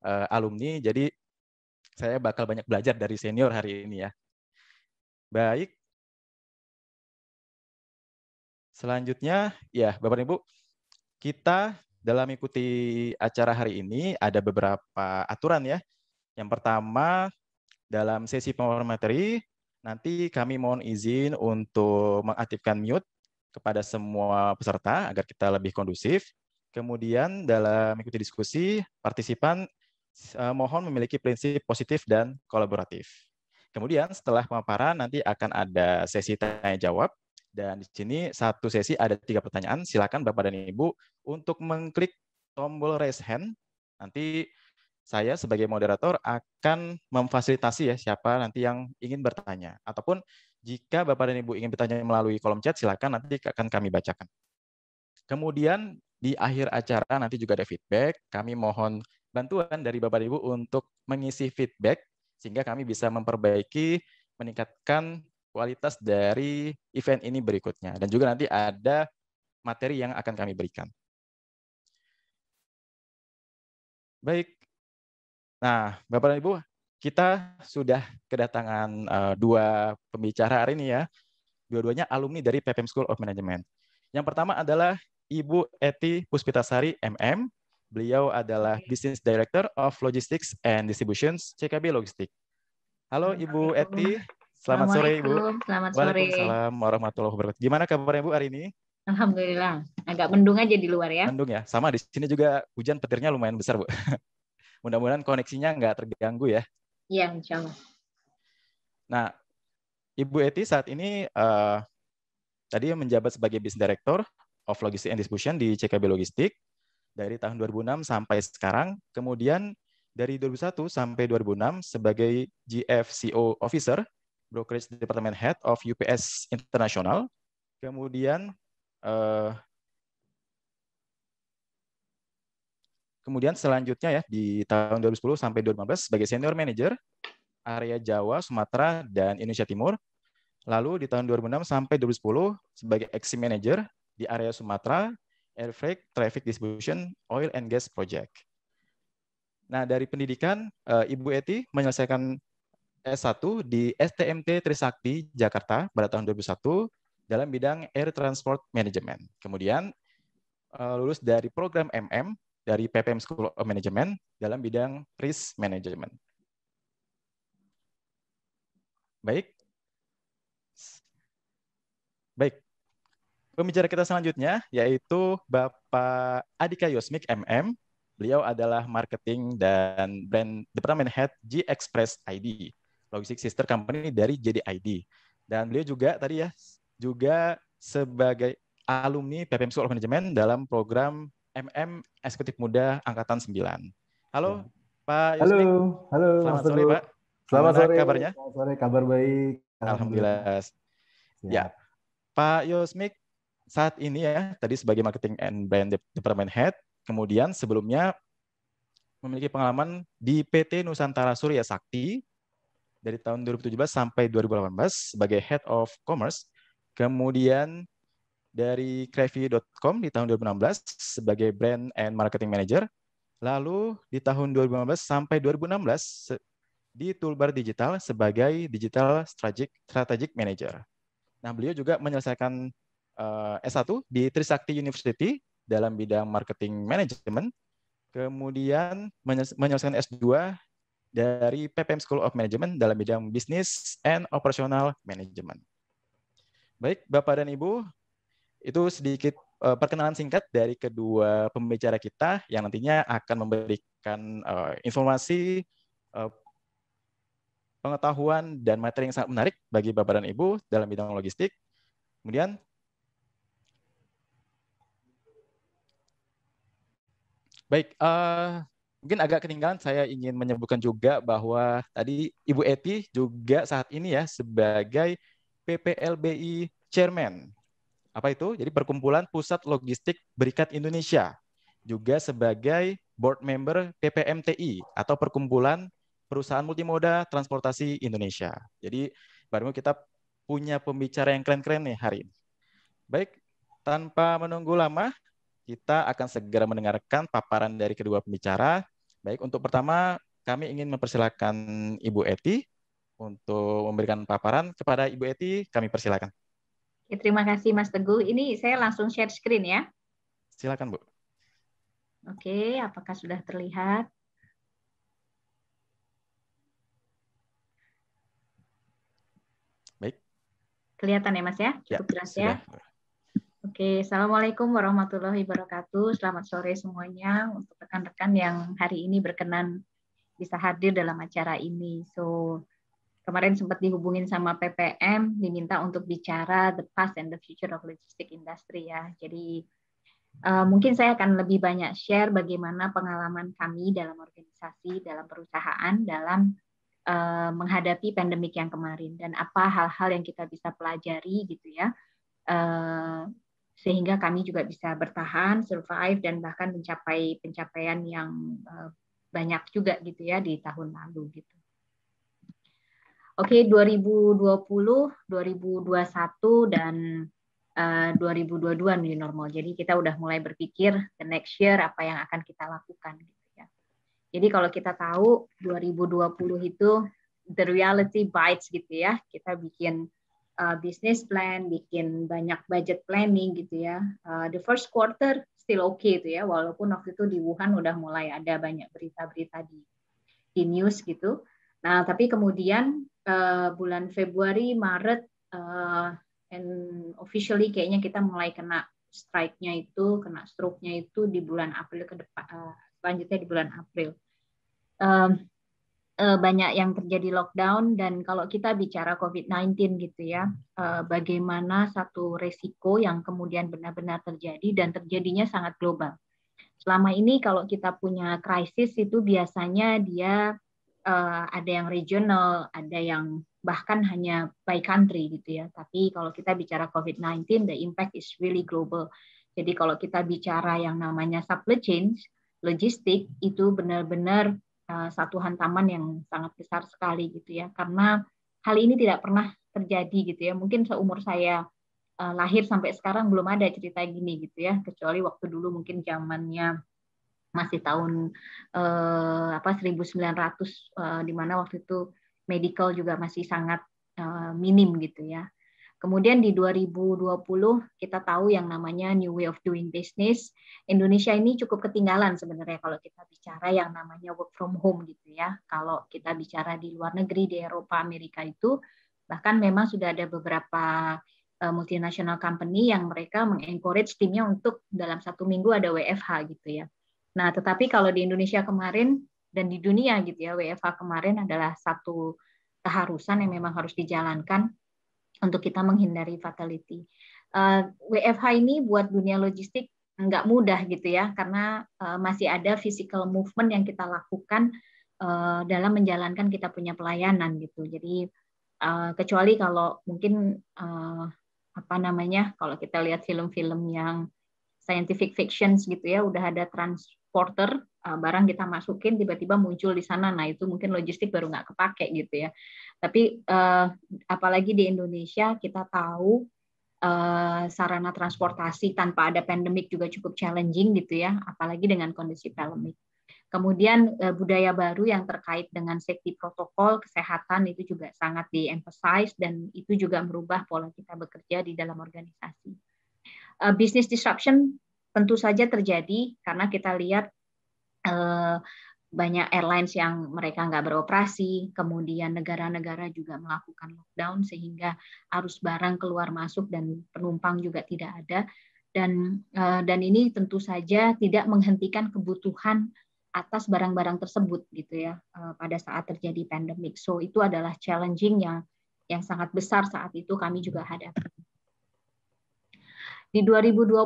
alumni, jadi saya bakal banyak belajar dari senior hari ini ya. Baik. Selanjutnya, ya Bapak dan Ibu, kita dalam mengikuti acara hari ini ada beberapa aturan ya. Yang pertama, dalam sesi pemaparan materi, nanti kami mohon izin untuk mengaktifkan mute kepada semua peserta agar kita lebih kondusif. Kemudian dalam mengikuti diskusi, partisipan mohon memiliki prinsip positif dan kolaboratif. Kemudian setelah pemaparan nanti akan ada sesi tanya jawab, dan di sini satu sesi ada 3 pertanyaan. Silakan Bapak dan Ibu untuk mengklik tombol raise hand. Nanti saya sebagai moderator akan memfasilitasi ya siapa nanti yang ingin bertanya. Ataupun jika Bapak dan Ibu ingin bertanya melalui kolom chat, silakan nanti akan kami bacakan. Kemudian di akhir acara nanti juga ada feedback. Kami mohon bantuan dari Bapak dan Ibu untuk mengisi feedback sehingga kami bisa memperbaiki, meningkatkan kualitas dari event ini berikutnya. Dan juga nanti ada materi yang akan kami berikan. Baik. Nah, Bapak dan Ibu, kita sudah kedatangan 2 pembicara hari ini ya. Dua-duanya alumni dari PPM School of Management. Yang pertama adalah Ibu Eti Puspitasari, MM. Beliau adalah Business Director of Logistics and Distributions, CKB Logistik. Halo Ibu Eti, selamat sore Ibu. Selamat sore. Waalaikumsalam warahmatullahi wabarakatuh. Gimana kabarnya Ibu hari ini? Alhamdulillah, agak mendung aja di luar ya. Mendung ya, sama di sini juga hujan petirnya lumayan besar Bu. Mudah-mudahan koneksinya nggak terganggu ya. Iya, insya Allah. Nah, Ibu Eti saat ini tadi menjabat sebagai Business Director of Logistics and Distribution di CKB Logistik dari tahun 2006 sampai sekarang. Kemudian dari 2001 sampai 2006 sebagai GFCO Officer, Brokerage Department Head of UPS International. Kemudian selanjutnya ya di tahun 2010 sampai 2015 sebagai Senior Manager area Jawa, Sumatera, dan Indonesia Timur. Lalu di tahun 2006 sampai 2010 sebagai Exim Manager di area Sumatera, Air Freight, Traffic Distribution, Oil and Gas Project. Nah, dari pendidikan, Ibu Eti menyelesaikan S1 di STMT Trisakti, Jakarta pada tahun 2001 dalam bidang Air Transport Management. Kemudian lulus dari program MM dari PPM School of Management dalam bidang Risk Management. Baik, pembicara kita selanjutnya yaitu Bapak Adhika Yosmik, MM. Beliau adalah Marketing dan Brand Department Head G-Express ID, Logistics Sister Company dari JDID. Dan beliau juga tadi ya, juga sebagai alumni PPM School of Management dalam program MM Eksekutif Muda Angkatan 9. Halo, Pak Yosmik. Halo, Selamat sore, Pak. Selamat sore. Kabarnya? Selamat sore, kabar baik. Alhamdulillah. Ya, Pak Yosmik saat ini ya, tadi sebagai Marketing and Brand Department Head, kemudian sebelumnya memiliki pengalaman di PT Nusantara Surya Sakti dari tahun 2017 sampai 2018 sebagai Head of Commerce, kemudian dari Crevy.com di tahun 2016 sebagai Brand and Marketing Manager, lalu di tahun 2015 sampai 2016 di Toolbar Digital sebagai Digital Strategic Manager. Nah, beliau juga menyelesaikan S1 di Trisakti University dalam bidang Marketing Management, kemudian menyelesaikan S2 dari PPM School of Management dalam bidang Business and Operational Management. Baik, Bapak dan Ibu, itu sedikit perkenalan singkat dari kedua pembicara kita yang nantinya akan memberikan informasi, pengetahuan, dan materi yang sangat menarik bagi Bapak dan Ibu dalam bidang logistik. Kemudian, baik, mungkin agak ketinggalan saya ingin menyebutkan juga bahwa tadi Ibu Eti juga saat ini ya sebagai PPLBI Chairman. Apa itu? Jadi Perkumpulan Pusat Logistik Berikat Indonesia. Juga sebagai Board Member PPMTI atau Perkumpulan Perusahaan Multimoda Transportasi Indonesia. Jadi baru kita punya pembicara yang keren-keren nih hari ini. Baik, tanpa menunggu lama, kita akan segera mendengarkan paparan dari kedua pembicara. Baik, untuk pertama kami ingin mempersilakan Ibu Eti untuk memberikan paparan. Kepada Ibu Eti, kami persilakan. Oke, terima kasih Mas Teguh. Ini saya langsung share screen ya. Silakan, Bu. Oke, apakah sudah terlihat? Baik. Kelihatan ya Mas ya? Cukup jelas ya? Sudah. Oke, Assalamualaikum warahmatullahi wabarakatuh. Selamat sore semuanya untuk rekan-rekan yang hari ini berkenan bisa hadir dalam acara ini. So, kemarin sempat dihubungin sama PPM, diminta untuk bicara the past and the future of logistic industry ya. Jadi mungkin saya akan lebih banyak share bagaimana pengalaman kami dalam organisasi, dalam perusahaan, dalam menghadapi pandemik yang kemarin dan apa hal-hal yang kita bisa pelajari gitu ya. Sehingga kami juga bisa bertahan, survive, dan bahkan mencapai pencapaian yang banyak juga gitu ya di tahun lalu gitu. Oke, 2020, 2021, dan 2022 new normal. Jadi kita udah mulai berpikir the next year apa yang akan kita lakukan gitu ya. Jadi kalau kita tahu 2020 itu the reality bites gitu ya. Kita bikin business plan, bikin banyak budget planning gitu ya. The first quarter still okay itu ya, walaupun waktu itu di Wuhan udah mulai ada banyak berita-berita di news gitu. Nah, tapi kemudian bulan Februari, Maret, and officially kayaknya kita mulai kena strike-nya itu, kena stroke-nya itu di bulan April ke depan, selanjutnya di bulan April. Banyak yang terjadi lockdown, dan kalau kita bicara COVID-19 gitu ya, bagaimana satu resiko yang kemudian benar-benar terjadi dan terjadinya sangat global. Selama ini kalau kita punya krisis itu biasanya dia ada yang regional, ada yang bahkan hanya by country gitu ya. Tapi kalau kita bicara COVID-19, the impact is really global. Jadi kalau kita bicara yang namanya supply chain, logistik, itu benar-benar satu hantaman yang sangat besar sekali gitu ya. Karena hal ini tidak pernah terjadi gitu ya. Mungkin seumur saya lahir sampai sekarang belum ada cerita gini gitu ya. Kecuali waktu dulu mungkin zamannya masih tahun 1900 di mana waktu itu medical juga masih sangat minim gitu ya. Kemudian di 2020 kita tahu yang namanya new way of doing business. Indonesia ini cukup ketinggalan sebenarnya kalau kita bicara yang namanya work from home gitu ya. Kalau kita bicara di luar negeri, di Eropa, Amerika itu bahkan memang sudah ada beberapa multinational company yang mereka mengencourage timnya untuk dalam 1 minggu ada WFH gitu ya. Nah, tetapi kalau di Indonesia kemarin dan di dunia gitu ya, WFH kemarin adalah satu keharusan yang memang harus dijalankan untuk kita menghindari fatality. WFH ini buat dunia logistik nggak mudah gitu ya, karena masih ada physical movement yang kita lakukan dalam menjalankan kita punya pelayanan gitu. Jadi kecuali kalau mungkin kalau kita lihat film-film yang scientific fictions gitu ya, udah ada transporter, barang kita masukin tiba-tiba muncul di sana, nah itu mungkin logistik baru nggak kepake gitu ya. Tapi apalagi di Indonesia kita tahu sarana transportasi tanpa ada pandemik juga cukup challenging gitu ya, apalagi dengan kondisi pandemik. Kemudian budaya baru yang terkait dengan safety protokol kesehatan itu juga sangat di-emphasize, dan itu juga merubah pola kita bekerja di dalam organisasi. Business disruption tentu saja terjadi karena kita lihat banyak airlines yang mereka nggak beroperasi, kemudian negara-negara juga melakukan lockdown sehingga arus barang keluar masuk dan penumpang juga tidak ada, dan ini tentu saja tidak menghentikan kebutuhan atas barang-barang tersebut gitu ya pada saat terjadi pandemik. So itu adalah challenging yang sangat besar saat itu kami juga hadapi. Di 2020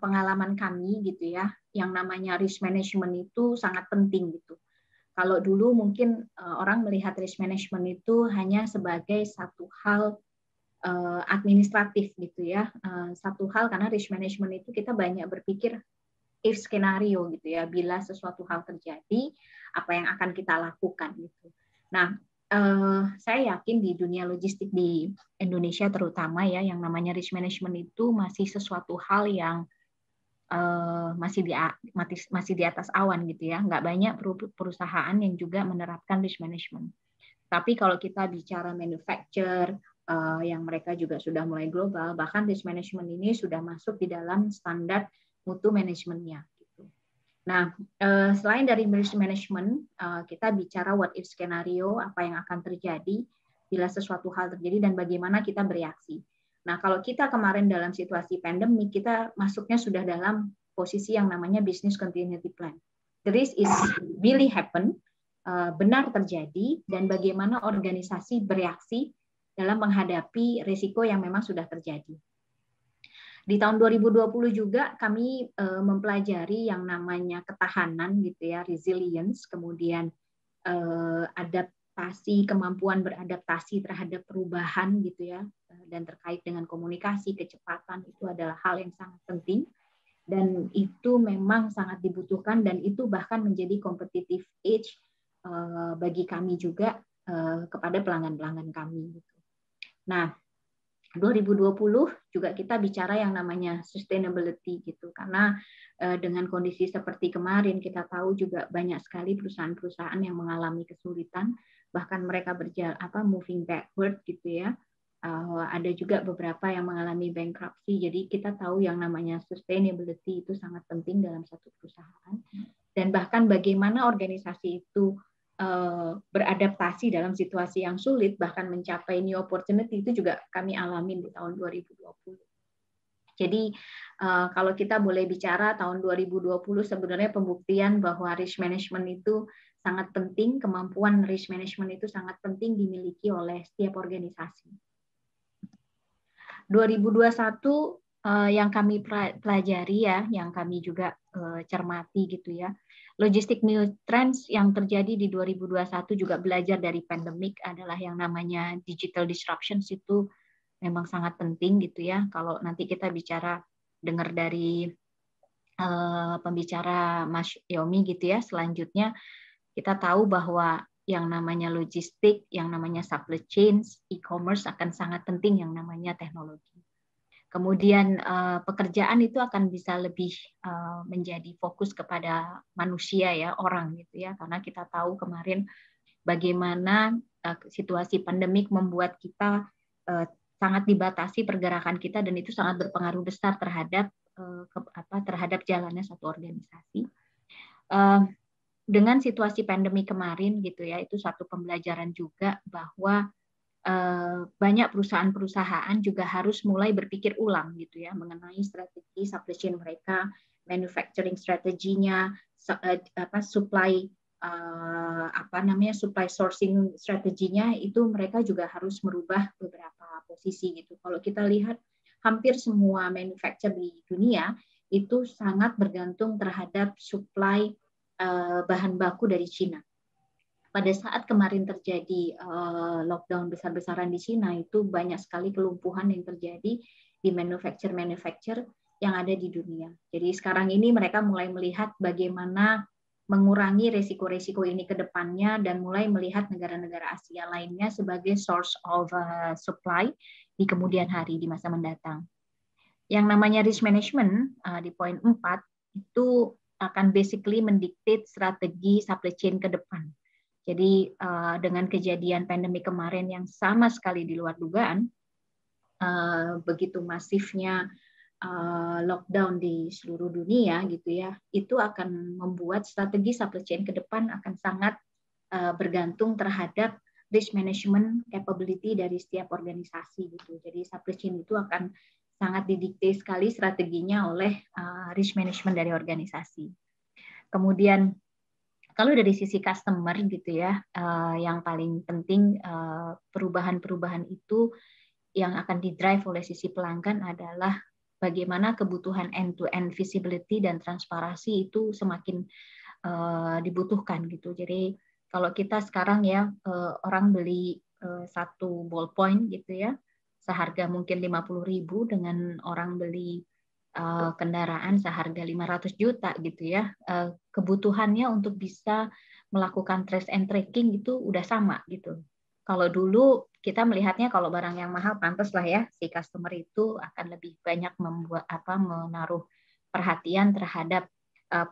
pengalaman kami gitu ya, yang namanya risk management itu sangat penting gitu. Kalau dulu mungkin orang melihat risk management itu hanya sebagai satu hal administratif gitu ya, satu hal karena risk management itu kita banyak berpikir if skenario gitu ya, bila sesuatu hal terjadi apa yang akan kita lakukan gitu. Nah, saya yakin di dunia logistik di Indonesia terutama ya, yang namanya risk management itu masih sesuatu hal yang masih di atas awan gitu ya. Nggak banyak perusahaan yang juga menerapkan risk management. Tapi kalau kita bicara manufacture yang mereka juga sudah mulai global, bahkan risk management ini sudah masuk di dalam standar mutu manajemennya. Gitu. Nah, selain dari risk management, kita bicara what if skenario, apa yang akan terjadi bila sesuatu hal terjadi dan bagaimana kita bereaksi. Nah, kalau kita kemarin dalam situasi pandemi, kita masuknya sudah dalam posisi yang namanya business continuity plan. The risk is really happen, benar terjadi, dan bagaimana organisasi bereaksi dalam menghadapi risiko yang memang sudah terjadi. Di tahun 2020 juga kami mempelajari yang namanya ketahanan, gitu ya, resilience, kemudian adaptasi, kemampuan beradaptasi terhadap perubahan, gitu ya, dan terkait dengan komunikasi, kecepatan, itu adalah hal yang sangat penting dan itu memang sangat dibutuhkan dan itu bahkan menjadi competitive edge bagi kami juga kepada pelanggan-pelanggan kami. Nah, 2020 juga kita bicara yang namanya sustainability gitu, karena dengan kondisi seperti kemarin kita tahu juga banyak sekali perusahaan-perusahaan yang mengalami kesulitan, bahkan mereka moving backward gitu ya. Ada juga beberapa yang mengalami bankruptcy. Jadi kita tahu yang namanya sustainability itu sangat penting dalam satu perusahaan. Dan bahkan bagaimana organisasi itu beradaptasi dalam situasi yang sulit, bahkan mencapai new opportunity, itu juga kami alami di tahun 2020. Jadi kalau kita boleh bicara tahun 2020 sebenarnya pembuktian bahwa risk management itu sangat penting, kemampuan risk management itu sangat penting dimiliki oleh setiap organisasi. 2021 yang kami pelajari ya, yang kami juga cermati gitu ya. Logistic new trends yang terjadi di 2021 juga belajar dari pandemik adalah yang namanya digital disruptions, itu memang sangat penting gitu ya. Kalau nanti kita bicara dengar dari pembicara Mas Yomi gitu ya, selanjutnya kita tahu bahwa yang namanya logistik, yang namanya supply chains, e-commerce akan sangat penting yang namanya teknologi. Kemudian pekerjaan itu akan bisa lebih menjadi fokus kepada manusia ya, orang gitu ya, karena kita tahu kemarin bagaimana situasi pandemik membuat kita sangat dibatasi pergerakan kita dan itu sangat berpengaruh besar terhadap terhadap jalannya satu organisasi. Dengan situasi pandemi kemarin gitu ya, itu satu pembelajaran juga bahwa banyak perusahaan-perusahaan juga harus mulai berpikir ulang gitu ya mengenai strategi supply chain mereka, manufacturing strateginya, supply supply sourcing strateginya, itu mereka juga harus merubah beberapa posisi gitu. Kalau kita lihat hampir semua manufacturer di dunia itu sangat bergantung terhadap supply bahan baku dari Cina. Pada saat kemarin terjadi lockdown besar-besaran di Cina, itu banyak sekali kelumpuhan yang terjadi di manufacturer yang ada di dunia. Jadi sekarang ini mereka mulai melihat bagaimana mengurangi resiko-resiko ini ke depannya dan mulai melihat negara-negara Asia lainnya sebagai source of supply di kemudian hari, di masa mendatang. Yang namanya risk management di poin 4 itu akan basically mendikte strategi supply chain ke depan. Jadi dengan kejadian pandemi kemarin yang sama sekali di luar dugaan, begitu masifnya lockdown di seluruh dunia gitu ya, itu akan membuat strategi supply chain ke depan akan sangat bergantung terhadap risk management capability dari setiap organisasi gitu. Jadi supply chain itu akan sangat didikte sekali strateginya oleh risk management dari organisasi. Kemudian kalau dari sisi customer gitu ya, yang paling penting perubahan-perubahan itu yang akan didrive oleh sisi pelanggan adalah bagaimana kebutuhan end-to-end visibility dan transparansi itu semakin dibutuhkan gitu. Jadi kalau kita sekarang ya orang beli satu ballpoint gitu ya, seharga mungkin 50.000 dengan orang beli kendaraan seharga 500 juta gitu ya, kebutuhannya untuk bisa melakukan trace and tracking itu udah sama gitu. Kalau dulu kita melihatnya kalau barang yang mahal pantas lah ya si customer itu akan lebih banyak menaruh perhatian terhadap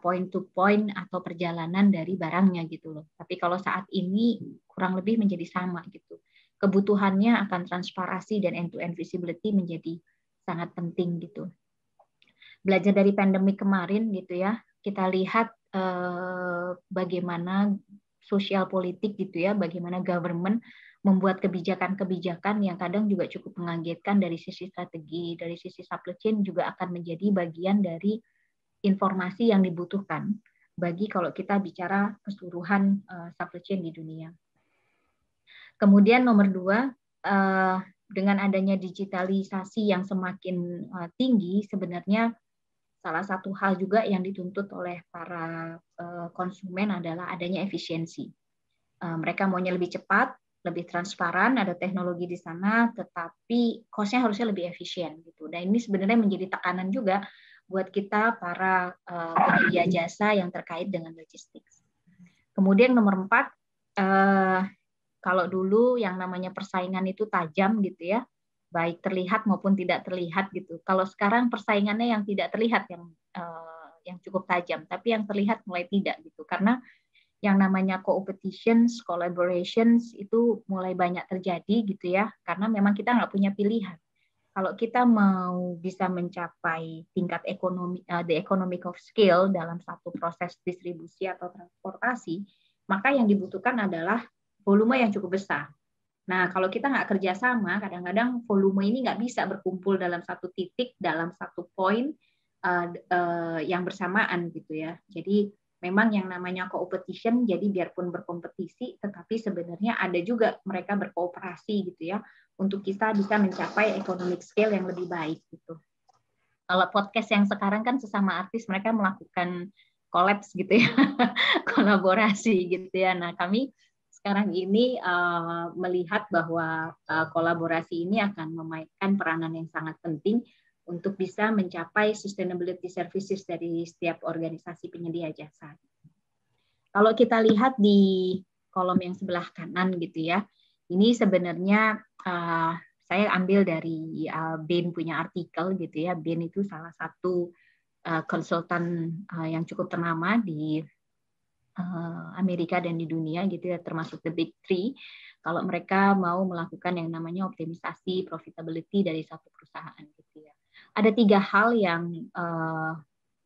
point to point atau perjalanan dari barangnya gitu loh. Tapi kalau saat ini kurang lebih menjadi sama gitu. Kebutuhannya akan transparansi dan end-to-end visibility menjadi sangat penting gitu. Belajar dari pandemi kemarin gitu ya, kita lihat bagaimana sosial politik gitu ya, bagaimana government membuat kebijakan-kebijakan yang kadang juga cukup mengagetkan dari sisi strategi, dari sisi supply chain juga akan menjadi bagian dari informasi yang dibutuhkan bagi kalau kita bicara keseluruhan supply chain di dunia. Kemudian nomor 2, dengan adanya digitalisasi yang semakin tinggi, sebenarnya salah satu hal juga yang dituntut oleh para konsumen adalah adanya efisiensi. Mereka maunya lebih cepat, lebih transparan, ada teknologi di sana, tetapi cost-nya harusnya lebih efisien gitu. Dan ini sebenarnya menjadi tekanan juga buat kita para penyedia jasa yang terkait dengan logistik. Kemudian nomor 4, kalau dulu yang namanya persaingan itu tajam gitu ya, baik terlihat maupun tidak terlihat gitu. Kalau sekarang persaingannya yang tidak terlihat yang cukup tajam, tapi yang terlihat mulai tidak gitu. Karena yang namanya competitions, collaborations itu mulai banyak terjadi gitu ya, karena memang kita nggak punya pilihan. Kalau kita mau bisa mencapai tingkat ekonomi, the economic of scale dalam satu proses distribusi atau transportasi, maka yang dibutuhkan adalah volume yang cukup besar. Nah, kalau kita nggak kerjasama, kadang-kadang volume ini nggak bisa berkumpul dalam satu titik, dalam satu poin yang bersamaan gitu ya. Jadi memang yang namanya competition, jadi biarpun berkompetisi, tetapi sebenarnya ada juga mereka berkooperasi gitu ya, untuk kita bisa mencapai economic scale yang lebih baik gitu. Kalau podcast yang sekarang kan sesama artis mereka melakukan kolaps gitu ya, kolaborasi gitu ya. Nah kami sekarang ini melihat bahwa kolaborasi ini akan memainkan peranan yang sangat penting untuk bisa mencapai sustainability services dari setiap organisasi penyedia jasa. Kalau kita lihat di kolom yang sebelah kanan gitu ya, ini sebenarnya saya ambil dari Bain punya artikel gitu ya. Bain itu salah satu konsultan yang cukup ternama di Amerika dan di dunia gitu ya, termasuk the big three. Kalau mereka mau melakukan yang namanya optimisasi profitability dari satu perusahaan gitu ya. Ada 3 hal yang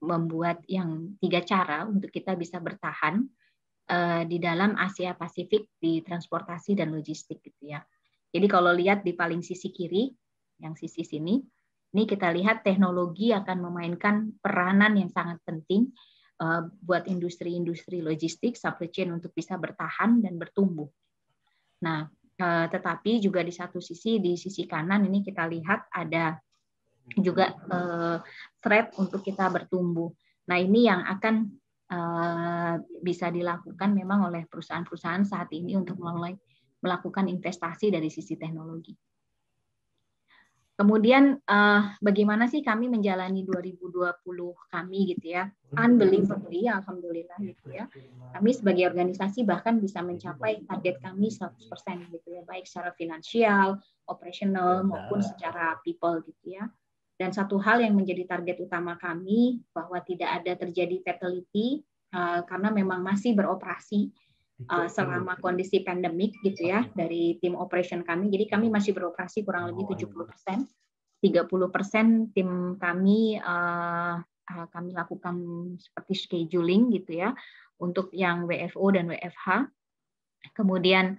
membuat yang 3 cara untuk kita bisa bertahan di dalam Asia Pasifik di transportasi dan logistik gitu ya. Jadi kalau lihat di paling sisi kiri, yang sisi sini, ini kita lihat teknologi akan memainkan peranan yang sangat penting buat industri-industri logistik, supply chain untuk bisa bertahan dan bertumbuh. Nah, tetapi juga di satu sisi, di sisi kanan ini kita lihat ada juga threat untuk kita bertumbuh. Nah, ini yang akan bisa dilakukan memang oleh perusahaan-perusahaan saat ini untuk mulai melakukan investasi dari sisi teknologi. Kemudian bagaimana sih kami menjalani 2020 kami gitu ya, unbelievably, alhamdulillah gitu ya. Kami sebagai organisasi bahkan bisa mencapai target kami 100% gitu ya, baik secara finansial, operasional maupun secara people gitu ya. Dan satu hal yang menjadi target utama kami bahwa tidak ada terjadi fatality karena memang masih beroperasi selama kondisi pandemik gitu ya dari tim operation kami. Jadi kami masih beroperasi kurang lebih 70%. 30% tim kami kami lakukan seperti scheduling gitu ya untuk yang WFO dan WFH. Kemudian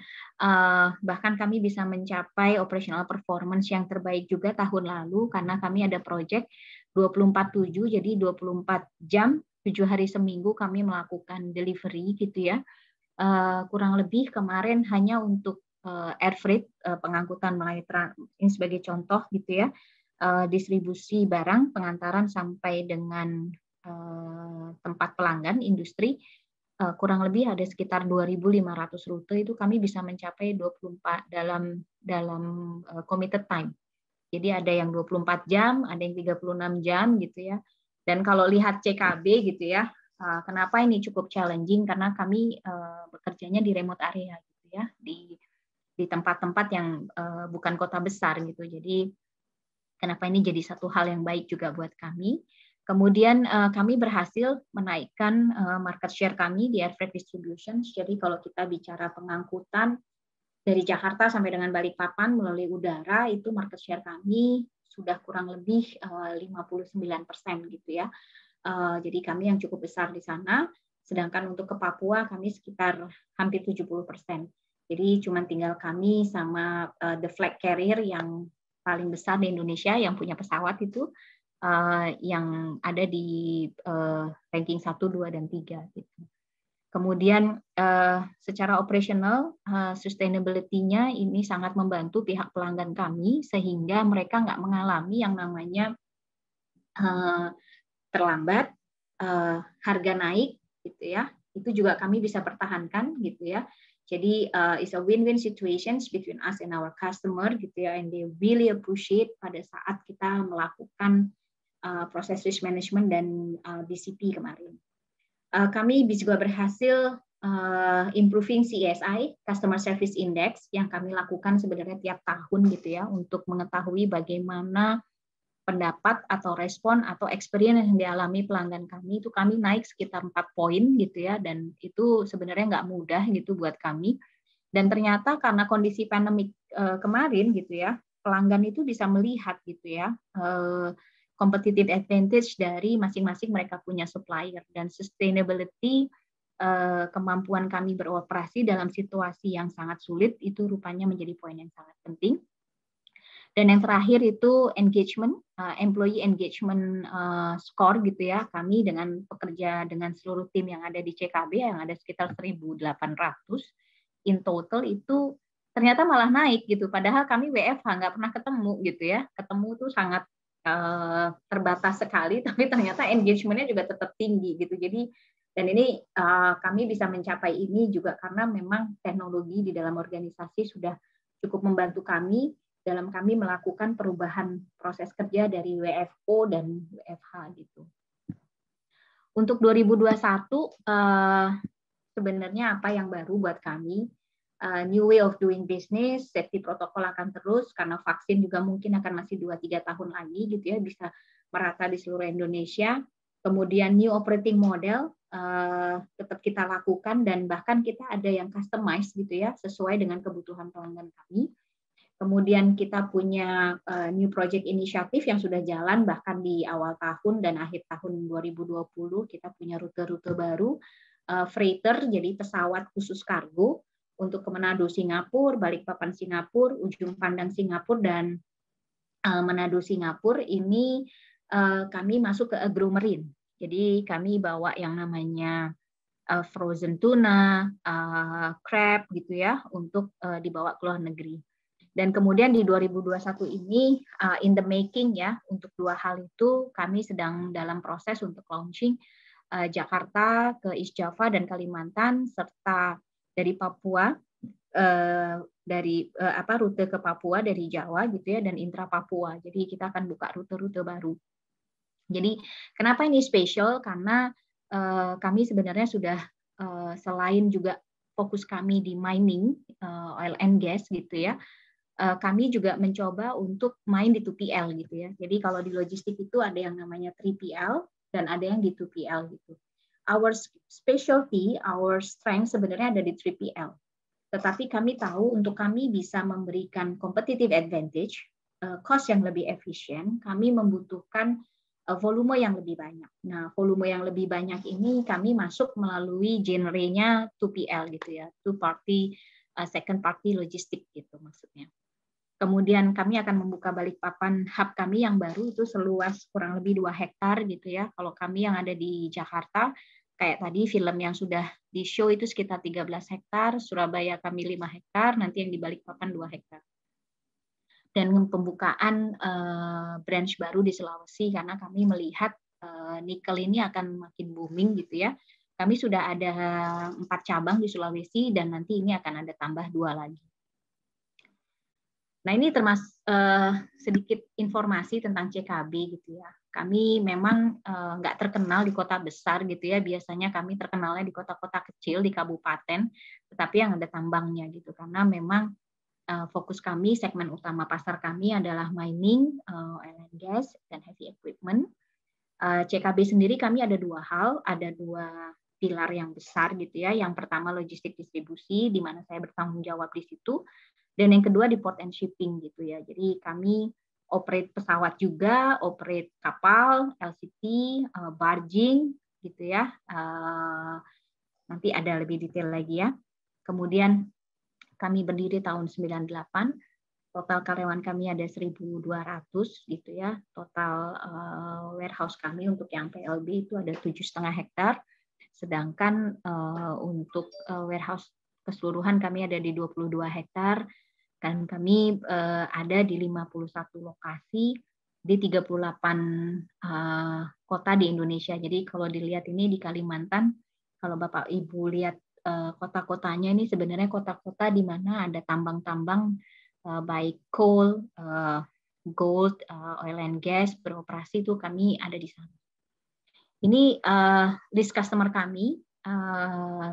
bahkan kami bisa mencapai operational performance yang terbaik juga tahun lalu karena kami ada project 24/7, jadi 24 jam 7 hari seminggu kami melakukan delivery gitu ya. Kurang lebih kemarin hanya untuk air freight, pengangkutan melalui ini sebagai contoh gitu ya, distribusi barang pengantaran sampai dengan tempat pelanggan industri, kurang lebih ada sekitar 2.500 rute itu kami bisa mencapai 24 dalam committed time. Jadi ada yang 24 jam, ada yang 36 jam gitu ya. Dan kalau lihat CKB gitu ya, kenapa ini cukup challenging karena kami bekerjanya di remote area gitu ya, di tempat-tempat yang bukan kota besar gitu. Jadi kenapa ini jadi satu hal yang baik juga buat kami? Kemudian kami berhasil menaikkan market share kami di air freight distribution. Jadi kalau kita bicara pengangkutan dari Jakarta sampai dengan Balikpapan melalui udara, itu market share kami sudah kurang lebih 59% gitu ya. Jadi kami yang cukup besar di sana. Sedangkan untuk ke Papua kami sekitar hampir 70%. Jadi cuma tinggal kami sama the flag carrier yang paling besar di Indonesia yang punya pesawat itu. Yang ada di ranking 1, 2, dan 3 gitu. Kemudian secara operasional sustainability-nya ini sangat membantu pihak pelanggan kami sehingga mereka nggak mengalami yang namanya terlambat, harga naik gitu ya. Itu juga kami bisa pertahankan gitu ya. Jadi it's a win-win situations between us and our customer gitu ya, and they really appreciate pada saat kita melakukan proses risk management dan DCP kemarin. Kami juga berhasil improving CSI, Customer Service Index, yang kami lakukan sebenarnya tiap tahun gitu ya, untuk mengetahui bagaimana pendapat atau respon atau experience yang dialami pelanggan kami, itu kami naik sekitar 4 poin gitu ya, dan itu sebenarnya nggak mudah gitu buat kami. Dan ternyata karena kondisi pandemik kemarin gitu ya, pelanggan itu bisa melihat gitu ya, competitive advantage dari masing-masing mereka punya supplier, dan sustainability, kemampuan kami beroperasi dalam situasi yang sangat sulit itu rupanya menjadi poin yang sangat penting. Dan yang terakhir itu engagement, employee engagement score gitu ya. Kami dengan pekerja dengan seluruh tim yang ada di CKB yang ada sekitar 1.800 in total itu ternyata malah naik gitu. Padahal kami WFH nggak pernah ketemu gitu ya. Ketemu tuh sangat terbatas sekali, tapi ternyata engagement-nya juga tetap tinggi gitu. Jadi dan ini kami bisa mencapai ini juga karena memang teknologi di dalam organisasi sudah cukup membantu kami dalam kami melakukan perubahan proses kerja dari WFO dan WFH gitu. Untuk 2021 sebenarnya apa yang baru buat kami? New way of doing business, safety protokol akan terus karena vaksin juga mungkin akan masih 2-3 tahun lagi gitu ya, bisa merata di seluruh Indonesia. Kemudian new operating model tetap kita lakukan dan bahkan kita ada yang customize gitu ya, sesuai dengan kebutuhan pelanggan kami. Kemudian kita punya new project initiative yang sudah jalan bahkan di awal tahun dan akhir tahun 2020 kita punya rute-rute baru, freighter jadi pesawat khusus kargo untuk ke Manado Singapura, Balikpapan Singapura, Ujung Pandang Singapura, dan Manado Singapura ini kami masuk ke agromarine. Jadi kami bawa yang namanya frozen tuna, crab gitu ya untuk dibawa ke luar negeri. Dan kemudian di 2021 ini in the making ya, untuk 2 hal itu kami sedang dalam proses untuk launching Jakarta ke East Java dan Kalimantan serta dari Papua, rute ke Papua dari Jawa gitu ya, dan intra Papua. Jadi kita akan buka rute-rute baru. Jadi kenapa ini spesial? Karena kami sebenarnya sudah selain juga fokus kami di mining oil and gas gitu ya, kami juga mencoba untuk main di 2PL gitu ya. Jadi kalau di logistik itu ada yang namanya 3PL dan ada yang di 2PL gitu. Our specialty, our strength sebenarnya ada di 3PL. Tetapi kami tahu untuk kami bisa memberikan competitive advantage, cost yang lebih efisien, kami membutuhkan volume yang lebih banyak. Nah, volume yang lebih banyak ini kami masuk melalui genre-nya 2PL gitu ya, two party, second party logistik gitu maksudnya. Kemudian kami akan membuka Balikpapan hub kami yang baru itu seluas kurang lebih 2 hektar gitu ya. Kalau kami yang ada di Jakarta, kayak tadi film yang sudah di show itu sekitar 13 hektar, Surabaya kami 5 hektar, nanti yang di Balikpapan 2 hektar. Dan pembukaan branch baru di Sulawesi karena kami melihat nikel ini akan makin booming gitu ya. Kami sudah ada 4 cabang di Sulawesi dan nanti ini akan ada tambah 2 lagi. Nah, ini termasuk sedikit informasi tentang CKB gitu ya. Kami memang nggak terkenal di kota besar gitu ya. Biasanya kami terkenalnya di kota-kota kecil, di kabupaten, tetapi yang ada tambangnya gitu. Karena memang fokus kami, segmen utama pasar kami adalah mining, oil and gas, dan heavy equipment. CKB sendiri kami ada dua hal, ada dua pilar yang besar gitu ya. Yang pertama logistik distribusi, di mana saya bertanggung jawab di situ, dan yang kedua di port and shipping gitu ya. Jadi kami operate pesawat juga, operate kapal, LCT, barging gitu ya. Nanti ada lebih detail lagi ya. Kemudian kami berdiri tahun 98. Total karyawan kami ada 1.200 gitu ya. Total warehouse kami untuk yang PLB itu ada 7,5 hektar. Sedangkan untuk warehouse keseluruhan kami ada di 22 hektar. Dan kami ada di 51 lokasi di 38 kota di Indonesia. Jadi kalau dilihat ini di Kalimantan, kalau Bapak Ibu lihat kota-kotanya ini sebenarnya kota-kota di mana ada tambang-tambang baik coal, gold, oil and gas beroperasi, itu kami ada di sana. Ini list customer kami.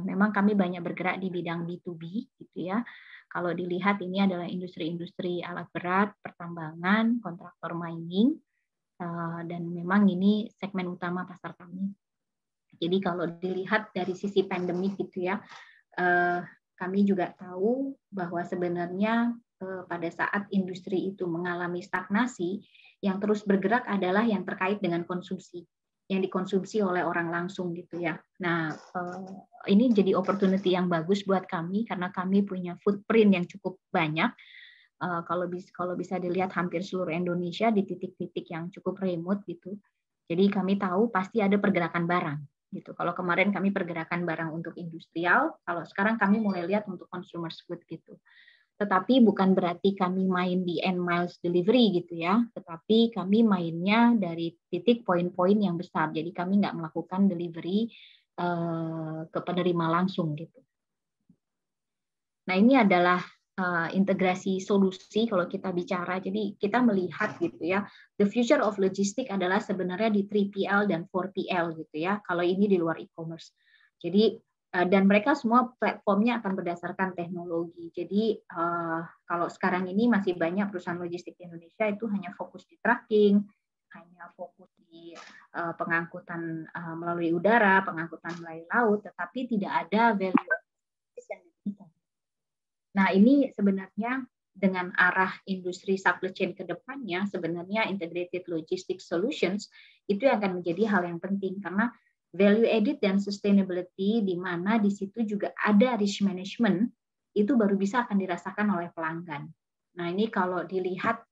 Memang kami banyak bergerak di bidang B2B gitu ya. Kalau dilihat ini adalah industri-industri alat berat, pertambangan, kontraktor mining, dan memang ini segmen utama pasar kami. Jadi kalau dilihat dari sisi pandemik gitu ya, kami juga tahu bahwa sebenarnya pada saat industri itu mengalami stagnasi, yang terus bergerak adalah yang terkait dengan konsumsi, yang dikonsumsi oleh orang langsung gitu ya. Nah, ini jadi opportunity yang bagus buat kami karena kami punya footprint yang cukup banyak. Kalau bisa dilihat hampir seluruh Indonesia di titik-titik yang cukup remote gitu. Jadi kami tahu pasti ada pergerakan barang gitu. Kalau kemarin kami pergerakan barang untuk industrial, kalau sekarang kami mulai lihat untuk consumer good gitu. Tetapi bukan berarti kami main di end miles delivery gitu ya, tetapi kami mainnya dari titik poin-poin yang besar. Jadi kami nggak melakukan delivery ke penerima langsung gitu. Nah ini adalah integrasi solusi kalau kita bicara. Jadi kita melihat gitu ya, the future of logistics adalah sebenarnya di 3PL dan 4PL gitu ya. Kalau ini di luar e-commerce. Jadi dan mereka semua platformnya akan berdasarkan teknologi. Jadi kalau sekarang ini masih banyak perusahaan logistik di Indonesia itu hanya fokus di tracking, hanya fokus di pengangkutan melalui udara, pengangkutan melalui laut, tetapi tidak ada value yang diberikan. Nah ini sebenarnya dengan arah industri supply chain ke depannya, sebenarnya integrated logistics solutions itu akan menjadi hal yang penting karena value added dan sustainability di mana di situ juga ada risk management itu baru bisa akan dirasakan oleh pelanggan. Nah ini kalau dilihat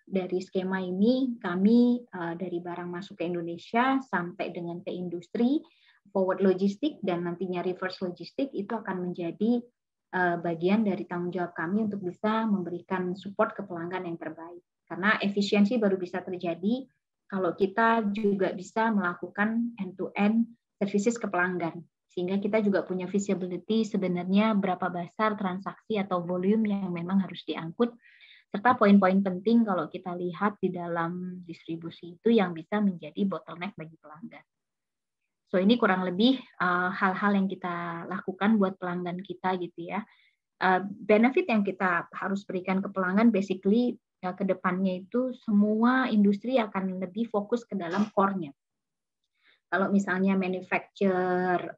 dari skema ini kami dari barang masuk ke Indonesia sampai dengan ke industri forward logistik dan nantinya reverse logistik itu akan menjadi bagian dari tanggung jawab kami untuk bisa memberikan support ke pelanggan yang terbaik karena efisiensi baru bisa terjadi kalau kita juga bisa melakukan end-to-end services ke pelanggan. Sehingga kita juga punya visibility sebenarnya berapa besar transaksi atau volume yang memang harus diangkut. Serta poin-poin penting kalau kita lihat di dalam distribusi itu yang bisa menjadi bottleneck bagi pelanggan. So ini kurang lebih hal-hal yang kita lakukan buat pelanggan kita gitu ya. Benefit yang kita harus berikan ke pelanggan basically ke depannya itu semua industri akan lebih fokus ke dalam core-nya. Kalau misalnya manufacture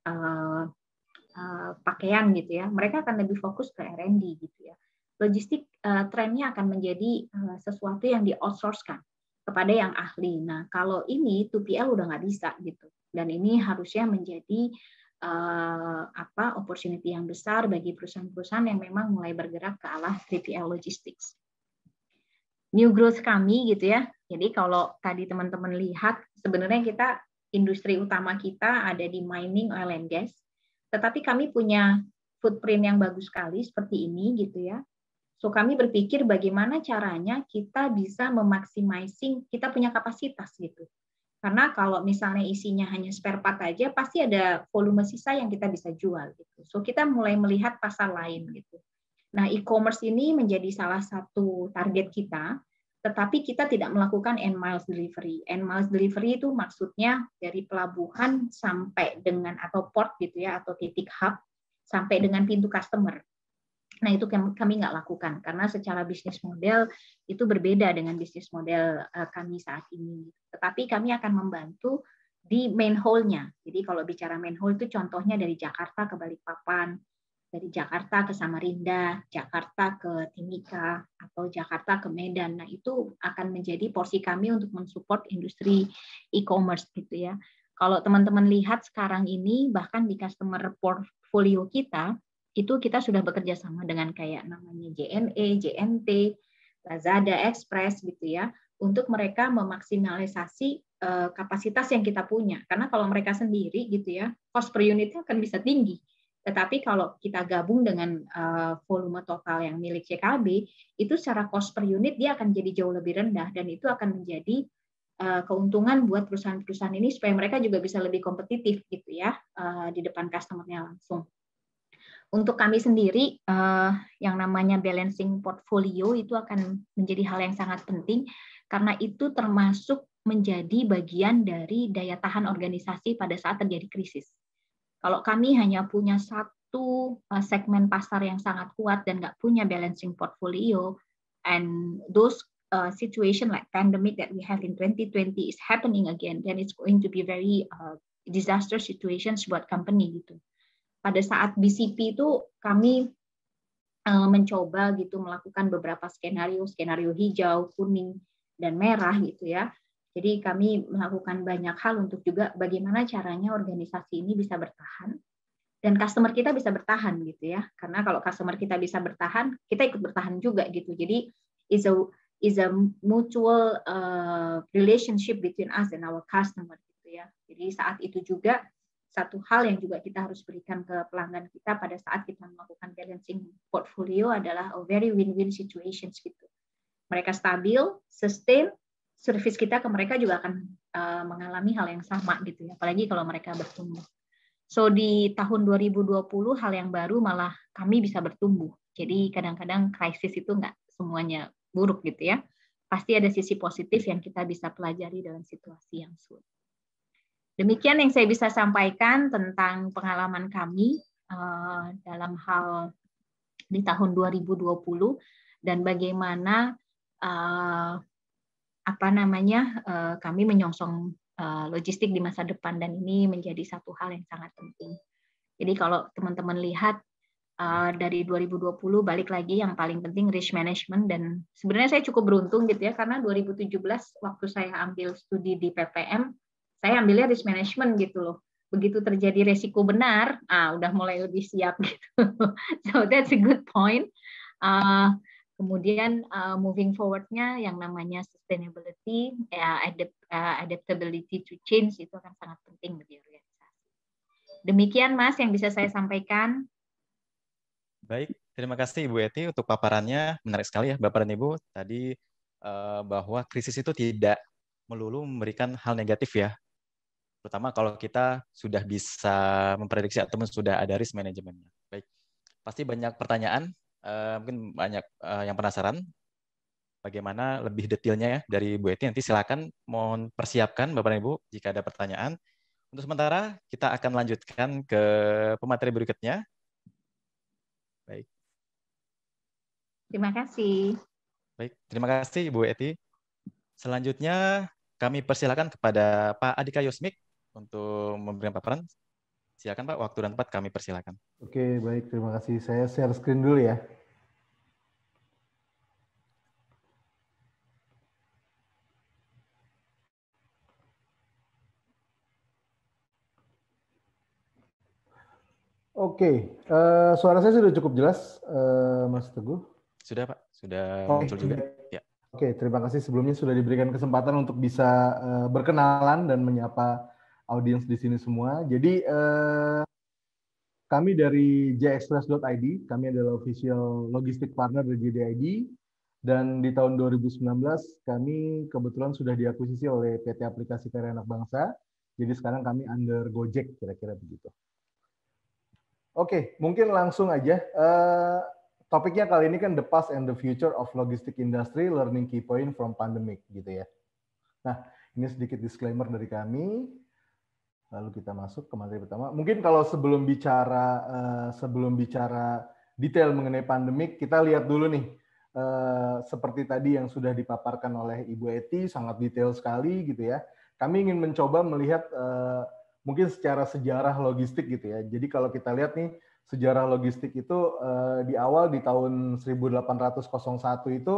pakaian gitu ya, mereka akan lebih fokus ke R&D gitu ya. Logistik trennya akan menjadi sesuatu yang di-outsource-kan kepada yang ahli. Nah, kalau ini 2PL udah nggak bisa gitu. Dan ini harusnya menjadi opportunity yang besar bagi perusahaan-perusahaan yang memang mulai bergerak ke arah 3PL logistics. New growth kami gitu ya. Jadi kalau tadi teman-teman lihat sebenarnya kita industri utama kita ada di mining, oil and gas. Tetapi kami punya footprint yang bagus sekali seperti ini gitu ya. So kami berpikir bagaimana caranya kita bisa memaksimizing kita punya kapasitas gitu. Karena kalau misalnya isinya hanya spare part aja pasti ada volume sisa yang kita bisa jual gitu. So kita mulai melihat pasar lain gitu. Nah, e-commerce ini menjadi salah satu target kita, tetapi kita tidak melakukan end miles delivery. End miles delivery itu maksudnya dari pelabuhan sampai dengan atau port gitu ya atau titik hub sampai dengan pintu customer. Nah, itu kami nggak lakukan karena secara bisnis model itu berbeda dengan bisnis model kami saat ini. Tetapi kami akan membantu di main hole-nya. Jadi kalau bicara main hole itu contohnya dari Jakarta ke Balikpapan, dari Jakarta ke Samarinda, Jakarta ke Timika, atau Jakarta ke Medan. Nah, itu akan menjadi porsi kami untuk mensupport industri e-commerce gitu ya. Kalau teman-teman lihat sekarang ini, bahkan di customer portfolio kita, itu kita sudah bekerja sama dengan kayak namanya JNE, JNT, Lazada, Express gitu ya, untuk mereka memaksimalisasi kapasitas yang kita punya. Karena kalau mereka sendiri gitu ya, cost per unitnya akan bisa tinggi. Tetapi kalau kita gabung dengan volume total yang milik CKB, itu secara cost per unit dia akan jadi jauh lebih rendah dan itu akan menjadi keuntungan buat perusahaan-perusahaan ini supaya mereka juga bisa lebih kompetitif gitu ya di depan customer-nya langsung. Untuk kami sendiri, yang namanya balancing portfolio itu akan menjadi hal yang sangat penting karena itu termasuk menjadi bagian dari daya tahan organisasi pada saat terjadi krisis. Kalau kami hanya punya satu segmen pasar yang sangat kuat dan nggak punya balancing portfolio, and those situation like pandemic that we have in 2020 is happening again, then it's going to be very disaster situations buat company gitu. Pada saat BCP itu kami mencoba gitu melakukan beberapa skenario hijau, kuning, dan merah gitu ya. Jadi kami melakukan banyak hal untuk juga bagaimana caranya organisasi ini bisa bertahan dan customer kita bisa bertahan gitu ya. Karena kalau customer kita bisa bertahan, kita ikut bertahan juga gitu. Jadi is a mutual relationship between us and our customer gitu ya. Jadi saat itu juga satu hal yang juga kita harus berikan ke pelanggan kita pada saat kita melakukan balancing portfolio adalah a very win-win situations gitu. Mereka stabil, sustain, service kita ke mereka juga akan mengalami hal yang sama gitu ya. Apalagi kalau mereka bertumbuh. So di tahun 2020 hal yang baru malah kami bisa bertumbuh. Jadi kadang-kadang krisis itu nggak semuanya buruk gitu ya. Pasti ada sisi positif yang kita bisa pelajari dalam situasi yang sulit. Demikian yang saya bisa sampaikan tentang pengalaman kami dalam hal di tahun 2020 dan bagaimana kami menyongsong logistik di masa depan dan ini menjadi satu hal yang sangat penting. Jadi kalau teman-teman lihat dari 2020 balik lagi yang paling penting risk management dan sebenarnya saya cukup beruntung gitu ya karena 2017 waktu saya ambil studi di PPM saya ambilnya risk management gitu loh. Begitu terjadi resiko benar, udah mulai lebih siap gitu. So that's a good point. Kemudian moving forward-nya yang namanya sustainability, adaptability to change itu akan sangat penting bagi organisasi. Demikian Mas yang bisa saya sampaikan. Baik, terima kasih Ibu Eti untuk paparannya. Menarik sekali ya Bapak dan Ibu tadi bahwa krisis itu tidak melulu memberikan hal negatif ya. Terutama kalau kita sudah bisa memprediksi atau sudah ada risk manajemennya. Baik, pasti banyak pertanyaan, mungkin banyak yang penasaran bagaimana lebih detailnya ya dari Bu Eti. Nanti silakan mohon persiapkan Bapak dan Ibu jika ada pertanyaan. Untuk sementara kita akan lanjutkan ke pemateri berikutnya. Baik. Terima kasih. Baik, terima kasih Ibu Eti. Selanjutnya kami persilakan kepada Pak Andika Yusmik untuk memberikan paparan. Silakan Pak, waktu dan tempat kami persilakan. Oke, baik. Terima kasih. Saya share screen dulu ya. Oke, suara saya sudah cukup jelas, Mas Teguh. Sudah Pak, sudah muncul juga. Ya. Oke, terima kasih sebelumnya sudah diberikan kesempatan untuk bisa berkenalan dan menyapa audiens di sini semua. Jadi kami dari jexpress.id, kami adalah official logistik partner dari JDID, dan di tahun 2019 kami kebetulan sudah diakuisisi oleh PT Aplikasi Karya Anak Bangsa. Jadi sekarang kami under Gojek, kira-kira begitu. Oke, mungkin langsung aja. Topiknya kali ini kan the past and the future of logistic industry, learning key point from pandemic, gitu ya. Nah, ini sedikit disclaimer dari kami. Lalu kita masuk ke materi pertama. Mungkin kalau sebelum bicara detail mengenai pandemik, kita lihat dulu nih, seperti tadi yang sudah dipaparkan oleh Ibu Eti, sangat detail sekali gitu ya. Kami ingin mencoba melihat mungkin secara sejarah logistik gitu ya. Jadi kalau kita lihat nih, sejarah logistik itu di awal di tahun 1801 itu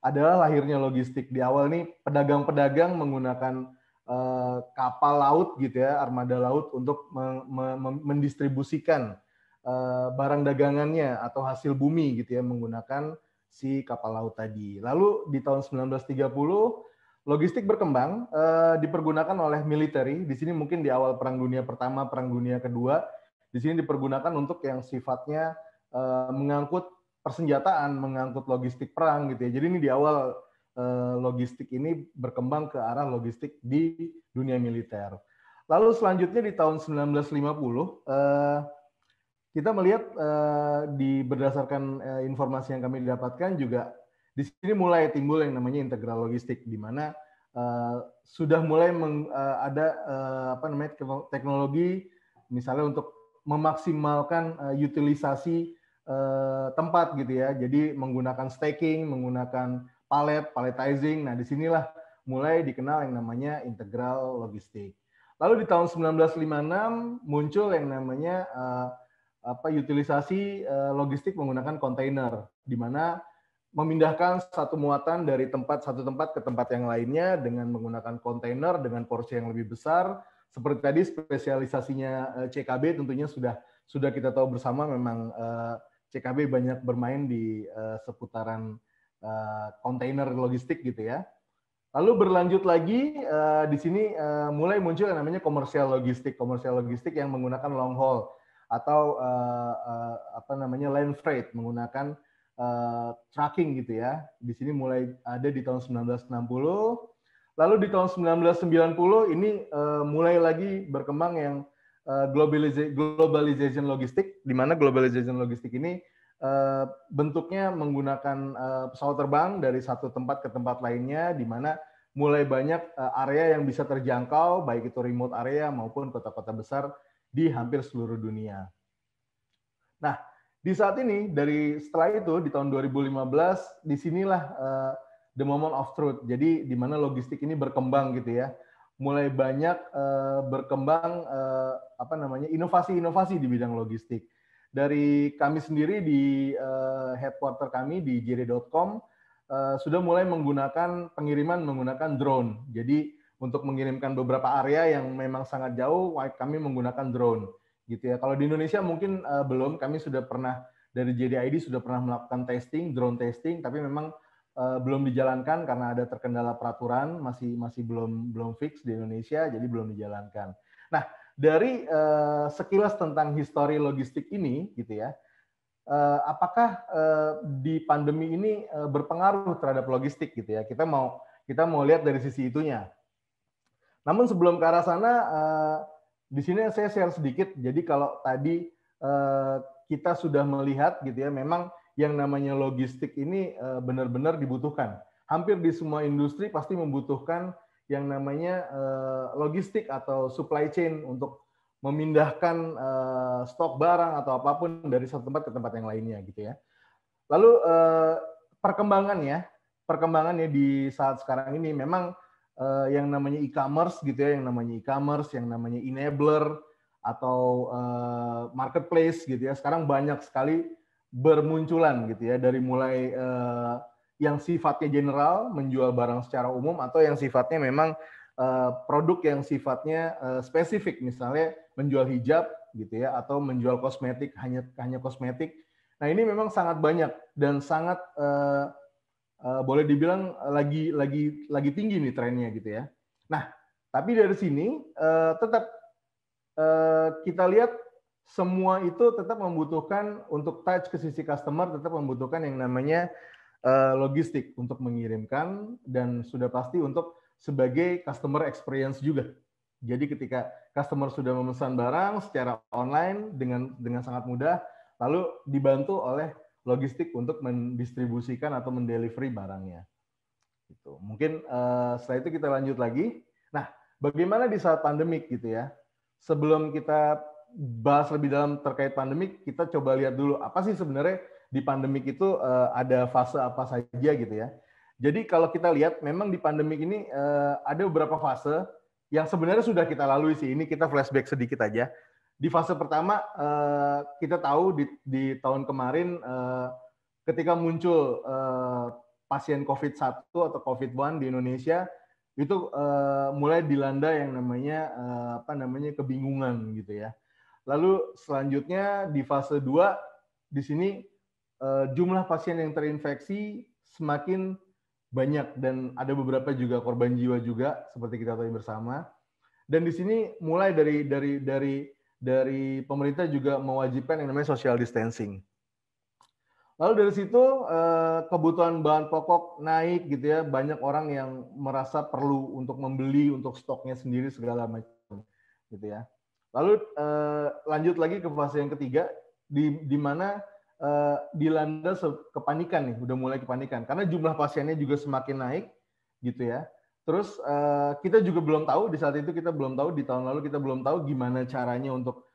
adalah lahirnya logistik. Di awal nih pedagang-pedagang menggunakan kapal laut gitu ya, armada laut untuk mendistribusikan barang dagangannya atau hasil bumi gitu ya menggunakan si kapal laut tadi. Lalu di tahun 1930 logistik berkembang, dipergunakan oleh militeri. Di sini mungkin di awal Perang Dunia Pertama, Perang Dunia Kedua, di sini dipergunakan untuk yang sifatnya mengangkut persenjataan, mengangkut logistik perang gitu ya. Jadi ini di awal logistik ini berkembang ke arah logistik di dunia militer. Lalu selanjutnya di tahun 1950 kita melihat berdasarkan informasi yang kami dapatkan juga di sini mulai timbul yang namanya integral logistik, di mana sudah mulai ada teknologi misalnya untuk memaksimalkan utilisasi tempat gitu ya. Jadi menggunakan stacking, menggunakan palletizing. Nah, disinilah mulai dikenal yang namanya integral logistik. Lalu di tahun 1956 muncul yang namanya utilisasi logistik menggunakan kontainer, di mana memindahkan satu muatan dari satu tempat ke tempat yang lainnya dengan menggunakan kontainer dengan porsi yang lebih besar. Seperti tadi spesialisasinya CKB tentunya sudah kita tahu bersama, memang CKB banyak bermain di seputaran kontainer logistik gitu ya. Lalu berlanjut lagi di sini mulai muncul yang namanya komersial logistik yang menggunakan long haul atau land freight, menggunakan trucking gitu ya. Di sini mulai ada di tahun 1960. Lalu di tahun 1990 ini mulai lagi berkembang yang globalization logistik, di mana globalization logistik ini bentuknya menggunakan pesawat terbang dari satu tempat ke tempat lainnya, di mana mulai banyak area yang bisa terjangkau, baik itu remote area maupun kota-kota besar di hampir seluruh dunia. Nah, di saat ini, setelah itu di tahun 2015, disinilah the moment of truth. Jadi di mana logistik ini berkembang gitu ya, mulai banyak berkembang inovasi-inovasi di bidang logistik. Dari kami sendiri di headquarter kami di jd.com sudah mulai menggunakan pengiriman menggunakan drone. Jadi untuk mengirimkan beberapa area yang memang sangat jauh, kami menggunakan drone gitu ya. Kalau di Indonesia mungkin belum, kami sudah pernah dari JDID sudah pernah melakukan drone testing, tapi memang belum dijalankan karena ada terkendala peraturan, masih belum fix di Indonesia, jadi belum dijalankan. Nah, dari sekilas tentang histori logistik ini, gitu ya, apakah di pandemi ini berpengaruh terhadap logistik, gitu ya? Kita mau lihat dari sisi itunya. Namun sebelum ke arah sana, di sini saya share sedikit. Jadi kalau tadi kita sudah melihat, gitu ya, memang yang namanya logistik ini benar-benar dibutuhkan. Hampir di semua industri pasti membutuhkan yang namanya logistik atau supply chain untuk memindahkan stok barang atau apapun dari satu tempat ke tempat yang lainnya gitu ya. Lalu perkembangannya di saat sekarang ini memang yang namanya e-commerce gitu ya, yang namanya enabler atau marketplace gitu ya. Sekarang banyak sekali bermunculan gitu ya, dari mulai yang sifatnya general menjual barang secara umum atau yang sifatnya memang produk yang sifatnya spesifik, misalnya menjual hijab gitu ya atau menjual kosmetik, hanya kosmetik. Nah, ini memang sangat banyak dan sangat boleh dibilang lagi tinggi nih trennya gitu ya. Nah, tapi dari sini tetap kita lihat semua itu tetap membutuhkan untuk touch ke sisi customer, tetap membutuhkan yang namanya logistik untuk mengirimkan dan sudah pasti untuk sebagai customer experience juga. Jadi ketika customer sudah memesan barang secara online dengan sangat mudah, lalu dibantu oleh logistik untuk mendistribusikan atau mendelivery barangnya. Gitu. Mungkin setelah itu kita lanjut lagi. Nah, bagaimana di saat pandemik gitu ya? Sebelum kita bahas lebih dalam terkait pandemik, kita coba lihat dulu apa sih sebenarnya di pandemik itu ada fase apa saja gitu ya. Jadi kalau kita lihat memang di pandemik ini ada beberapa fase yang sebenarnya sudah kita lalui sih. Ini kita flashback sedikit aja. Di fase pertama kita tahu di tahun kemarin ketika muncul pasien COVID-1 atau COVID-1 di Indonesia, itu mulai dilanda yang namanya kebingungan gitu ya. Lalu selanjutnya di fase 2 di sini jumlah pasien yang terinfeksi semakin banyak dan ada beberapa juga korban jiwa juga seperti kita tahu bersama. Dan di sini mulai dari pemerintah juga mewajibkan yang namanya social distancing. Lalu dari situ kebutuhan bahan pokok naik gitu ya, banyak orang yang merasa perlu untuk membeli untuk stoknya sendiri segala macam gitu ya. Lalu lanjut lagi ke fase yang ketiga di mana dilanda kepanikan nih, udah mulai kepanikan karena jumlah pasiennya juga semakin naik gitu ya. Terus kita juga belum tahu di saat itu, kita belum tahu di tahun lalu kita belum tahu gimana caranya untuk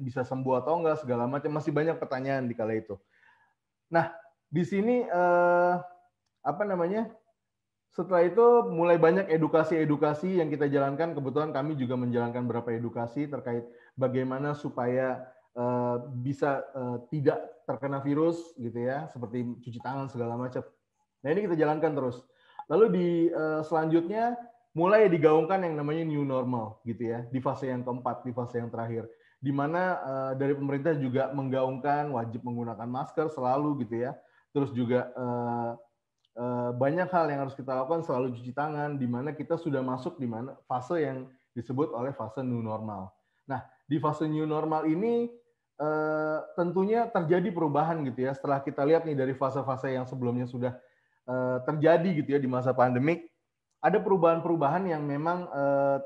bisa sembuh atau enggak segala macam, masih banyak pertanyaan di kala itu. Nah, di sini setelah itu mulai banyak edukasi yang kita jalankan. Kebetulan kami juga menjalankan beberapa edukasi terkait bagaimana supaya bisa tidak terkena virus gitu ya, seperti cuci tangan segala macam. Nah, ini kita jalankan terus. Lalu di selanjutnya mulai digaungkan yang namanya new normal gitu ya, di fase yang keempat, di fase yang terakhir, di mana dari pemerintah juga menggaungkan wajib menggunakan masker selalu gitu ya. Terus juga banyak hal yang harus kita lakukan, selalu cuci tangan, di mana kita sudah masuk di mana fase yang disebut oleh fase new normal. Nah, di fase new normal ini tentunya terjadi perubahan gitu ya. Setelah kita lihat nih dari fase-fase yang sebelumnya sudah terjadi gitu ya di masa pandemik, ada perubahan-perubahan yang memang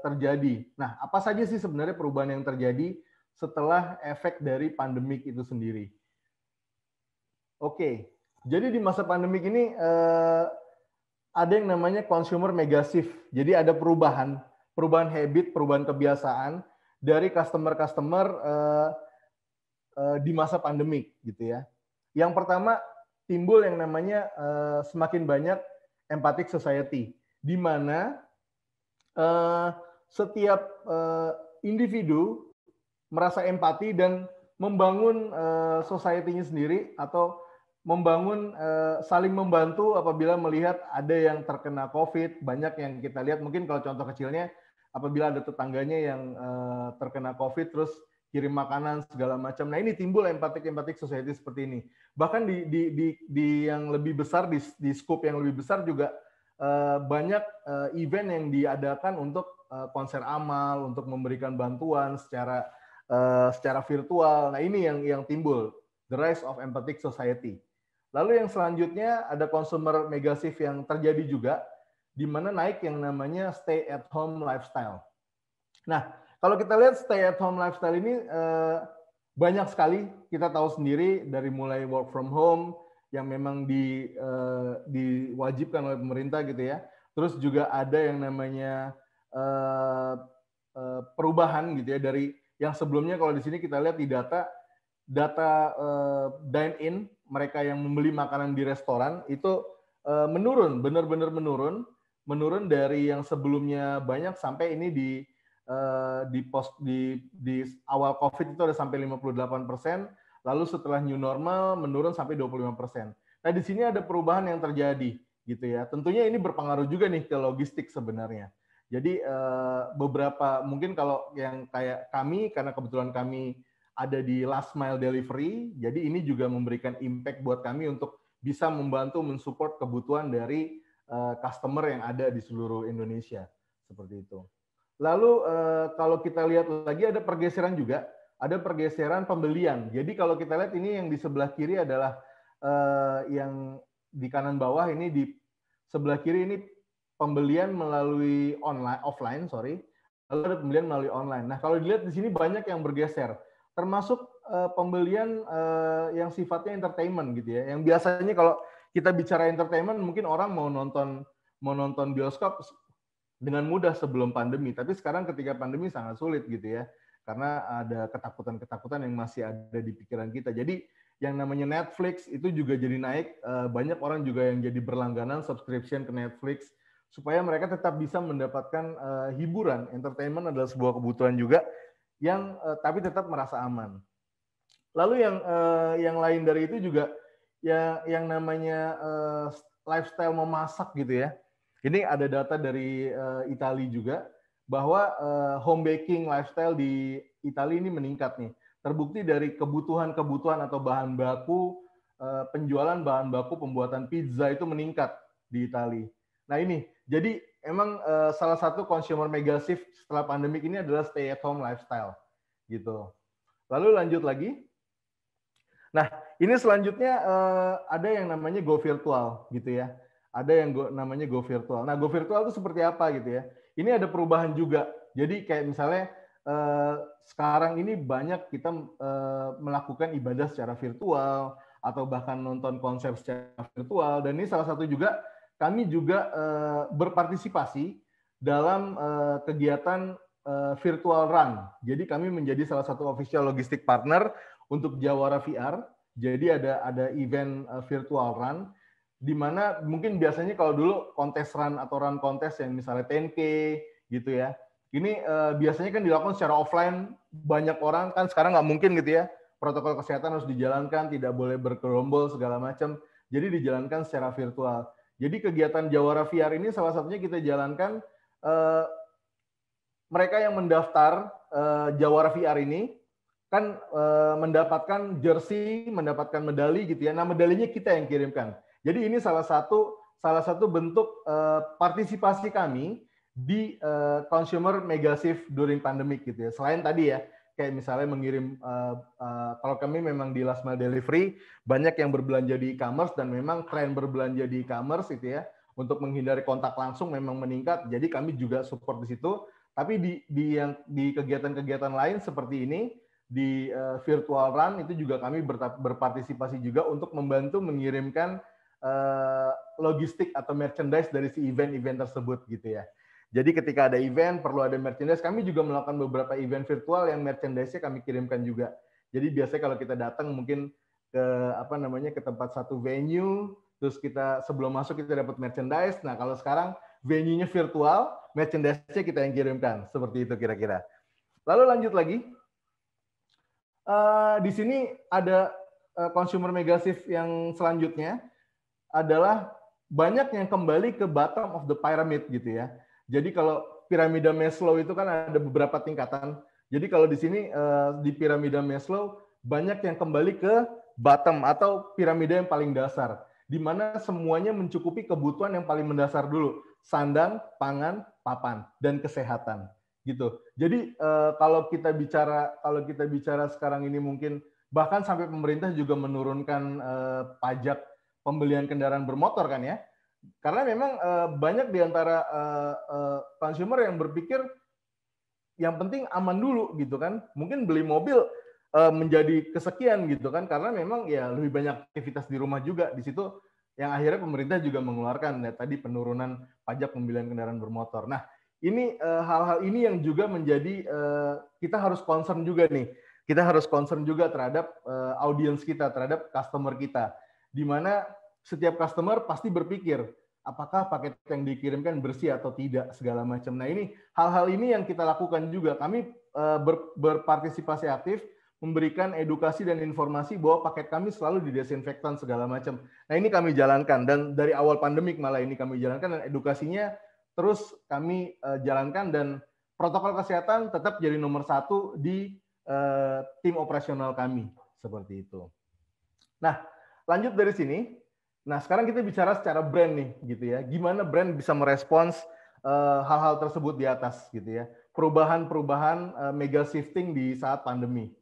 terjadi. Nah, apa saja sih sebenarnya perubahan yang terjadi setelah efek dari pandemik itu sendiri? Oke, jadi di masa pandemik ini ada yang namanya consumer mega shift. Jadi ada perubahan habit, perubahan kebiasaan dari customer di masa pandemik gitu ya. Yang pertama timbul yang namanya semakin banyak empathic society, di mana setiap individu merasa empati dan membangun society-nya sendiri atau membangun saling membantu apabila melihat ada yang terkena COVID. Banyak yang kita lihat, mungkin kalau contoh kecilnya, apabila ada tetangganya yang terkena COVID, terus kirim makanan segala macam. Nah, ini timbul empathic society seperti ini. Bahkan di yang lebih besar, di scope yang lebih besar juga banyak event yang diadakan untuk konser amal, untuk memberikan bantuan secara virtual. Nah, ini yang timbul, the rise of empathic society. Lalu yang selanjutnya ada consumer mega shift yang terjadi juga, di mana naik yang namanya stay at home lifestyle. Nah, kalau kita lihat stay at home lifestyle ini banyak sekali, kita tahu sendiri dari mulai work from home yang memang diwajibkan oleh pemerintah gitu ya. Terus juga ada yang namanya perubahan gitu ya, dari yang sebelumnya kalau di sini kita lihat di data dine in, mereka yang membeli makanan di restoran itu menurun, benar-benar menurun dari yang sebelumnya banyak sampai ini di awal COVID itu ada sampai 58%, lalu setelah new normal menurun sampai 25%. Nah, di sini ada perubahan yang terjadi gitu ya. Tentunya ini berpengaruh juga nih ke logistik sebenarnya. Jadi beberapa, mungkin kalau yang kayak kami, karena kebetulan kami ada di last mile delivery, jadi ini juga memberikan impact buat kami untuk bisa membantu mensupport kebutuhan dari customer yang ada di seluruh Indonesia, seperti itu. Lalu kalau kita lihat lagi ada pergeseran juga, ada pergeseran pembelian. Jadi kalau kita lihat ini yang di sebelah kiri adalah yang di kanan bawah, ini di sebelah kiri ini pembelian melalui offline, lalu ada pembelian melalui online. Nah, kalau dilihat di sini banyak yang bergeser, termasuk pembelian yang sifatnya entertainment gitu ya. Yang biasanya kalau kita bicara entertainment, mungkin orang mau nonton bioskop dengan mudah sebelum pandemi. Tapi sekarang ketika pandemi sangat sulit gitu ya, karena ada ketakutan-ketakutan yang masih ada di pikiran kita. Jadi yang namanya Netflix itu juga jadi naik, banyak orang juga yang jadi berlangganan subscription ke Netflix, supaya mereka tetap bisa mendapatkan hiburan. Entertainment adalah sebuah kebutuhan juga, yang tapi tetap merasa aman. Lalu yang lain dari itu juga ya yang namanya lifestyle memasak gitu ya. Ini ada data dari Italia juga bahwa home baking lifestyle di Italia ini meningkat nih. Terbukti dari kebutuhan-kebutuhan atau bahan baku, penjualan bahan baku pembuatan pizza itu meningkat di Italia. Nah ini, jadi emang salah satu consumer mega shift setelah pandemik ini adalah stay at home lifestyle gitu. Lalu lanjut lagi. Nah, ini selanjutnya ada yang namanya go virtual gitu ya. Ada yang namanya go virtual. Nah, go virtual itu seperti apa gitu ya. Ini ada perubahan juga. Jadi kayak misalnya sekarang ini banyak kita melakukan ibadah secara virtual atau bahkan nonton konser secara virtual. Dan ini salah satu juga kami juga berpartisipasi dalam kegiatan virtual run. Jadi kami menjadi salah satu official logistik partner untuk Jawara VR. Jadi ada event virtual run di mana mungkin biasanya kalau dulu kontes run atau run kontes yang misalnya 10K gitu ya. Ini biasanya kan dilakukan secara offline, banyak orang kan sekarang nggak mungkin gitu ya. Protokol kesehatan harus dijalankan, tidak boleh bergerombol segala macam. Jadi dijalankan secara virtual. Jadi kegiatan Jawara VR ini salah satunya kita jalankan mereka yang mendaftar Jawara VR ini kan mendapatkan jersey, mendapatkan medali gitu ya. Nah, medalinya kita yang kirimkan. Jadi ini salah satu bentuk partisipasi kami di consumer mega shift during pandemic gitu ya. Selain tadi ya, kayak misalnya mengirim kalau kami memang di last mile delivery banyak yang berbelanja di e-commerce dan memang tren berbelanja di e-commerce itu ya untuk menghindari kontak langsung memang meningkat. Jadi kami juga support di situ. Tapi di kegiatan-kegiatan lain seperti ini di virtual run itu juga kami berpartisipasi juga untuk membantu mengirimkan logistik atau merchandise dari si event-event tersebut gitu ya. Jadi ketika ada event perlu ada merchandise, kami juga melakukan beberapa event virtual yang merchandise-nya kami kirimkan juga. Jadi biasanya kalau kita datang mungkin ke tempat satu venue, terus kita sebelum masuk kita dapat merchandise. Nah kalau sekarang venue-nya virtual, merchandise-nya kita yang kirimkan, seperti itu kira-kira. Lalu lanjut lagi. Di sini ada consumer mega shift yang selanjutnya adalah banyak yang kembali ke bottom of the pyramid gitu ya. Jadi kalau piramida Maslow itu kan ada beberapa tingkatan. Jadi kalau di sini di piramida Maslow banyak yang kembali ke bottom atau piramida yang paling dasar, di mana semuanya mencukupi kebutuhan yang paling mendasar dulu, sandang, pangan, papan, dan kesehatan. Gitu. Jadi kalau kita bicara sekarang ini mungkin bahkan sampai pemerintah juga menurunkan pajak pembelian kendaraan bermotor kan ya, karena memang banyak di antara consumer yang berpikir yang penting aman dulu gitu kan, mungkin beli mobil menjadi kesekian gitu kan, karena memang ya lebih banyak aktivitas di rumah juga di situ, yang akhirnya pemerintah juga mengeluarkan ya, tadi penurunan pajak pembelian kendaraan bermotor. Nah ini hal-hal ini yang juga menjadi kita harus concern juga nih. Kita harus concern juga terhadap audiens kita, terhadap customer kita. Di mana setiap customer pasti berpikir, apakah paket yang dikirimkan bersih atau tidak, segala macam. Nah ini hal-hal ini yang kita lakukan juga. Kami berpartisipasi aktif, memberikan edukasi dan informasi bahwa paket kami selalu didesinfektan segala macam. Nah ini kami jalankan. Dan dari awal pandemik malah ini kami jalankan, dan edukasinya terus kami jalankan, dan protokol kesehatan tetap jadi nomor 1 di tim operasional kami, seperti itu. Nah, lanjut dari sini. Nah, sekarang kita bicara secara brand nih, gitu ya. Gimana brand bisa merespons hal-hal tersebut di atas, gitu ya. Perubahan-perubahan mega shifting di saat pandemi.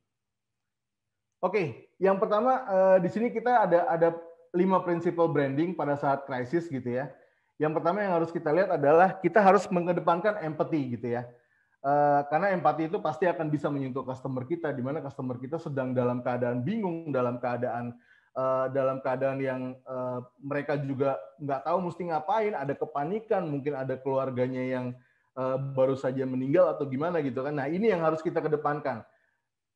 Oke, yang pertama di sini kita ada 5 prinsipal branding pada saat krisis, gitu ya. Yang pertama yang harus kita lihat adalah kita harus mengedepankan empati gitu ya. Karena empati itu pasti akan bisa menyentuh customer kita, di mana customer kita sedang dalam keadaan bingung, dalam keadaan yang mereka juga nggak tahu mesti ngapain, ada kepanikan, mungkin ada keluarganya yang baru saja meninggal atau gimana gitu kan. Nah, ini yang harus kita kedepankan.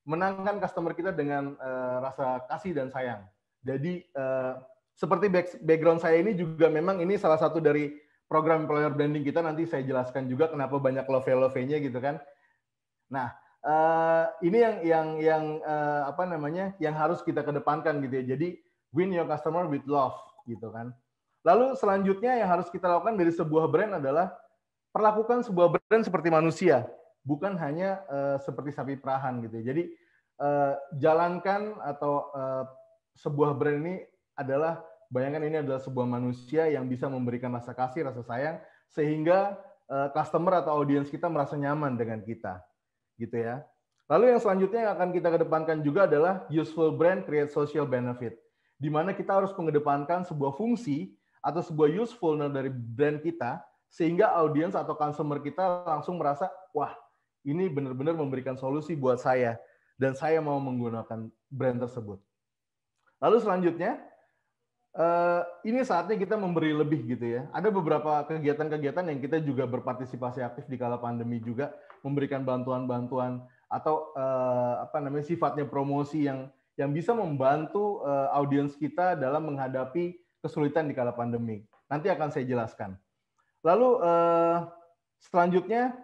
Menangkan customer kita dengan rasa kasih dan sayang. Jadi seperti background saya ini juga memang ini salah satu dari program employer branding kita, nanti saya jelaskan juga kenapa banyak love-nya gitu kan. Nah, ini yang apa namanya, yang harus kita kedepankan gitu ya. Jadi win your customer with love gitu kan. Lalu selanjutnya yang harus kita lakukan dari sebuah brand adalah perlakukan sebuah brand seperti manusia, bukan hanya seperti sapi perahan gitu. Jadi jalankan atau sebuah brand ini adalah, bayangkan ini adalah sebuah manusia yang bisa memberikan rasa kasih, rasa sayang, sehingga customer atau audiens kita merasa nyaman dengan kita, gitu ya. Lalu yang selanjutnya yang akan kita kedepankan juga adalah useful brand create social benefit, di mana kita harus mengedepankan sebuah fungsi atau sebuah usefulness dari brand kita, sehingga audiens atau consumer kita langsung merasa, wah, ini benar-benar memberikan solusi buat saya, dan saya mau menggunakan brand tersebut. Lalu selanjutnya, ini saatnya kita memberi lebih gitu ya. Ada beberapa kegiatan-kegiatan yang kita juga berpartisipasi aktif di kala pandemi juga, memberikan bantuan-bantuan atau apa namanya, sifatnya promosi yang bisa membantu audiens kita dalam menghadapi kesulitan di kala pandemi. Nanti akan saya jelaskan. Lalu selanjutnya,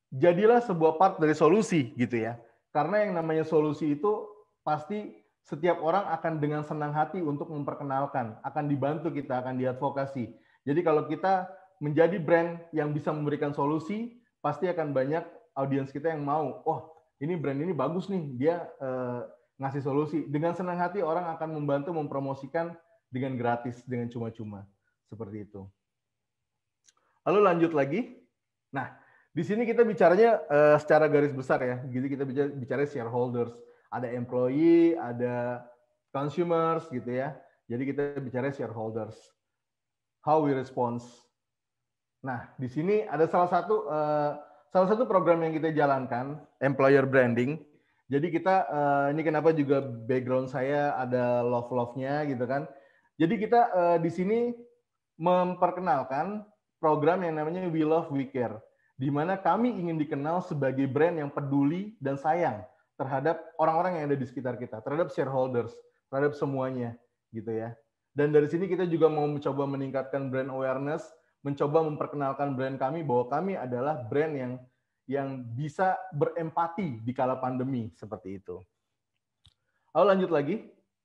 jadilah sebuah part dari solusi gitu ya. Karena yang namanya solusi itu pasti setiap orang akan dengan senang hati untuk memperkenalkan, akan dibantu kita, akan diadvokasi. Jadi kalau kita menjadi brand yang bisa memberikan solusi, pasti akan banyak audiens kita yang mau, oh ini brand ini bagus nih, dia ngasih solusi. Dengan senang hati orang akan membantu mempromosikan dengan gratis, dengan cuma-cuma. Seperti itu. Lalu lanjut lagi. Nah, di sini kita bicaranya secara garis besar ya. Jadi kita bicara shareholders. Ada employee, ada consumers gitu ya. Jadi kita bicara shareholders. How we respond. Nah, di sini ada salah satu program yang kita jalankan, employer branding. Jadi kita, ini kenapa juga background saya ada love-nya gitu kan. Jadi kita di sini memperkenalkan program yang namanya We Love We Care, di mana kami ingin dikenal sebagai brand yang peduli dan sayang terhadap orang-orang yang ada di sekitar kita, terhadap shareholders, terhadap semuanya, gitu ya. Dan dari sini kita juga mau mencoba meningkatkan brand awareness, mencoba memperkenalkan brand kami bahwa kami adalah brand yang bisa berempati di kala pandemi seperti itu. Lalu lanjut lagi.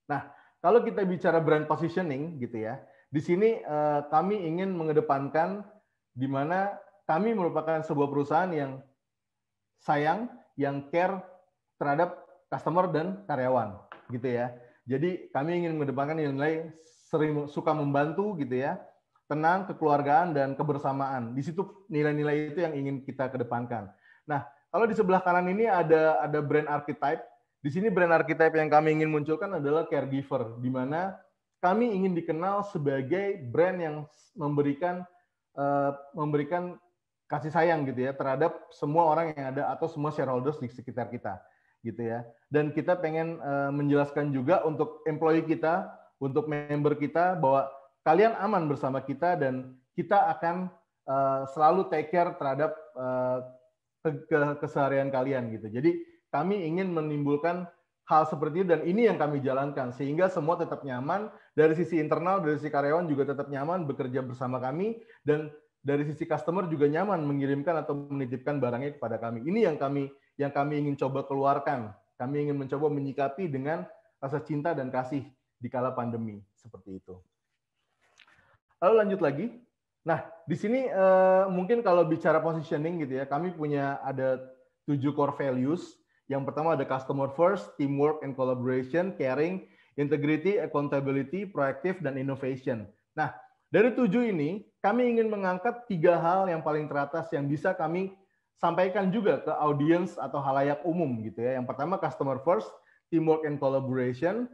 Nah, kalau kita bicara brand positioning gitu ya, di sini kami ingin mengedepankan di mana kami merupakan sebuah perusahaan yang sayang, yang care terhadap customer dan karyawan, gitu ya. Jadi kami ingin mengedepankan nilai sering suka membantu, gitu ya, tenang, kekeluargaan dan kebersamaan. Di situ nilai-nilai itu yang ingin kita kedepankan. Nah, kalau di sebelah kanan ini ada brand archetype. Di sini brand archetype yang kami ingin munculkan adalah caregiver, di mana kami ingin dikenal sebagai brand yang memberikan kasih sayang gitu ya terhadap semua orang yang ada atau semua shareholders di sekitar kita gitu ya. Dan kita pengen menjelaskan juga untuk employee kita, untuk member kita bahwa kalian aman bersama kita dan kita akan selalu take care terhadap keseharian kalian gitu. Jadi kami ingin menimbulkan hal seperti itu dan ini yang kami jalankan sehingga semua tetap nyaman dari sisi internal, dari sisi karyawan juga tetap nyaman bekerja bersama kami dan dari sisi customer juga nyaman mengirimkan atau menitipkan barangnya kepada kami. Ini yang kami ingin coba keluarkan. Kami ingin mencoba menyikapi dengan rasa cinta dan kasih di kala pandemi seperti itu. Lalu lanjut lagi. Nah, di sini mungkin kalau bicara positioning gitu ya, kami punya ada 7 core values. Yang pertama ada customer first, teamwork and collaboration, caring, integrity, accountability, proactive, dan innovation. Nah, dari 7 ini, kami ingin mengangkat 3 hal yang paling teratas yang bisa kami sampaikan juga ke audiens atau halayak umum gitu ya. Yang pertama customer first, teamwork and collaboration,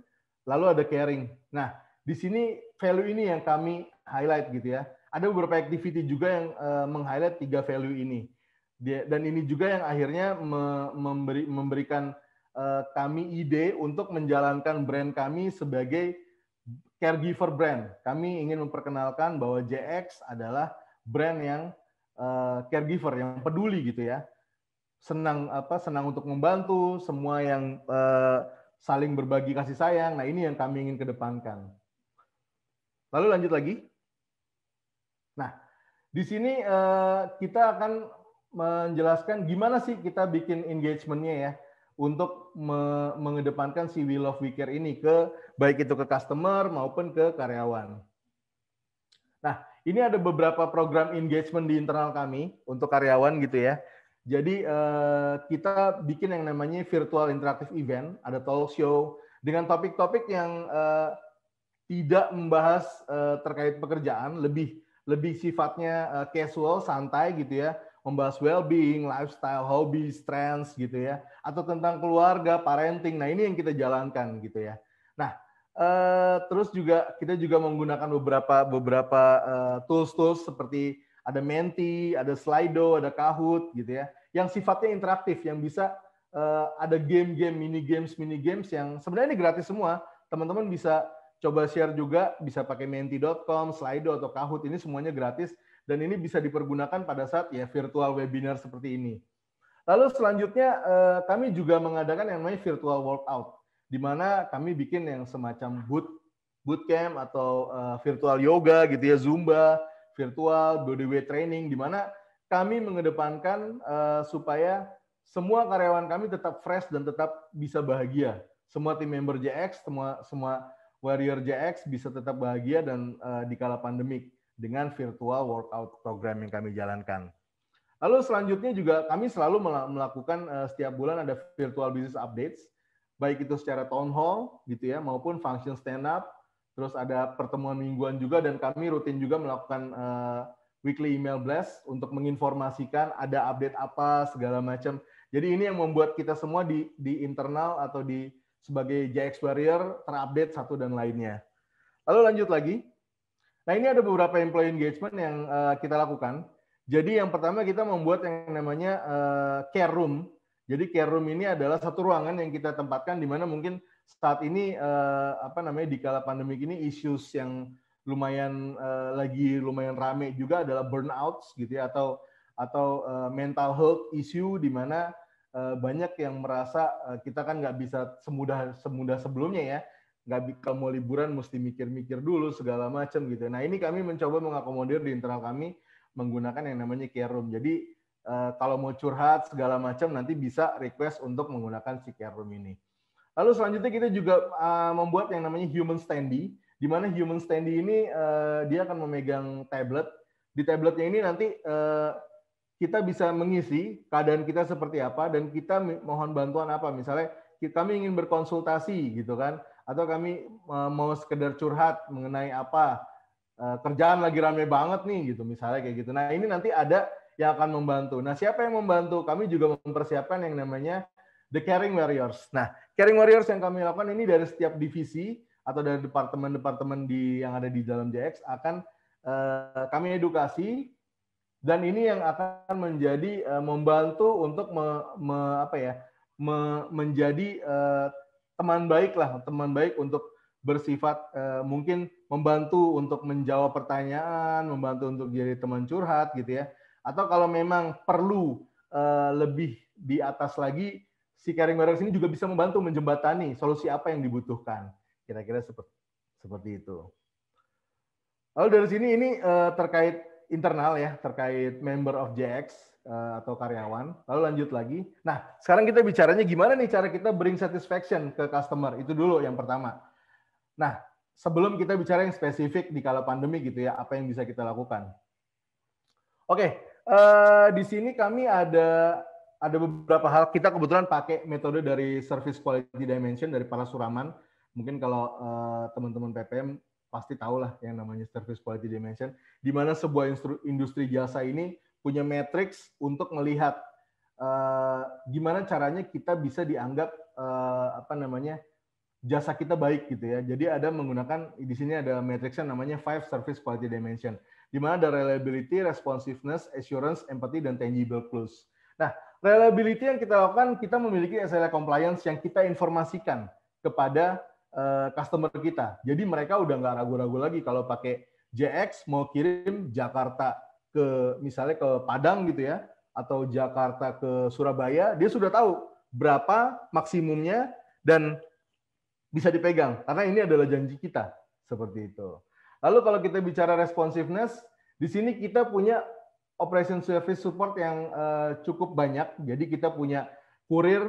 lalu ada caring. Nah, di sini value ini yang kami highlight gitu ya. Ada beberapa activity juga yang meng-highlight 3 value ini. Dan ini juga yang akhirnya memberikan kami ide untuk menjalankan brand kami sebagai caregiver brand. Kami ingin memperkenalkan bahwa JX adalah brand yang caregiver yang peduli gitu ya, senang untuk membantu, semua yang saling berbagi kasih sayang. Nah, ini yang kami ingin kedepankan. Lalu lanjut lagi. Nah, di sini kita akan menjelaskan gimana sih kita bikin engagement-nya ya untuk mengedepankan si We Love We Care ini ke baik itu ke customer maupun ke karyawan. Nah, ini ada beberapa program engagement di internal kami untuk karyawan gitu ya. Jadi kita bikin yang namanya virtual interactive event, ada talk show dengan topik-topik yang tidak membahas terkait pekerjaan, lebih sifatnya casual, santai gitu ya, membahas well-being, lifestyle, hobbies, trends gitu ya, atau tentang keluarga, parenting. Nah, ini yang kita jalankan gitu ya. Nah, terus juga kita juga menggunakan beberapa tools seperti ada Menti, ada Slido, ada Kahoot gitu ya, yang sifatnya interaktif, yang bisa ada game-game, mini games yang sebenarnya ini gratis semua. Teman-teman bisa coba share juga, bisa pakai menti.com, Slido atau Kahoot, ini semuanya gratis dan ini bisa dipergunakan pada saat ya virtual webinar seperti ini. Lalu selanjutnya kami juga mengadakan yang namanya virtual workout, di mana kami bikin yang semacam bootcamp atau virtual yoga gitu ya, Zumba, virtual bodyweight training, di mana kami mengedepankan supaya semua karyawan kami tetap fresh dan tetap bisa bahagia. Semua tim member JX, semua Warrior JX bisa tetap bahagia dan di kala pandemik dengan virtual workout program yang kami jalankan. Lalu selanjutnya juga kami selalu melakukan setiap bulan ada virtual business updates, baik itu secara town hall gitu ya, maupun function stand up. Terus ada pertemuan mingguan juga dan kami rutin juga melakukan weekly email blast untuk menginformasikan ada update apa segala macam. Jadi ini yang membuat kita semua di internal atau sebagai JX Warrior terupdate satu dan lainnya. Lalu lanjut lagi. Nah, ini ada beberapa employee engagement yang kita lakukan. Jadi yang pertama kita membuat yang namanya care room. Jadi care room ini adalah satu ruangan yang kita tempatkan di mana mungkin saat ini di kala pandemi ini issues yang lumayan rame juga adalah burnouts gitu ya, atau mental health issue di mana banyak yang merasa kita kan nggak bisa semudah sebelumnya ya, kalau mau liburan mesti mikir-mikir dulu segala macam gitu. Nah, ini kami mencoba mengakomodir di internal kami menggunakan yang namanya care room. Jadi kalau mau curhat segala macam nanti bisa request untuk menggunakan si care room ini. Lalu selanjutnya kita juga membuat yang namanya human standee, di mana human standee ini dia akan memegang tablet. Di tabletnya ini nanti kita bisa mengisi keadaan kita seperti apa dan kita mohon bantuan apa. Misalnya kami ingin berkonsultasi gitu kan, atau kami mau sekedar curhat mengenai apa, kerjaan lagi rame banget nih gitu misalnya kayak gitu. Nah, ini nanti ada yang akan membantu. Nah, siapa yang membantu? Kami juga mempersiapkan yang namanya The Caring Warriors. Nah, Caring Warriors yang kami lakukan ini dari setiap divisi atau dari departemen-departemen yang ada di dalam JX akan kami edukasi. Dan ini yang akan menjadi membantu untuk menjadi teman baik untuk bersifat mungkin membantu untuk menjawab pertanyaan, membantu untuk jadi teman curhat gitu ya. Atau kalau memang perlu lebih di atas lagi, si Caring Warriors ini juga bisa membantu menjembatani solusi apa yang dibutuhkan. Kira-kira seperti itu. Lalu dari sini ini terkait internal ya, terkait member of JX atau karyawan. Lalu lanjut lagi. Nah, sekarang kita bicaranya gimana nih cara kita bring satisfaction ke customer. Itu dulu yang pertama. Nah, sebelum kita bicara yang spesifik di kala pandemi gitu ya, apa yang bisa kita lakukan. Oke, di sini kami ada beberapa hal. Kita kebetulan pakai metode dari Service Quality Dimension dari Parasuraman. Mungkin kalau teman-teman PPM pasti tahu lah yang namanya Service Quality Dimension, di mana sebuah industri jasa ini punya matriks untuk melihat gimana caranya kita bisa dianggap jasa kita baik gitu ya. Jadi ada menggunakan di sini ada matriksnya namanya 5 Service Quality Dimension, di mana ada reliability, responsiveness, assurance, empathy, dan tangible clues. Nah, reliability yang kita lakukan, kita memiliki SLA compliance yang kita informasikan kepada customer kita. Jadi mereka udah nggak ragu-ragu lagi kalau pakai JX mau kirim Jakarta misalnya ke Padang gitu ya, atau Jakarta ke Surabaya, dia sudah tahu berapa maksimumnya dan bisa dipegang karena ini adalah janji kita seperti itu. Lalu kalau kita bicara responsiveness, di sini kita punya operation service support yang cukup banyak. Jadi kita punya kurir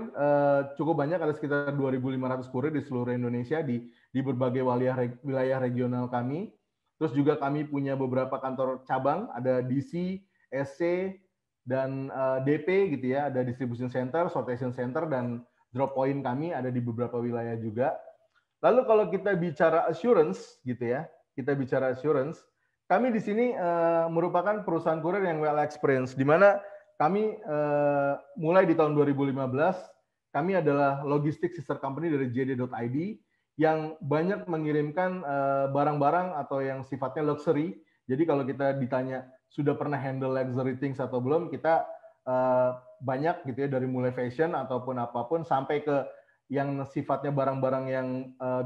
cukup banyak, ada sekitar 2.500 kurir di seluruh Indonesia di berbagai wilayah regional kami. Terus juga kami punya beberapa kantor cabang, ada DC, SC, dan DP gitu ya, ada distribution center, sortation center, dan drop point kami ada di beberapa wilayah juga. Lalu kalau kita bicara assurance gitu ya, kita bicara assurance, kami di sini merupakan perusahaan kurir yang well experienced, di mana kami mulai di tahun 2015, kami adalah logistik sister company dari JD.id yang banyak mengirimkan barang-barang atau yang sifatnya luxury. Jadi kalau kita ditanya sudah pernah handle luxury things atau belum, kita banyak gitu ya, dari mulai fashion ataupun apapun sampai ke yang sifatnya barang-barang yang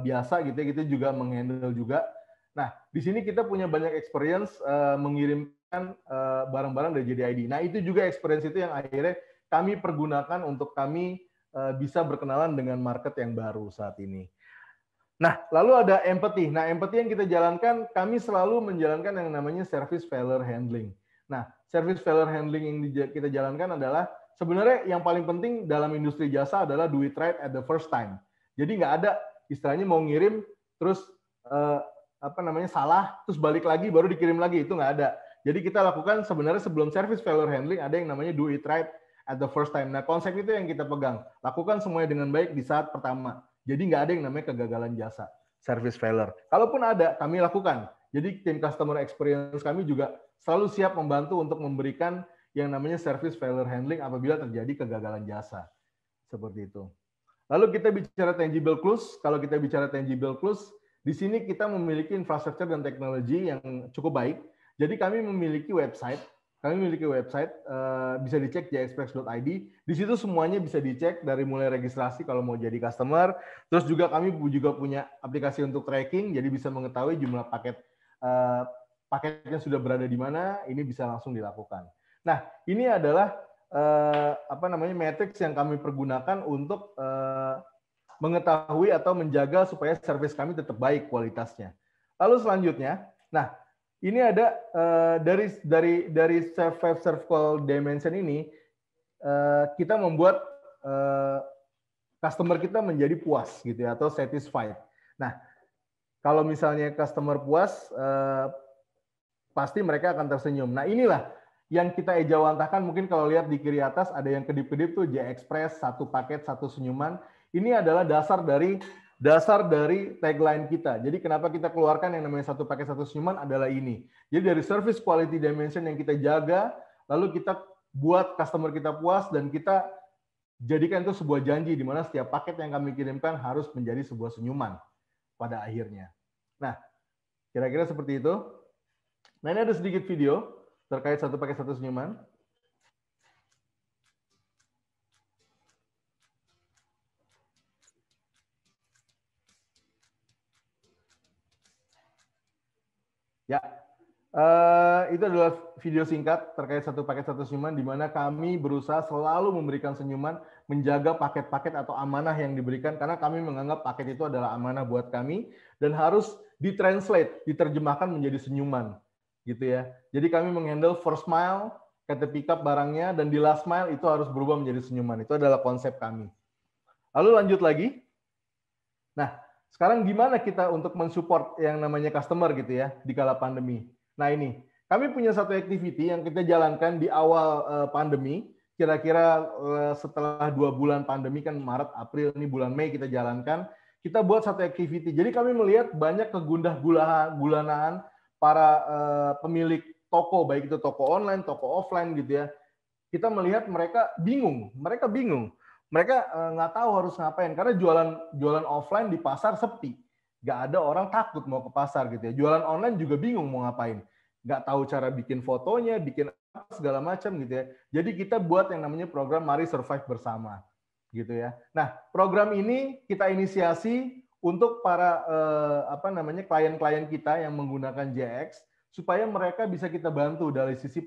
biasa gitu ya, kita juga menghandle juga. Nah, di sini kita punya banyak experience mengirimkan barang-barang dari JD.id. Nah, itu juga experience itu yang akhirnya kami pergunakan untuk kami bisa berkenalan dengan market yang baru saat ini. Nah, lalu ada empathy. Nah, empathy yang kita jalankan, kami selalu menjalankan yang namanya service failure handling. Nah, service failure handling yang kita jalankan adalah sebenarnya yang paling penting dalam industri jasa adalah do it right at the first time. Jadi nggak ada istilahnya mau ngirim terus salah terus balik lagi baru dikirim lagi, itu nggak ada. Jadi kita lakukan sebenarnya sebelum service failure handling ada yang namanya do it right at the first time. Nah, konsep itu yang kita pegang. Lakukan semuanya dengan baik di saat pertama. Jadi nggak ada yang namanya kegagalan jasa, service failure. Kalaupun ada, kami lakukan. Jadi tim customer experience kami juga selalu siap membantu untuk memberikan yang namanya service failure handling apabila terjadi kegagalan jasa. Seperti itu. Lalu kita bicara tangible clues. Kalau kita bicara tangible clues, di sini kita memiliki infrastruktur dan teknologi yang cukup baik. Jadi kami memiliki website. Bisa dicek jxpress.id. Di situ semuanya bisa dicek dari mulai registrasi kalau mau jadi customer. Terus juga kami juga punya aplikasi untuk tracking, jadi bisa mengetahui jumlah paketnya sudah berada di mana. Ini bisa langsung dilakukan. Nah, ini adalah matrix yang kami pergunakan untuk mengetahui atau menjaga supaya service kami tetap baik kualitasnya. Lalu selanjutnya, nah ini ada dari serve call dimension ini kita membuat customer kita menjadi puas gitu ya, atau satisfied. Nah, kalau misalnya customer puas, pasti mereka akan tersenyum. Nah, inilah yang kita ejawantahkan. Mungkin kalau lihat di kiri atas ada yang kedip-kedip tuh JXpress, satu paket, satu senyuman. Ini adalah dasar dari tagline kita. Jadi kenapa kita keluarkan yang namanya satu paket satu senyuman adalah ini. Jadi dari service quality dimension yang kita jaga, lalu kita buat customer kita puas dan kita jadikan itu sebuah janji di mana setiap paket yang kami kirimkan harus menjadi sebuah senyuman pada akhirnya. Nah, kira-kira seperti itu. Nah, ini ada sedikit video terkait satu paket satu senyuman. Ya, itu adalah video singkat terkait satu paket satu senyuman, di mana kami berusaha selalu memberikan senyuman, menjaga paket-paket atau amanah yang diberikan, karena kami menganggap paket itu adalah amanah buat kami dan harus ditranslate, diterjemahkan menjadi senyuman, gitu ya. Jadi kami menghandle first mile, ketika pick up barangnya, dan di last mile itu harus berubah menjadi senyuman. Itu adalah konsep kami. Lalu lanjut lagi. Nah, sekarang gimana kita untuk mensupport yang namanya customer gitu ya di kala pandemi? Nah, ini kami punya satu activity yang kita jalankan di awal pandemi. Kira-kira setelah 2 bulan pandemi, kan Maret, April, ini bulan Mei kita jalankan. Kita buat satu activity. Jadi kami melihat banyak kegundah-gulanaan para pemilik toko, baik itu toko online, toko offline gitu ya. Kita melihat mereka bingung. Mereka nggak tahu harus ngapain, karena jualan offline di pasar sepi, nggak ada orang, takut mau ke pasar gitu ya. Jualan online juga bingung mau ngapain, nggak tahu cara bikin fotonya, bikin apa segala macam gitu ya. Jadi kita buat yang namanya program Mari Survive Bersama gitu ya. Nah, program ini kita inisiasi untuk para klien-klien kita yang menggunakan JX supaya mereka bisa kita bantu dari sisi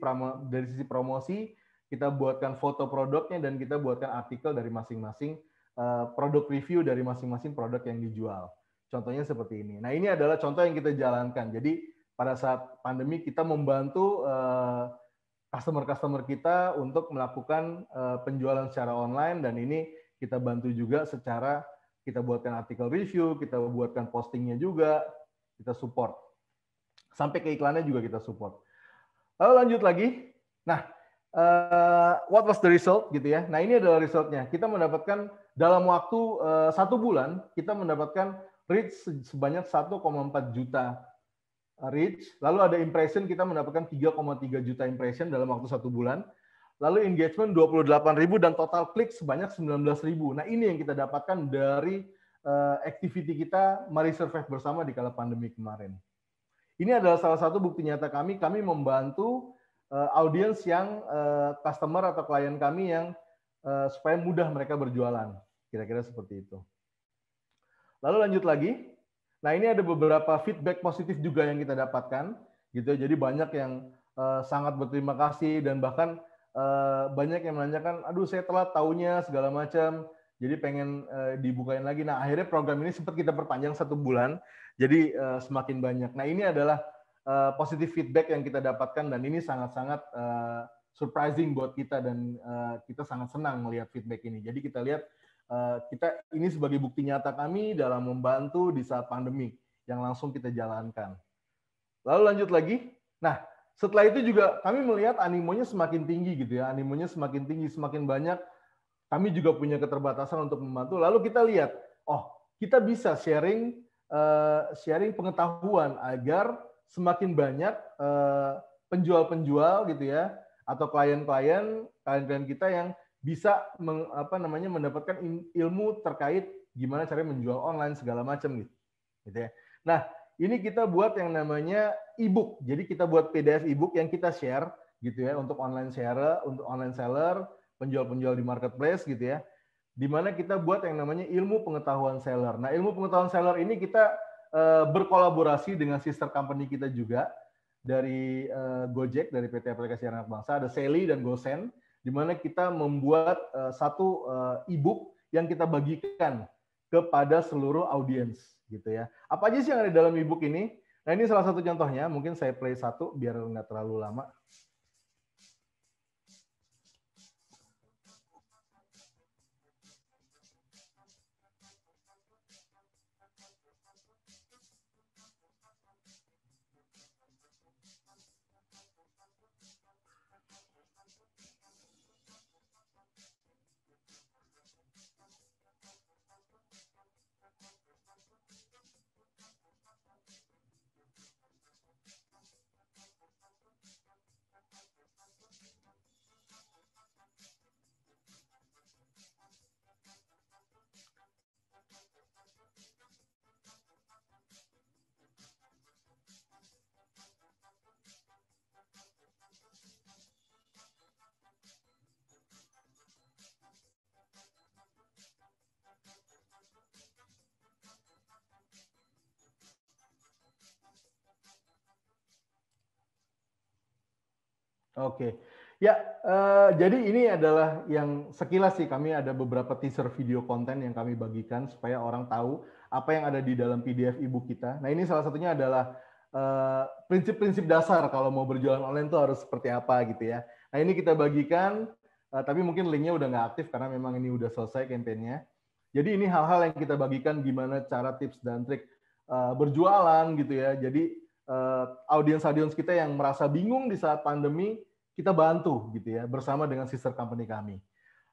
promosi, kita buatkan foto produknya dan kita buatkan artikel dari masing-masing produk review dari masing-masing produk yang dijual. Contohnya seperti ini. Nah, ini adalah contoh yang kita jalankan. Jadi pada saat pandemi kita membantu customer-customer kita untuk melakukan penjualan secara online, dan ini kita bantu juga secara kita buatkan artikel review, kita buatkan postingnya juga, kita support. Sampai ke iklannya juga kita support. Lalu lanjut lagi. Nah, what was the result gitu ya. Nah, ini adalah resultnya. Kita mendapatkan dalam waktu 1 bulan, kita mendapatkan reach sebanyak 1,4 juta reach. Lalu ada impression, kita mendapatkan 3,3 juta impression dalam waktu 1 bulan. Lalu engagement 28.000 dan total klik sebanyak 19.000. Nah, ini yang kita dapatkan dari activity kita Mari Survive Bersama di kala pandemi kemarin. Ini adalah salah satu bukti nyata kami membantu audiens yang customer atau klien kami yang supaya mudah mereka berjualan. Kira-kira seperti itu. Lalu lanjut lagi. Nah, ini ada beberapa feedback positif juga yang kita dapatkan gitu. Jadi banyak yang sangat berterima kasih, dan bahkan banyak yang menanyakan, aduh saya telat taunya segala macam, jadi pengen dibukain lagi. Nah, akhirnya program ini sempat kita perpanjang 1 bulan, jadi semakin banyak. Nah, ini adalah positif feedback yang kita dapatkan, dan ini sangat-sangat surprising buat kita, dan kita sangat senang melihat feedback ini. Jadi kita lihat kita ini sebagai bukti nyata kami dalam membantu di saat pandemi yang langsung kita jalankan. Lalu lanjut lagi. Nah, setelah itu juga kami melihat animonya semakin tinggi gitu ya, animonya semakin tinggi, semakin banyak. Kami juga punya keterbatasan untuk membantu. Lalu kita lihat, oh kita bisa sharing pengetahuan agar semakin banyak penjual-penjual gitu ya, atau klien-klien kita yang bisa mendapatkan ilmu terkait gimana caranya menjual online segala macam gitu ya. Nah, ini kita buat yang namanya e-book. Jadi kita buat PDF e-book yang kita share gitu ya untuk online seller, penjual-penjual di marketplace gitu ya. Di mana kita buat yang namanya ilmu pengetahuan seller. Nah, ilmu pengetahuan seller ini kita berkolaborasi dengan sister company kita juga dari Gojek, dari PT Aplikasi Anak Bangsa, ada Sally dan Gosen, di mana kita membuat satu e-book yang kita bagikan kepada seluruh audiens gitu ya. Apa aja sih yang ada dalam e-book ini? Nah, ini salah satu contohnya. Mungkin saya play satu biar nggak terlalu lama. Oke, ya. Jadi ini adalah yang sekilas sih, kami ada beberapa teaser video konten yang kami bagikan supaya orang tahu apa yang ada di dalam PDF e-book kita. Nah, ini salah satunya adalah prinsip-prinsip dasar kalau mau berjualan online itu harus seperti apa gitu ya. Nah, ini kita bagikan, tapi mungkin linknya udah nggak aktif karena memang ini udah selesai kampanyenya. Jadi ini hal-hal yang kita bagikan gimana cara tips dan trik berjualan gitu ya. Jadi audiens-audiens kita yang merasa bingung di saat pandemi, kita bantu gitu ya bersama dengan sister company kami.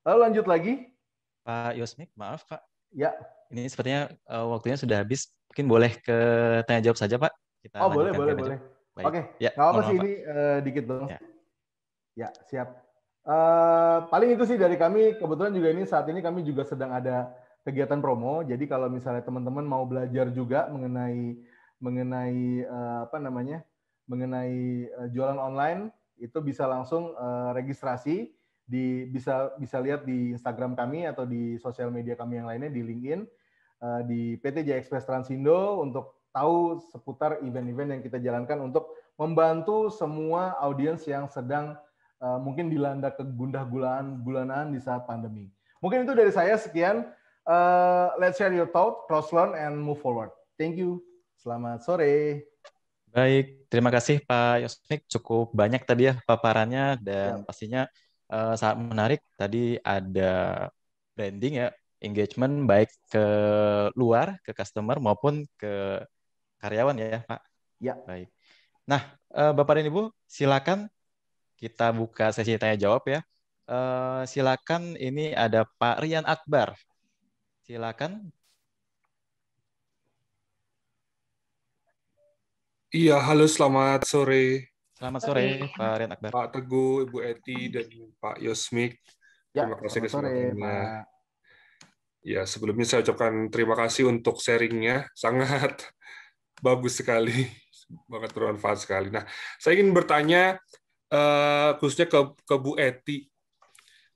Lalu lanjut lagi, Pak Yosmik, maaf Pak. Ya. Ini sepertinya waktunya sudah habis. Mungkin boleh ke tanya jawab saja Pak. Kita boleh. Baik. Oke, ya, nggak apa sih ini dikit dong. Ya, siap. Paling itu sih dari kami. Kebetulan juga ini saat ini kami juga sedang ada kegiatan promo. Jadi kalau misalnya teman-teman mau belajar juga mengenai jualan online, itu bisa langsung registrasi bisa lihat di Instagram kami atau di sosial media kami yang lainnya, di LinkedIn, di PT Jaya Express Transindo untuk tahu seputar event-event yang kita jalankan untuk membantu semua audiens yang sedang mungkin dilanda kegundah-gulanaan di saat pandemi. Mungkin itu dari saya, sekian. Let's share your thought, cross learn, and move forward. Thank you. Selamat sore. Baik, terima kasih Pak Yosmik. Cukup banyak tadi ya paparannya dan pastinya sangat menarik. Tadi ada branding ya, engagement baik ke luar, ke customer maupun ke karyawan ya Pak. Ya. Baik. Nah, Bapak dan Ibu, silakan kita buka sesi tanya jawab ya. Silakan, ini ada Pak Rian Akbar. Silakan. Iya, halo, selamat sore. Selamat sore, Pak Rian Akbar. Pak Teguh, Ibu Eti, dan Pak Yosmik. Terima kasih kesempatannya. Ya, sebelumnya saya ucapkan terima kasih untuk sharingnya. Sangat bagus sekali, sangat bermanfaat sekali. Nah, saya ingin bertanya khususnya ke Bu Eti.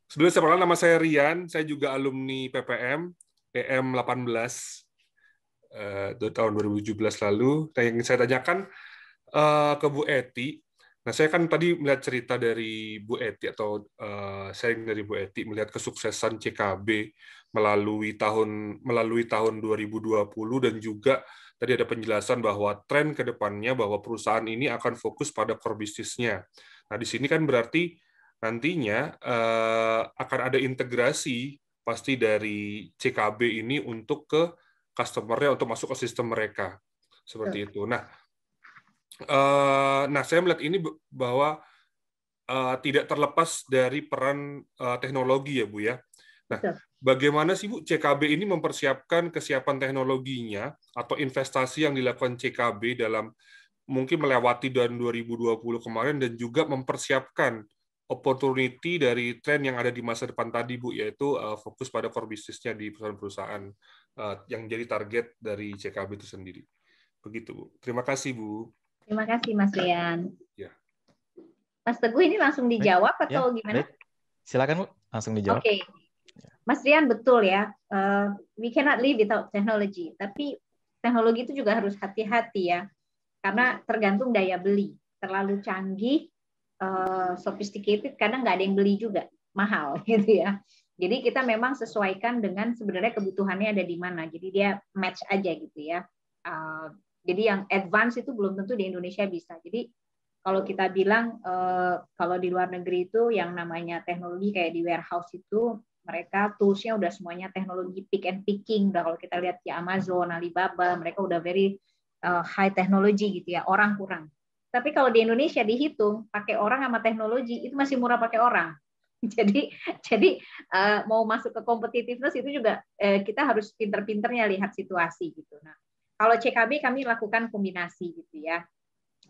Sebelumnya saya perkenalkan, nama saya Rian, saya juga alumni PPM, EM 18 tahun 2017 lalu. Nah, yang ingin saya tanyakan ke Bu Eti, nah saya kan tadi melihat cerita dari Bu Eti atau sharing dari Bu Eti melihat kesuksesan CKB melalui tahun 2020 dan juga tadi ada penjelasan bahwa tren ke depannya bahwa perusahaan ini akan fokus pada core bisnisnya. Nah, di sini kan berarti nantinya akan ada integrasi pasti dari CKB ini untuk ke customer-nya, untuk masuk ke sistem mereka. Seperti itu. Nah, saya melihat ini bahwa tidak terlepas dari peran teknologi ya, Bu ya. Nah, bagaimana sih Bu CKB ini mempersiapkan kesiapan teknologinya atau investasi yang dilakukan CKB dalam mungkin melewati tahun 2020 kemarin dan juga mempersiapkan opportunity dari tren yang ada di masa depan tadi, Bu, yaitu fokus pada core bisnisnya di perusahaan-perusahaan yang jadi target dari CKB itu sendiri. Begitu, Bu. Terima kasih, Bu. Terima kasih, Mas Rian. Ya. Mas Teguh, ini langsung dijawab atau gimana? Baik. Silakan, Bu. Langsung dijawab. Oke. Mas Rian, betul ya. We cannot live without technology. Tapi teknologi itu juga harus hati-hati ya. Karena tergantung daya beli. Terlalu canggih, sophisticated, kadang nggak ada yang beli juga, mahal gitu ya. Jadi kita memang sesuaikan dengan sebenarnya kebutuhannya ada di mana. Jadi dia match aja gitu ya. Jadi yang advance itu belum tentu di Indonesia bisa. Jadi kalau kita bilang kalau di luar negeri itu yang namanya teknologi kayak di warehouse itu mereka toolsnya udah semuanya teknologi pick and picking. Udah kalau kita lihat di Amazon, Alibaba, mereka udah very high technology gitu ya. Orang kurang. Tapi kalau di Indonesia dihitung pakai orang sama teknologi itu masih murah pakai orang. Jadi mau masuk ke competitiveness itu juga kita harus pinter-pinternya lihat situasi gitu. Nah, kalau CKB kami lakukan kombinasi gitu ya.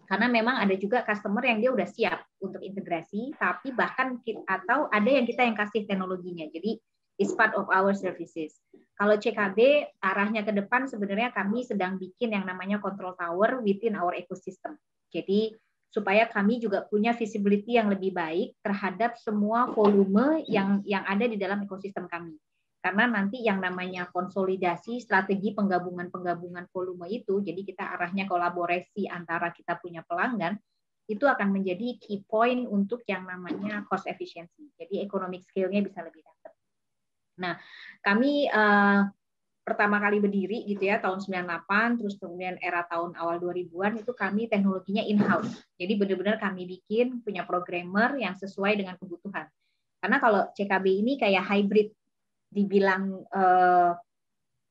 Karena memang ada juga customer yang dia udah siap untuk integrasi, tapi bahkan atau ada yang kita yang kasih teknologinya. Jadi it's part of our services. Kalau CKB arahnya ke depan sebenarnya kami sedang bikin yang namanya control tower within our ecosystem. Jadi supaya kami juga punya visibility yang lebih baik terhadap semua volume yang ada di dalam ekosistem kami. Karena nanti yang namanya konsolidasi strategi penggabungan volume itu, jadi kita arahnya kolaborasi antara kita punya pelanggan, itu akan menjadi key point untuk yang namanya cost efficiency. Jadi economic scale-nya bisa lebih dapat. Nah, kami pertama kali berdiri gitu ya tahun 98, terus kemudian era tahun awal 2000-an itu kami teknologinya in-house. Jadi benar-benar kami bikin punya programmer yang sesuai dengan kebutuhan. Karena kalau CKB ini kayak hybrid, dibilang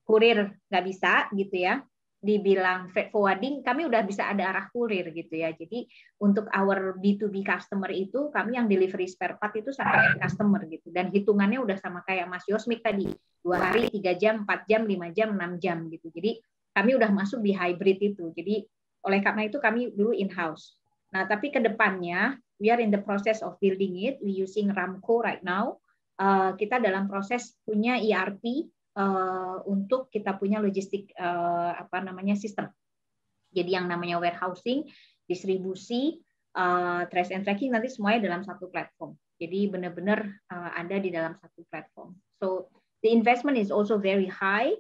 kurir nggak bisa gitu ya, dibilang freight forwarding kami udah bisa ada arah kurir gitu ya. Jadi untuk our B2B customer itu kami yang delivery spare part itu sampai end customer gitu, dan hitungannya udah sama kayak Mas Yosmik tadi, 2 hari, 3 jam, 4 jam, 5 jam, 6 jam gitu. Jadi kami udah masuk di hybrid itu. Jadi oleh karena itu kami dulu in-house. Nah tapi ke depannya we are in the process of building it, we using Ramco right now. Kita dalam proses punya ERP untuk kita punya logistik sistem. Jadi yang namanya warehousing, distribusi, trace and tracking nanti semuanya dalam satu platform. Jadi benar-benar ada di dalam satu platform. So the investment is also very high.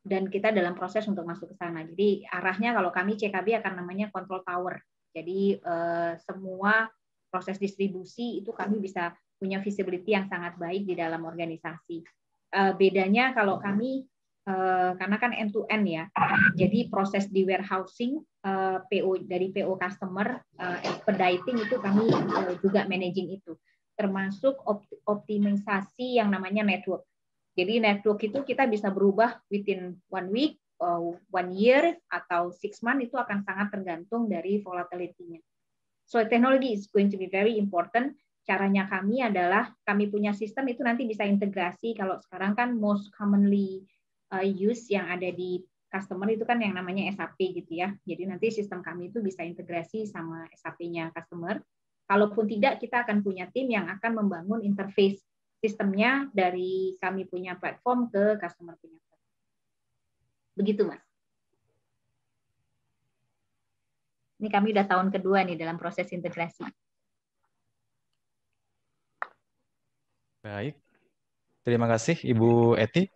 dan kita dalam proses untuk masuk ke sana. Jadi arahnya kalau kami CKB akan namanya control tower. Jadi semua proses distribusi itu kami bisa punya visibility yang sangat baik di dalam organisasi. Bedanya kalau kami karena kan end to end ya. Jadi proses di warehousing PO dari PO customer expediting itu kami juga managing itu. Termasuk optimisasi yang namanya network. Jadi network itu kita bisa berubah within 1 week, 1 year, atau 6 months, itu akan sangat tergantung dari volatility-nya. So technology is going to be very important. Caranya kami adalah kami punya sistem itu nanti bisa integrasi. Kalau sekarang kan most commonly use yang ada di customer itu kan yang namanya SAP gitu ya. Jadi nanti sistem kami itu bisa integrasi sama SAP-nya customer. Kalaupun tidak, kita akan punya tim yang akan membangun interface sistemnya dari kami punya platform ke customer punya platform. Begitu, Mas. Ini kami udah tahun kedua nih dalam proses integrasi. Baik. Terima kasih, Ibu Eti.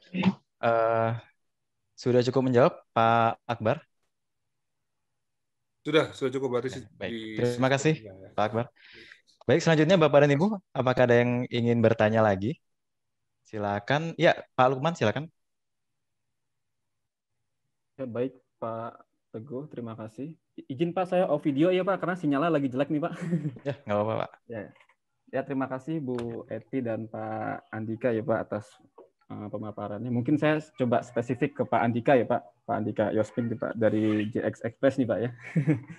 Sudah cukup menjawab, Pak Akbar? Sudah cukup berarti. Baik. Terima kasih, Pak Akbar. Baik, selanjutnya Bapak dan Ibu, apakah ada yang ingin bertanya lagi? Silakan. Ya, Pak Lukman, silakan. Ya, baik, Pak Teguh, terima kasih. Izin Pak, saya off video ya Pak, karena sinyalnya lagi jelek nih Pak. Ya, nggak apa-apa Pak. Ya, terima kasih Bu Eti dan Pak Andika ya Pak atas pemaparannya. Mungkin saya coba spesifik ke Pak Andika ya Pak. Pak Andika Yosmik Pak dari JX Express nih Pak ya.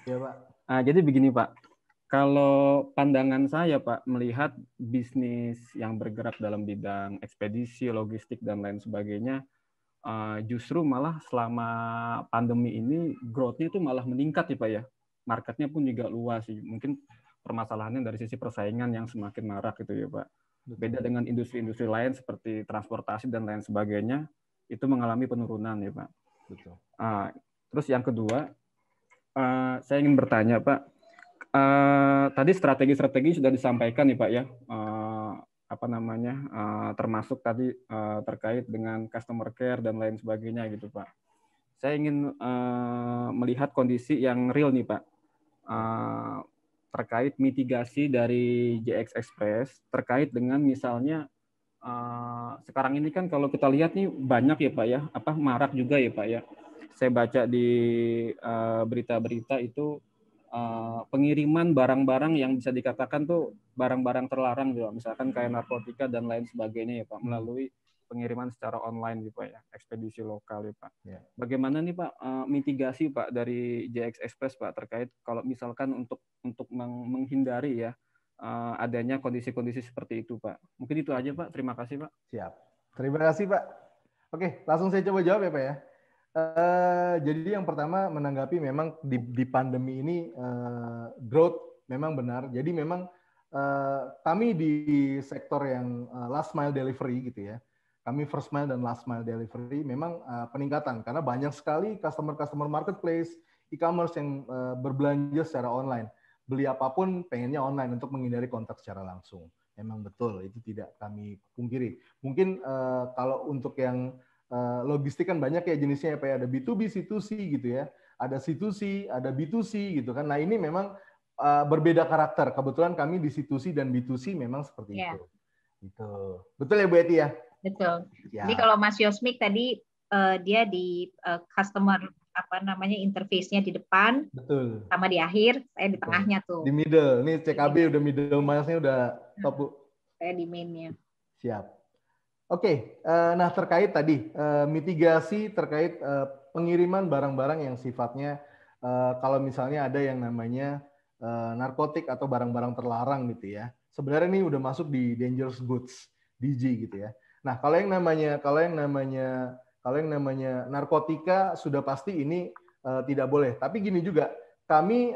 Iya Pak. Jadi begini Pak. Kalau pandangan saya Pak, melihat bisnis yang bergerak dalam bidang ekspedisi, logistik, dan lain sebagainya, justru malah selama pandemi ini growth-nya itu malah meningkat ya Pak ya. Marketnya pun juga luas sih. Mungkin permasalahannya dari sisi persaingan yang semakin marak gitu ya Pak. Beda dengan industri-industri lain seperti transportasi dan lain sebagainya, itu mengalami penurunan ya Pak. Betul. Terus yang kedua, saya ingin bertanya Pak, tadi strategi-strategi sudah disampaikan nih Pak ya, termasuk tadi terkait dengan customer care dan lain sebagainya gitu Pak. Saya ingin melihat kondisi yang real nih Pak, terkait mitigasi dari JX Express terkait dengan misalnya sekarang ini kan kalau kita lihat nih banyak ya Pak ya, marak juga ya Pak ya. Saya baca di berita-berita itu pengiriman barang-barang yang bisa dikatakan tuh barang-barang terlarang juga, misalkan kayak narkotika dan lain sebagainya ya Pak, melalui pengiriman secara online gitu Pak ya, ekspedisi lokal ya Pak. Ya. Bagaimana nih Pak mitigasi Pak dari JX Express Pak terkait kalau misalkan untuk menghindari ya adanya kondisi-kondisi seperti itu Pak. Mungkin itu aja Pak. Terima kasih Pak. Siap. Terima kasih Pak. Oke, langsung saya coba jawab ya Pak ya. Jadi yang pertama menanggapi memang di pandemi ini growth memang benar. Jadi memang kami di sektor yang last mile delivery gitu ya. Kami first mile dan last mile delivery memang peningkatan karena banyak sekali customer marketplace, e-commerce yang berbelanja secara online. Beli apapun pengennya online untuk menghindari kontak secara langsung. Memang betul, itu tidak kami pungkiri. Mungkin kalau untuk yang logistik kan banyak ya jenisnya ya Pak, ada B2B, C2C gitu ya. Ada C2C, ada B2C gitu kan. Nah ini memang berbeda karakter. Kebetulan kami di C2C dan B2C memang seperti itu. Gitu. Betul ya Bu Eti ya? Betul. Ya. Jadi kalau Mas Yosmik tadi dia di customer interface-nya di depan, betul. Sama di akhir, saya di tengahnya tuh. Di middle, ini CKB udah middle miles-nya udah top Bu. Saya di main-nya. Siap. Oke, nah terkait tadi mitigasi terkait pengiriman barang-barang yang sifatnya kalau misalnya ada yang namanya narkotik atau barang-barang terlarang gitu ya. Sebenarnya ini udah masuk di dangerous goods, DG gitu ya. Nah, kalau yang namanya narkotika sudah pasti ini tidak boleh. Tapi gini juga, kami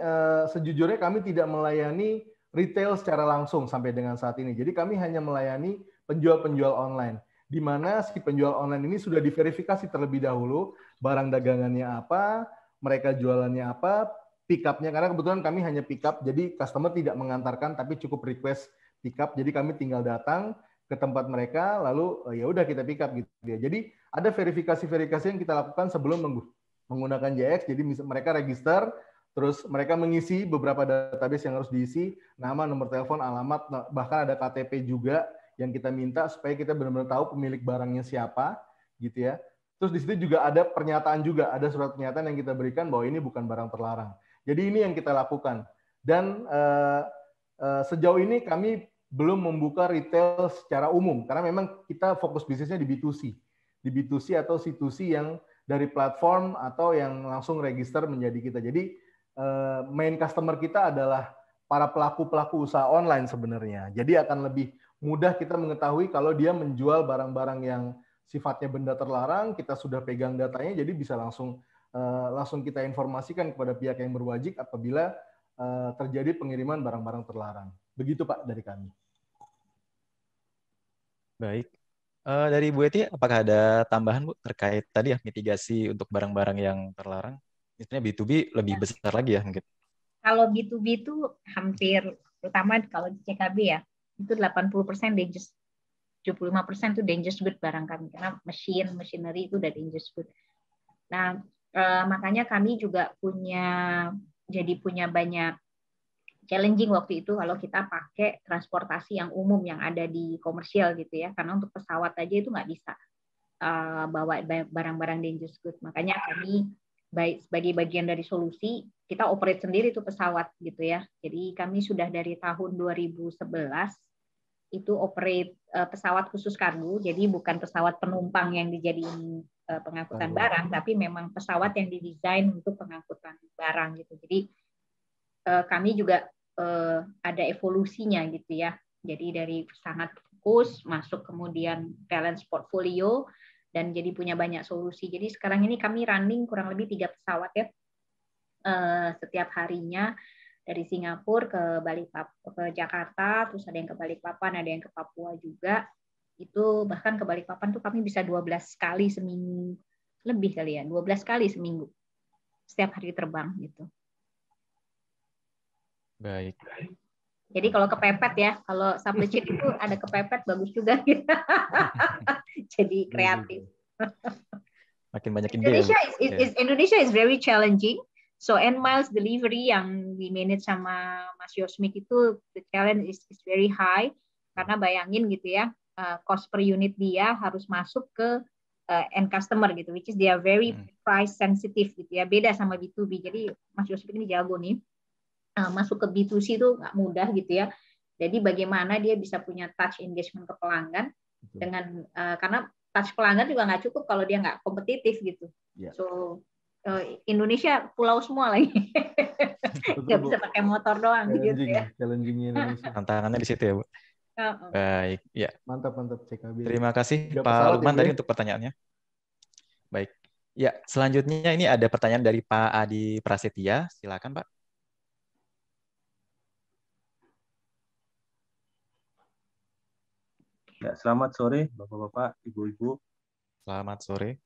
sejujurnya kami tidak melayani retail secara langsung sampai dengan saat ini. Jadi kami hanya melayani penjual-penjual online, di mana si penjual online ini sudah diverifikasi terlebih dahulu barang dagangannya apa, mereka jualannya apa, pick up-nya, karena kebetulan kami hanya pick up, jadi customer tidak mengantarkan tapi cukup request pick up, jadi kami tinggal datang ke tempat mereka lalu ya udah kita pick up gitu ya. Jadi ada verifikasi-verifikasi yang kita lakukan sebelum menggunakan JX. Jadi mereka register, terus mereka mengisi beberapa database yang harus diisi, nama, nomor telepon, alamat, bahkan ada KTP juga yang kita minta supaya kita benar-benar tahu pemilik barangnya siapa, gitu ya. Terus di situ juga ada pernyataan juga, ada surat pernyataan yang kita berikan bahwa ini bukan barang terlarang. Jadi ini yang kita lakukan. Dan sejauh ini kami belum membuka retail secara umum, karena memang kita fokus bisnisnya di B2C. Di B2C atau C2C yang dari platform atau yang langsung register menjadi kita. Jadi main customer kita adalah para pelaku-pelaku usaha online sebenarnya. Jadi akan lebih mudah kita mengetahui kalau dia menjual barang-barang yang sifatnya benda terlarang, kita sudah pegang datanya, jadi bisa langsung kita informasikan kepada pihak yang berwajib apabila terjadi pengiriman barang-barang terlarang. Begitu Pak dari kami. Baik. Dari Bu Eti, apakah ada tambahan Bu terkait tadi ya mitigasi untuk barang-barang yang terlarang? Misalnya B2B lebih besar lagi ya mungkin. Kalau B2B itu hampir, terutama kalau di CKB ya, itu 80% dangerous, 75% itu dangerous good barang kami, karena machinery itu udah dangerous good. Nah, makanya kami juga punya banyak challenging waktu itu kalau kita pakai transportasi yang umum yang ada di komersial gitu ya, karena untuk pesawat aja itu nggak bisa bawa barang-barang dangerous good. Makanya kami sebagai bagian dari solusi, kita operate sendiri tuh pesawat gitu ya. Jadi kami sudah dari tahun 2011 itu operate pesawat khusus kargo, jadi bukan pesawat penumpang yang dijadiin pengangkutan barang, tapi memang pesawat yang didesain untuk pengangkutan barang gitu. Jadi kami juga ada evolusinya gitu ya. Jadi dari sangat fokus masuk kemudian balance portfolio dan jadi punya banyak solusi. Jadi sekarang ini kami running kurang lebih 3 pesawat ya setiap harinya dari Singapura ke Jakarta, terus ada yang ke Balikpapan, ada yang ke Papua juga. Itu bahkan ke Balikpapan tuh kami bisa 12 kali seminggu, lebih kali ya, 12 kali seminggu setiap hari terbang gitu. Baik. Jadi kalau kepepet ya, kalau supply chain itu ada kepepet bagus juga. Jadi kreatif. Makin banyak ide. Indonesia is very challenging. So end miles delivery yang di manage sama Mas Yosmik itu the challenge is very high karena bayangin gitu ya, cost per unit dia harus masuk ke end customer gitu, which is they are very price sensitive gitu ya, beda sama B2B. Jadi Mas Yosmik ini jago nih. Masuk ke B2C itu nggak mudah gitu ya. Jadi bagaimana dia bisa punya touch engagement ke pelanggan dengan karena touch pelanggan juga nggak cukup kalau dia nggak kompetitif gitu. Yeah. So Indonesia pulau semua lagi, nggak bisa pakai motor doang gitu ya. Challenging Indonesia. Tantangannya di situ ya Bu. Baik, ya. Mantap CKB. Terima kasih Pak Lukman tadi untuk pertanyaannya. Baik, ya selanjutnya ini ada pertanyaan dari Pak Adi Prasetya. Silakan Pak. Ya, selamat sore Bapak-bapak, Ibu-ibu. Selamat sore.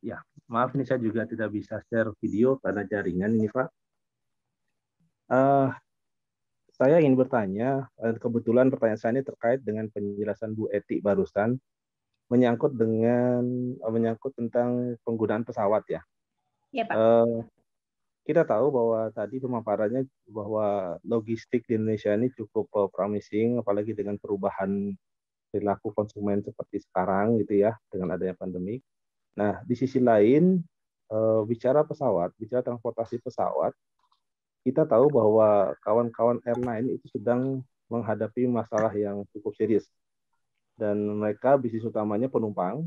Ya, maaf ini saya juga tidak bisa share video karena jaringan ini Pak. Saya ingin bertanya, kebetulan pertanyaan saya ini terkait dengan penjelasan Bu Eti barusan, menyangkut tentang penggunaan pesawat ya. Iya Pak. Kita tahu bahwa tadi pemaparannya bahwa logistik di Indonesia ini cukup promising, apalagi dengan perubahan perilaku konsumen seperti sekarang gitu ya, dengan adanya pandemi. Nah, di sisi lain, bicara transportasi pesawat, kita tahu bahwa kawan-kawan airline itu sedang menghadapi masalah yang cukup serius. Dan mereka bisnis utamanya penumpang,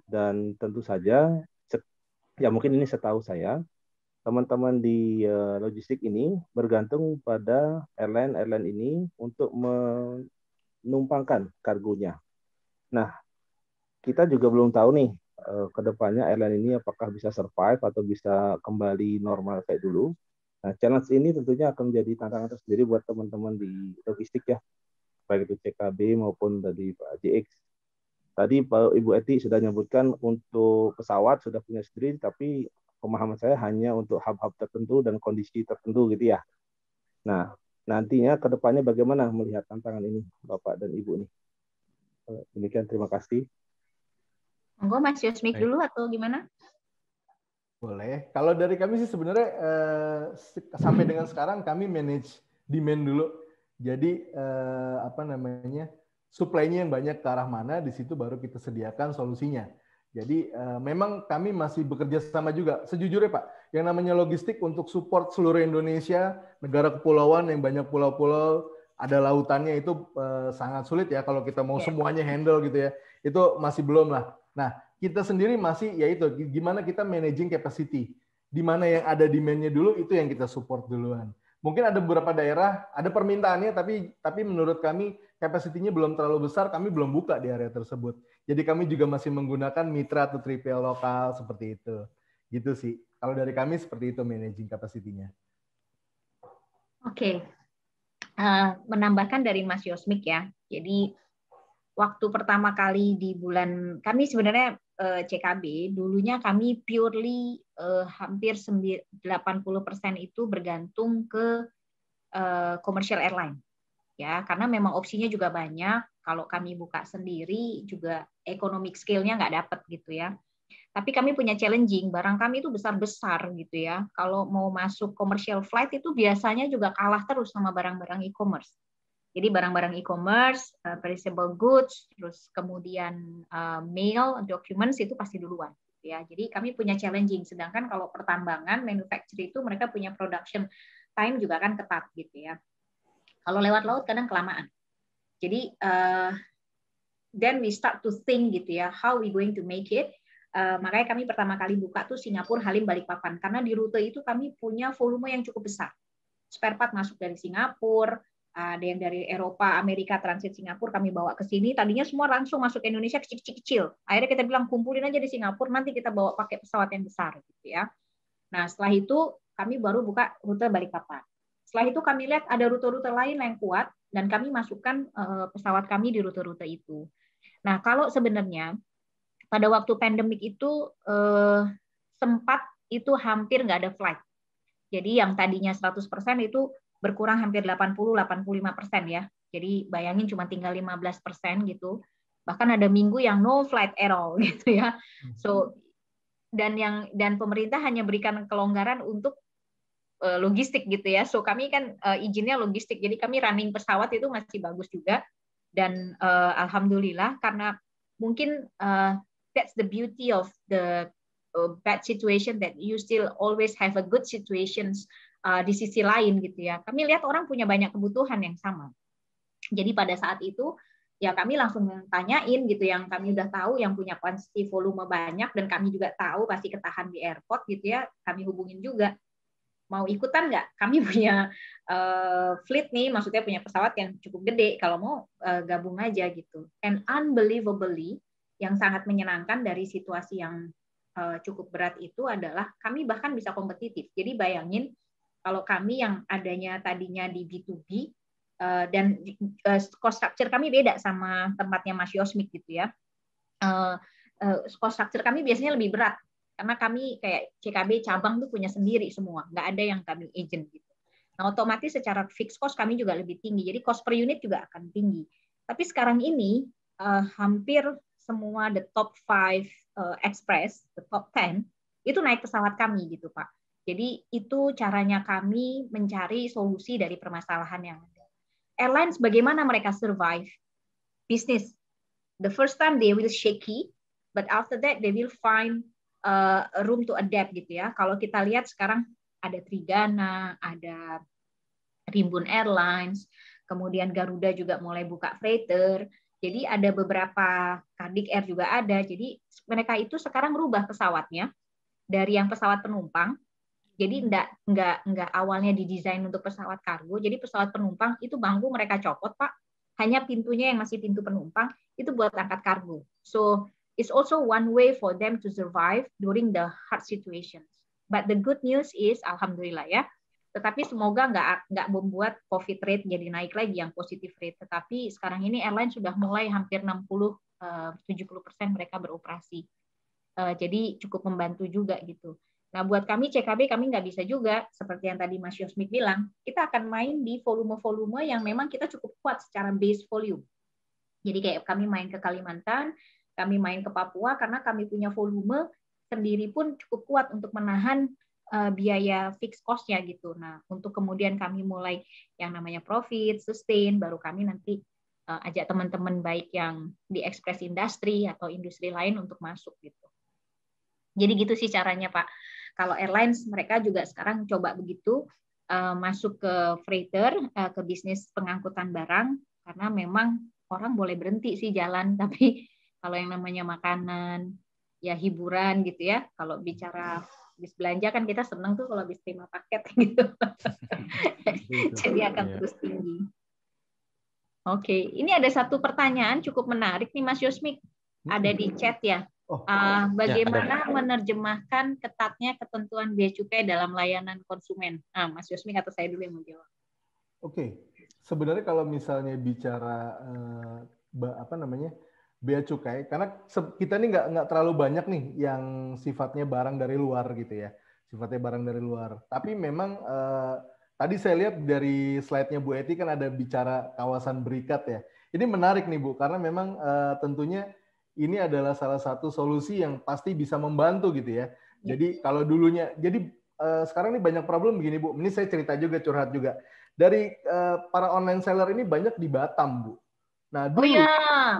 dan tentu saja, ya mungkin ini setahu saya, teman-teman di logistik ini bergantung pada airline ini untuk menumpangkan kargonya. Nah, kita juga belum tahu nih ke depannya airline ini apakah bisa survive atau bisa kembali normal kayak dulu. Nah, challenge ini tentunya akan menjadi tantangan tersendiri buat teman-teman di logistik ya, baik itu CKB maupun dari Pak JX. Tadi Pak Ibu Eti sudah menyebutkan untuk pesawat sudah punya sendiri, tapi pemahaman saya hanya untuk hub-hub tertentu dan kondisi tertentu gitu ya. Nah, nantinya ke depannya bagaimana melihat tantangan ini Bapak dan Ibu nih? Demikian, terima kasih. Monggo Mas Yosmik dulu atau gimana? Boleh. Kalau dari kami sih sebenarnya sampai dengan sekarang kami manage demand dulu. Jadi apa namanya, supply-nya yang banyak ke arah mana, di situ baru kita sediakan solusinya. Jadi memang kami masih bekerja sama juga. Sejujurnya Pak, yang namanya logistik untuk support seluruh Indonesia, negara kepulauan yang banyak pulau-pulau, ada lautannya, itu sangat sulit ya kalau kita mau semuanya handle gitu ya. Itu masih belum lah. Nah, kita sendiri masih yaitu gimana kita managing capacity. Di mana yang ada demand-nya dulu, itu yang kita support duluan. Mungkin ada beberapa daerah ada permintaannya, tapi menurut kami capacity-nya belum terlalu besar, kami belum buka di area tersebut. Jadi kami juga masih menggunakan mitra atau 3PL lokal seperti itu. Gitu sih. Kalau dari kami seperti itu managing capacity-nya. Oke. Menambahkan dari Mas Yosmik ya. Jadi waktu pertama kali di bulan, kami sebenarnya CKB dulunya kami purely hampir 80% itu bergantung ke commercial airline. Ya, karena memang opsinya juga banyak. Kalau kami buka sendiri juga economic scale-nya nggak dapat gitu ya. Tapi kami punya challenging, barang kami itu besar-besar gitu ya. Kalau mau masuk commercial flight itu biasanya juga kalah terus sama barang-barang e-commerce. Jadi barang-barang e-commerce, perishable goods, terus kemudian mail, documents itu pasti duluan. Ya, jadi kami punya challenging. Sedangkan kalau pertambangan, manufacturing itu mereka punya production time juga kan ketat gitu ya. Kalau lewat laut kadang kelamaan. Jadi then we start to think gitu ya, how we going to make it. Makanya kami pertama kali buka tuh Singapura, Halim, Balikpapan. Karena di rute itu kami punya volume yang cukup besar. Spare part masuk dari Singapura, ada yang dari Eropa, Amerika, transit Singapura, kami bawa ke sini. Tadinya semua langsung masuk ke Indonesia kecil-kecil. Akhirnya kita bilang kumpulin aja di Singapura, nanti kita bawa pakai pesawat yang besar gitu ya. Nah, setelah itu kami baru buka rute Balikpapan. Setelah itu kami lihat ada rute-rute lain yang kuat dan kami masukkan pesawat kami di rute-rute itu. Nah, kalau sebenarnya pada waktu pandemik itu sempat itu hampir nggak ada flight. Jadi yang tadinya 100% itu berkurang hampir 80-85% ya. Jadi bayangin cuma tinggal 15% gitu. Bahkan ada minggu yang no flight at all gitu ya. So dan pemerintah hanya berikan kelonggaran untuk logistik gitu ya. So kami kan izinnya logistik. Jadi kami running pesawat itu masih bagus juga. Dan alhamdulillah karena mungkin that's the beauty of the bad situation that you still always have a good situations di sisi lain gitu ya. Kami lihat orang punya banyak kebutuhan yang sama. Jadi pada saat itu ya kami langsung tanyain gitu yang kami udah tahu yang punya quantity volume banyak dan kami juga tahu pasti ketahan di airport gitu ya. Kami hubungin juga. Mau ikutan nggak? Kami punya fleet nih, maksudnya punya pesawat yang cukup gede. Kalau mau gabung aja gitu. And unbelievably, yang sangat menyenangkan dari situasi yang cukup berat itu adalah kami bahkan bisa kompetitif. Jadi bayangin kalau kami yang adanya tadinya di B2B dan cost structure kami beda sama tempatnya Mas Yosmik gitu ya. Cost structure kami biasanya lebih berat. Karena kami kayak CKB cabang tuh punya sendiri semua, nggak ada yang kami agent gitu. Nah otomatis secara fixed cost kami juga lebih tinggi, jadi cost per unit juga akan tinggi. Tapi sekarang ini hampir semua the top 5 express, the top 10 itu naik pesawat kami gitu Pak. Jadi itu caranya kami mencari solusi dari permasalahan yang ada. Airlines bagaimana mereka survive business? The first time they will shaky, but after that they will find room to adapt gitu ya. Kalau kita lihat sekarang ada Trigana, ada Rimbun Airlines, kemudian Garuda juga mulai buka freighter. Jadi ada beberapa Kardik Air juga ada. Jadi mereka itu sekarang merubah pesawatnya dari yang pesawat penumpang. Jadi enggak awalnya didesain untuk pesawat kargo. Jadi pesawat penumpang itu bangku mereka copot Pak. Hanya pintunya yang masih pintu penumpang itu buat angkat kargo. So it's also one way for them to survive during the hard situations. But the good news is, alhamdulillah ya, tetapi semoga nggak membuat COVID rate jadi naik lagi yang positif rate. Tetapi sekarang ini airline sudah mulai hampir 60-70% mereka beroperasi. Jadi cukup membantu juga gitu. Nah buat kami CKB kami nggak bisa juga seperti yang tadi Mas Yosmik bilang, kita akan main di volume-volume yang memang kita cukup kuat secara base volume. Jadi kayak kami main ke Kalimantan, kami main ke Papua karena kami punya volume sendiri pun cukup kuat untuk menahan biaya fixed cost-nya gitu. Nah, untuk kemudian kami mulai yang namanya profit, sustain, baru kami nanti ajak teman-teman baik yang di express industry atau industri lain untuk masuk gitu. Jadi gitu sih caranya, Pak. Kalau airlines mereka juga sekarang coba begitu masuk ke freighter, ke bisnis pengangkutan barang, karena memang orang boleh berhenti sih jalan, tapi kalau yang namanya makanan, ya hiburan gitu ya. Kalau bicara habis belanja kan kita seneng tuh kalau habis terima paket gitu. Jadi akan terus tinggi. Oke, ini ada satu pertanyaan cukup menarik nih Mas Yosmik. Ada di chat ya. Bagaimana menerjemahkan ketatnya ketentuan bea cukai dalam layanan konsumen? Mas Yosmik atau saya dulu yang mau jawab? Oke, sebenarnya kalau misalnya bicara bea cukai, karena kita ini nggak terlalu banyak nih yang sifatnya barang dari luar gitu ya, sifatnya barang dari luar. Tapi memang tadi saya lihat dari slide-nya Bu Eti kan ada bicara kawasan berikat ya. Ini menarik nih Bu, karena memang tentunya ini adalah salah satu solusi yang pasti bisa membantu gitu ya. Jadi kalau dulunya, sekarang ini banyak problem begini Bu. Ini saya cerita juga, curhat juga. Dari para online seller ini banyak di Batam Bu. Nah, dulu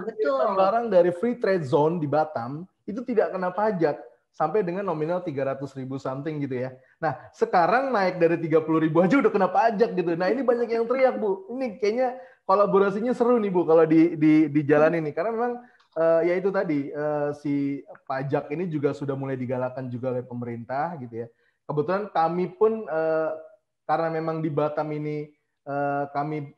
betul. Barang dari free trade zone di Batam itu tidak kena pajak sampai dengan nominal 300.000 something gitu ya. Nah, sekarang naik dari 30.000 aja udah kena pajak gitu. Nah, ini banyak yang teriak, Bu. Ini kayaknya kolaborasinya seru nih, Bu, kalau di jalan ini. Karena memang ya itu tadi si pajak ini juga sudah mulai digalakan juga oleh pemerintah gitu ya. Kebetulan kami pun karena memang di Batam ini kami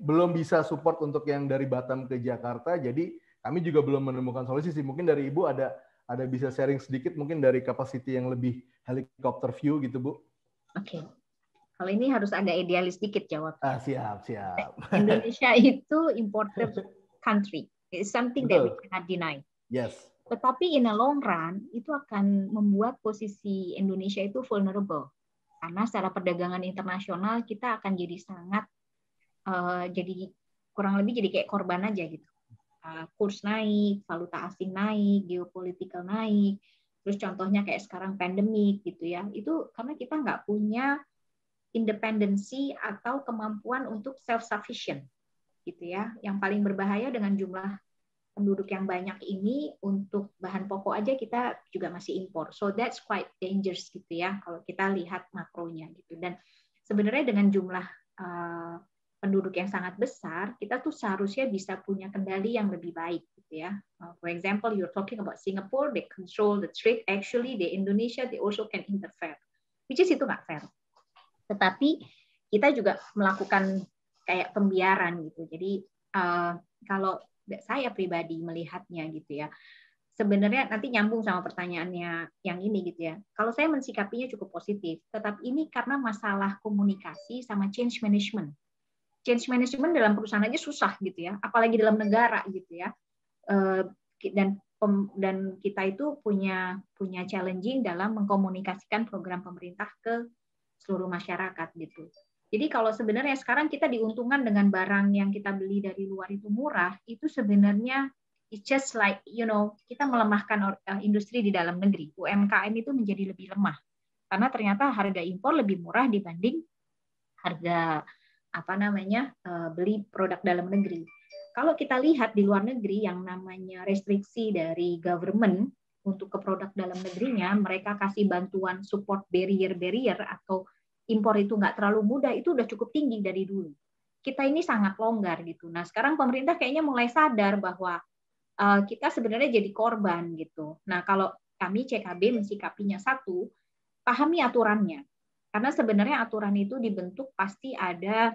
belum bisa support untuk yang dari Batam ke Jakarta, jadi kami juga belum menemukan solusi sih. Mungkin dari Ibu ada bisa sharing sedikit mungkin dari capacity yang lebih helicopter view gitu Bu. Oke. Kalau ini harus agak idealis dikit jawab. Siap. Indonesia itu importer country. It's something that we cannot deny. Yes. Tetapi in the long run itu akan membuat posisi Indonesia itu vulnerable. Karena secara perdagangan internasional kita akan jadi sangat jadi kurang lebih jadi kayak korban aja gitu. Kurs naik, valuta asing naik, geopolitikal naik, terus contohnya kayak sekarang pandemik gitu ya. Itu karena kita nggak punya independensi atau kemampuan untuk self sufficient gitu ya. Yang paling berbahaya dengan jumlah penduduk yang banyak ini, untuk bahan pokok aja kita juga masih impor. So that's quite dangerous gitu ya kalau kita lihat makronya gitu. Dan sebenarnya dengan jumlah penduduk yang sangat besar, kita tuh seharusnya bisa punya kendali yang lebih baik gitu ya. For example, you're talking about Singapore, they control the trade. Actually, di Indonesia they also can interfere, which is itu nggak fair. Tetapi kita juga melakukan kayak pembiaran gitu. Jadi kalau saya pribadi melihatnya gitu ya, sebenarnya nanti nyambung sama pertanyaannya yang ini gitu ya. Kalau saya mensikapinya cukup positif, tetapi ini karena masalah komunikasi sama change management. Change management dalam perusahaan aja susah gitu ya, apalagi dalam negara gitu ya. Dan kita itu punya challenging dalam mengkomunikasikan program pemerintah ke seluruh masyarakat gitu. Jadi kalau sebenarnya sekarang kita diuntungkan dengan barang yang kita beli dari luar itu murah, itu sebenarnya it's just like, kita melemahkan industri di dalam negeri. UMKM itu menjadi lebih lemah. Karena ternyata harga impor lebih murah dibanding harga beli produk dalam negeri. Kalau kita lihat di luar negeri yang namanya restriksi dari government untuk ke produk dalam negerinya, mereka kasih bantuan support barrier atau impor itu nggak terlalu mudah, itu udah cukup tinggi dari dulu. Kita ini sangat longgar gitu. Nah, sekarang pemerintah kayaknya mulai sadar bahwa kita sebenarnya jadi korban gitu. Nah, kalau kami CKB mensikapinya satu, pahami aturannya. Karena sebenarnya aturan itu dibentuk pasti ada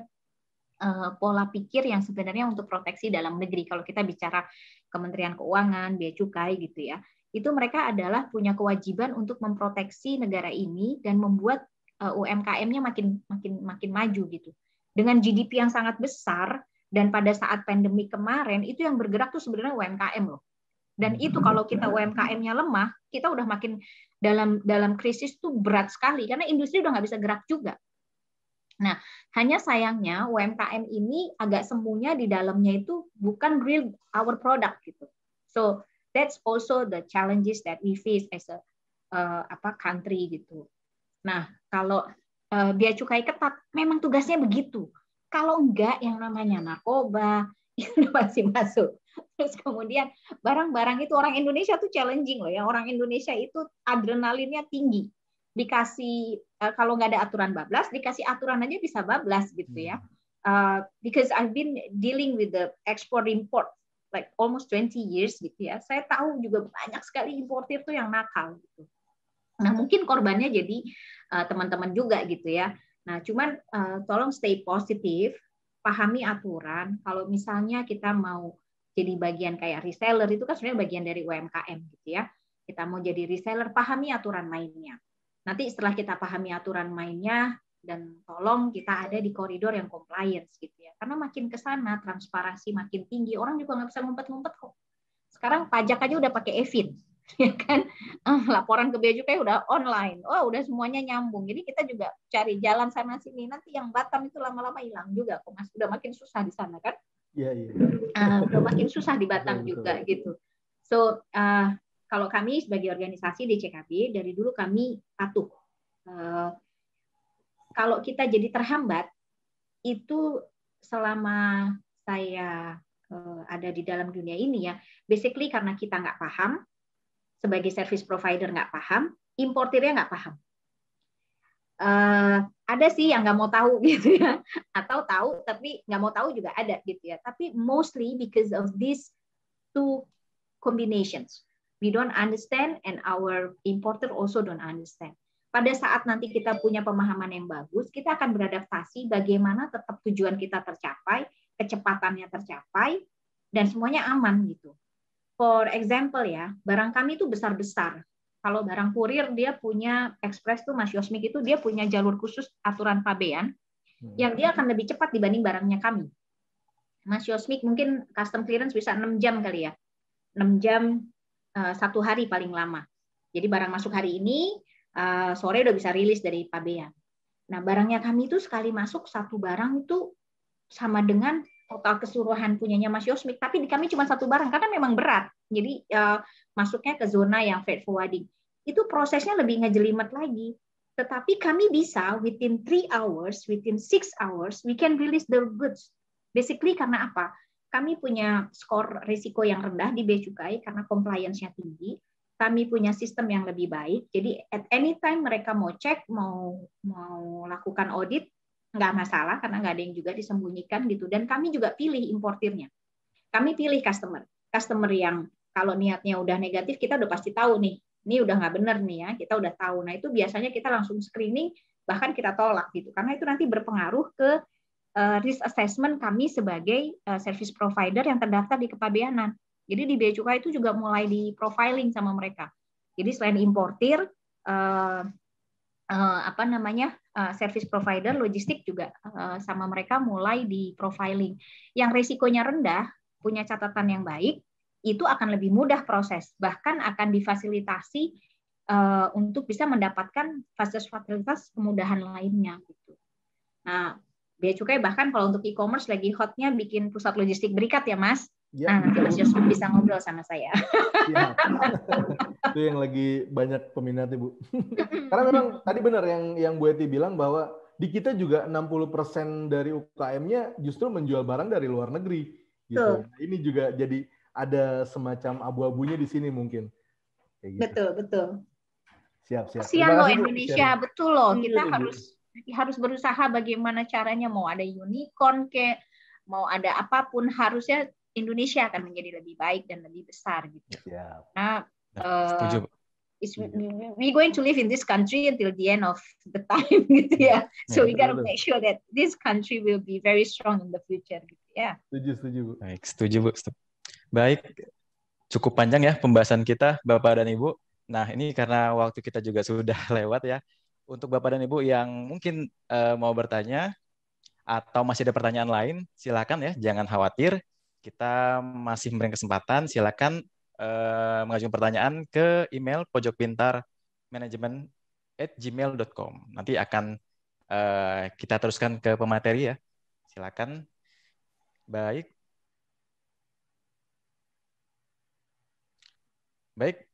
pola pikir yang sebenarnya untuk proteksi dalam negeri. Kalau kita bicara Kementerian Keuangan, Bea Cukai gitu ya, itu mereka adalah punya kewajiban untuk memproteksi negara ini dan membuat UMKM-nya makin maju gitu. Dengan GDP yang sangat besar dan pada saat pandemi kemarin itu yang bergerak tuh sebenarnya UMKM loh. Dan itu kalau kita UMKM-nya lemah, kita udah makin dalam krisis tuh berat sekali karena industri udah nggak bisa gerak juga. Nah, hanya sayangnya UMKM ini agak sembunyi di dalamnya itu bukan real our product gitu. So that's also the challenges that we face as a country gitu. Nah, kalau bea cukai ketat, memang tugasnya begitu. Kalau enggak, yang namanya narkoba itu masih masuk. Terus kemudian barang-barang itu orang Indonesia tuh challenging loh ya. Orang Indonesia itu adrenalinnya tinggi. Dikasih kalau nggak ada aturan bablas, dikasih aturan aja bisa bablas gitu ya. Because I've been dealing with the export import like almost 20 years gitu ya. Saya tahu juga banyak sekali importir tuh yang nakal gitu. Nah, mungkin korbannya jadi teman-teman juga gitu ya. Nah, cuman tolong stay positif, pahami aturan. Kalau misalnya kita mau jadi bagian kayak reseller, itu kan sebenarnya bagian dari UMKM gitu ya. Kita mau jadi reseller, pahami aturan mainnya. Nanti setelah kita pahami aturan mainnya, dan tolong kita ada di koridor yang compliance gitu ya. Karena makin ke sana, transparansi makin tinggi, orang juga nggak bisa ngumpet-ngumpet kok. Sekarang pajak aja udah pakai eVIN. Ya kan, laporan ke bea cukai udah online, udah semuanya nyambung. Jadi kita juga cari jalan sana sini. Nanti yang Batam itu lama-lama hilang juga, kok Mas. Udah makin susah di sana kan? Iya. Udah makin susah di Batam juga gitu. So kalau kami sebagai organisasi DCKB dari dulu kami patuh. Kalau kita jadi terhambat itu selama saya ada di dalam dunia ini ya, basically karena kita nggak paham. Sebagai service provider nggak paham, importirnya nggak paham. Ada sih yang nggak mau tahu gitu ya, atau tahu tapi nggak mau tahu juga ada gitu ya. Tapi mostly because of these two combinations, we don't understand and our importer also don't understand. Pada saat nanti kita punya pemahaman yang bagus, kita akan beradaptasi bagaimana tetap tujuan kita tercapai, kecepatannya tercapai, dan semuanya aman gitu. For example ya, barang kami itu besar-besar. Kalau barang kurir dia punya express tuh Mas Yosmik itu dia punya jalur khusus aturan pabean yang dia akan lebih cepat dibanding barangnya kami. Mas Yosmik mungkin custom clearance bisa 6 jam kali ya. 6 jam 1 hari paling lama. Jadi barang masuk hari ini, sore udah bisa rilis dari pabean. Nah, barangnya kami itu sekali masuk satu barang itu sama dengan total keseluruhan punyanya Mas Yosmik, tapi di kami cuma satu barang karena memang berat. Jadi masuknya ke zona yang freight forwarding. Itu prosesnya lebih ngejelimet lagi. Tetapi kami bisa within 3 hours, within 6 hours, we can release the goods. Basically karena apa? Kami punya skor risiko yang rendah di bea cukai karena compliance-nya tinggi. Kami punya sistem yang lebih baik. Jadi at any time mereka mau cek, mau lakukan audit, nggak masalah karena nggak ada yang juga disembunyikan gitu. Dan kami juga pilih importirnya. Kami pilih customer yang kalau niatnya udah negatif kita udah pasti tahu nih, ini udah nggak benar nih ya, kita udah tahu. Nah itu biasanya kita langsung screening, bahkan kita tolak gitu, karena itu nanti berpengaruh ke risk assessment kami sebagai service provider yang terdaftar di kepabeanan. Jadi di bea cukai itu juga mulai di profiling sama mereka. Jadi selain importir, service provider logistik juga sama mereka mulai di profiling. Yang risikonya rendah, punya catatan yang baik, itu akan lebih mudah proses, bahkan akan difasilitasi untuk bisa mendapatkan fasilitas kemudahan lainnya. Gitu. Nah, bea cukai bahkan kalau untuk e-commerce lagi hotnya bikin pusat logistik berikat ya, Mas. Ya, nah, nanti Mas Yosmik bisa ngobrol sama saya. Ya. Itu yang lagi banyak peminatnya, Bu. Karena memang tadi benar yang Bu Eti bilang bahwa di kita juga 60% dari UKM-nya justru menjual barang dari luar negeri. Gitu. Nah, ini juga jadi ada semacam abu-abunya di sini mungkin. Kayak gitu. Betul. Siap. Kasihan loh Indonesia, betul loh. Kita harus berusaha bagaimana caranya, mau ada unicorn kayak mau ada apapun, harusnya Indonesia akan menjadi lebih baik dan lebih besar gitu. Nah, setuju. We going to live in this country until the end of the time gitu ya. So we gotta make sure that this country will be very strong in the future gitu ya. Setuju Bu. Baik, setuju Bu. Baik, cukup panjang ya pembahasan kita Bapak dan Ibu. Nah, ini karena waktu kita juga sudah lewat ya. Untuk Bapak dan Ibu yang mungkin mau bertanya atau masih ada pertanyaan lain, silakan ya, jangan khawatir. Kita masih memberikan kesempatan, silakan mengajukan pertanyaan ke email pojokpintarmanajemen@gmail.com. Nanti akan kita teruskan ke pemateri ya. Silakan. Baik. Baik.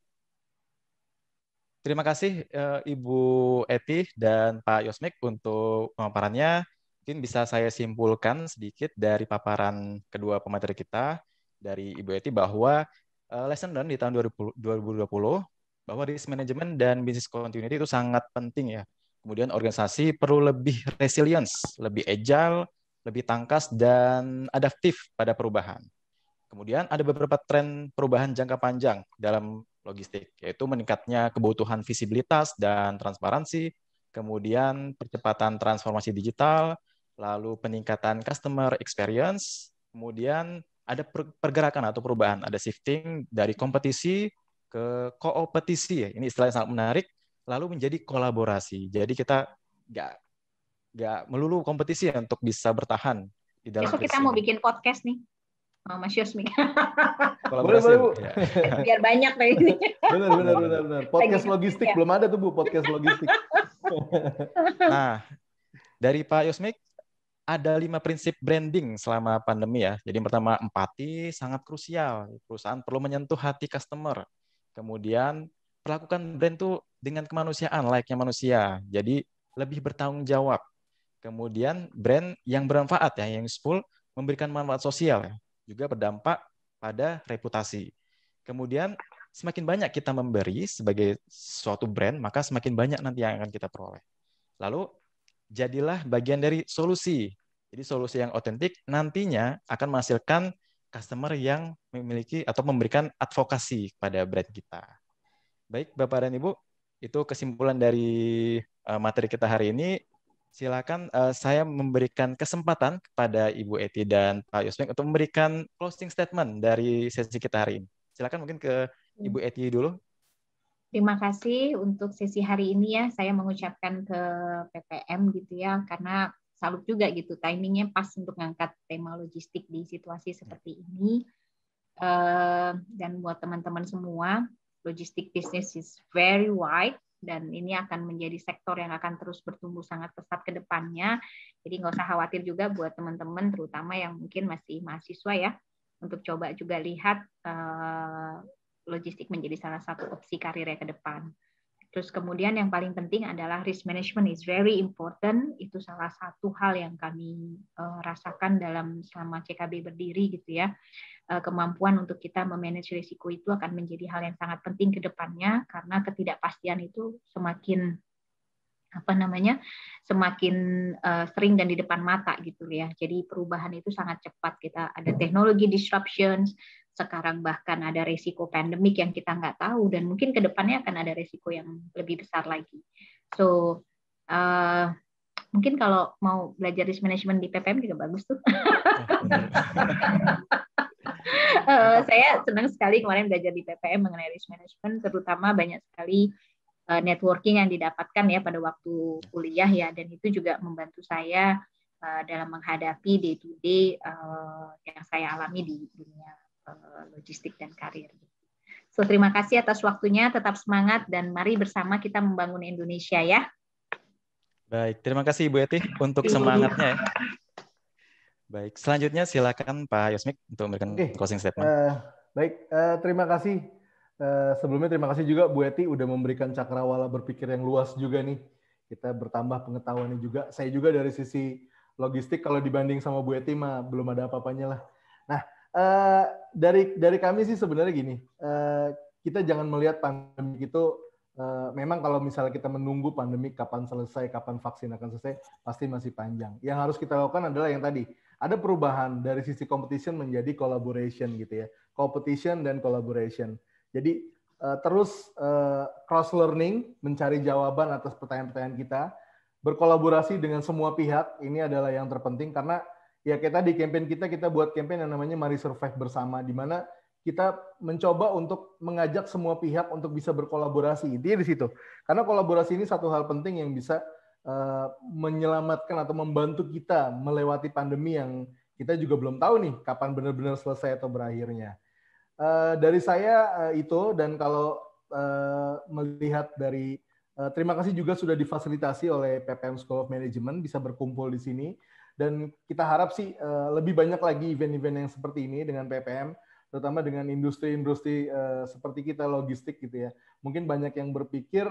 Terima kasih Ibu Eti dan Pak Yosmik untuk pemaparannya. Mungkin bisa saya simpulkan sedikit dari paparan kedua pemateri kita dari Ibu Eti bahwa lesson learned di tahun 2020 bahwa risk management dan business continuity itu sangat penting ya. Kemudian organisasi perlu lebih resilience, lebih agile, lebih tangkas dan adaptif pada perubahan. Kemudian ada beberapa tren perubahan jangka panjang dalam logistik, yaitu meningkatnya kebutuhan visibilitas dan transparansi, kemudian percepatan transformasi digital, lalu peningkatan customer experience, kemudian ada pergerakan atau perubahan, ada shifting dari kompetisi ke koopetisi, ya. Ini istilah yang sangat menarik, lalu menjadi kolaborasi. Jadi kita nggak melulu kompetisi ya untuk bisa bertahan di dalam. Besok kita mau bikin podcast nih. Mas Yosmik. Kolaborasi boleh, Bu. Bu. Ya. Biar banyak kayak ini. Benar. Podcast logistik belum ada tuh Bu, podcast logistik. Nah, dari Pak Yosmik ada 5 prinsip branding selama pandemi ya. Jadi yang pertama, empati sangat krusial. Perusahaan perlu menyentuh hati customer. Kemudian perlakukan brand tuh dengan kemanusiaan, layaknya manusia. Jadi lebih bertanggung jawab. Kemudian brand yang bermanfaat ya, yang useful, memberikan manfaat sosial ya. Juga berdampak pada reputasi. Kemudian semakin banyak kita memberi sebagai suatu brand, maka semakin banyak nanti yang akan kita peroleh. Lalu jadilah bagian dari solusi. Jadi solusi yang otentik nantinya akan menghasilkan customer yang memiliki atau memberikan advokasi pada brand kita. Baik Bapak dan Ibu, itu kesimpulan dari materi kita hari ini. Silakan saya memberikan kesempatan kepada Ibu Eti dan Pak Yosmik untuk memberikan closing statement dari sesi kita hari ini. Silakan mungkin ke Ibu Eti dulu. Terima kasih untuk sesi hari ini ya. Saya mengucapkan ke PPM gitu ya, karena salut juga gitu, timingnya pas untuk ngangkat tema logistik di situasi seperti ini. Dan buat teman-teman semua, logistik business is very wide, dan ini akan menjadi sektor yang akan terus bertumbuh sangat pesat ke depannya. Jadi nggak usah khawatir juga buat teman-teman, terutama yang mungkin masih mahasiswa ya, untuk coba juga lihat logistik menjadi salah satu opsi karirnya ke depan. Terus kemudian yang paling penting adalah risk management is very important. Itu salah satu hal yang kami rasakan selama CKB berdiri gitu ya. Kemampuan untuk kita memanage risiko itu akan menjadi hal yang sangat penting ke depannya, karena ketidakpastian itu semakin semakin sering dan di depan mata gitu ya. Jadi perubahan itu sangat cepat. Kita ada teknologi disruptions, sekarang bahkan ada resiko pandemik yang kita nggak tahu, dan mungkin ke depannya akan ada resiko yang lebih besar lagi. So mungkin kalau mau belajar risk management di PPM juga bagus tuh. Saya senang sekali kemarin belajar di PPM mengenai risk management, terutama banyak sekali networking yang didapatkan ya pada waktu kuliah ya, dan itu juga membantu saya dalam menghadapi day to day yang saya alami di dunia logistik dan karir. So terima kasih atas waktunya, tetap semangat dan mari bersama kita membangun Indonesia ya. Baik, terima kasih Ibu Eti untuk semangatnya ya. Baik, selanjutnya silakan Pak Yosmik untuk memberikan closing statement. Baik, terima kasih. Sebelumnya terima kasih juga Bu Eti udah memberikan cakrawala berpikir yang luas juga nih. Kita bertambah pengetahuannya juga. Saya juga dari sisi logistik kalau dibanding sama Bu Eti mah belum ada apa-apanya lah. Nah, dari kami sih sebenarnya gini, kita jangan melihat pandemi itu memang kalau misalnya kita menunggu pandemi kapan selesai, kapan vaksin akan selesai, pasti masih panjang. Yang harus kita lakukan adalah yang tadi, ada perubahan dari sisi competition menjadi collaboration gitu ya. Competition dan collaboration. Jadi terus cross learning, mencari jawaban atas pertanyaan-pertanyaan kita, berkolaborasi dengan semua pihak, ini adalah yang terpenting karena ya kayak tadi campaign kita buat campaign yang namanya Mari Survive Bersama, di mana kita mencoba untuk mengajak semua pihak untuk bisa berkolaborasi. Intinya di situ. Karena kolaborasi ini satu hal penting yang bisa menyelamatkan atau membantu kita melewati pandemi yang kita juga belum tahu nih kapan benar-benar selesai atau berakhirnya. Dari saya itu, dan kalau melihat dari terima kasih juga sudah difasilitasi oleh PPM School of Management bisa berkumpul di sini, dan kita harap sih lebih banyak lagi event-event yang seperti ini dengan PPM. terutama dengan industri-industri seperti kita logistik gitu ya. Mungkin banyak yang berpikir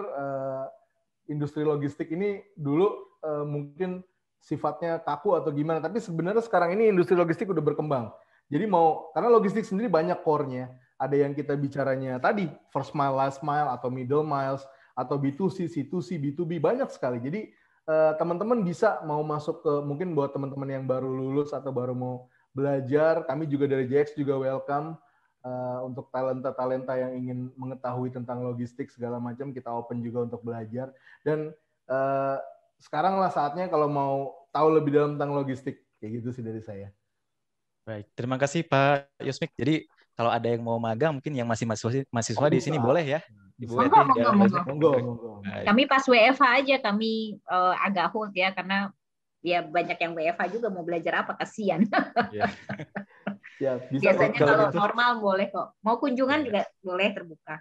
industri logistik ini dulu mungkin sifatnya kaku atau gimana, tapi sebenarnya sekarang ini industri logistik udah berkembang. Jadi karena logistik sendiri banyak core-nya. Ada yang kita bicaranya tadi, first mile, last mile, atau middle miles, atau B2C, C2C, B2B, banyak sekali. Jadi teman-teman bisa mau masuk ke, mungkin buat teman-teman yang baru lulus atau baru mau belajar, kami juga dari JX juga welcome untuk talenta-talenta yang ingin mengetahui tentang logistik segala macam, kita open juga untuk belajar. Dan sekarang lah saatnya kalau mau tahu lebih dalam tentang logistik, kayak gitu sih dari saya. Baik, terima kasih Pak Yusmik. Jadi kalau ada yang mau magang, mungkin yang masih mahasiswa di sini boleh ya, Ibu Eti dan Pak Yusmik. Monggo. Kami pas WFH aja kami agak hold ya, karena ya banyak yang WFH juga mau belajar apa, kasihan. Ya, bisa biasanya kalau gitu. Normal boleh kok. Mau kunjungan juga boleh, terbuka.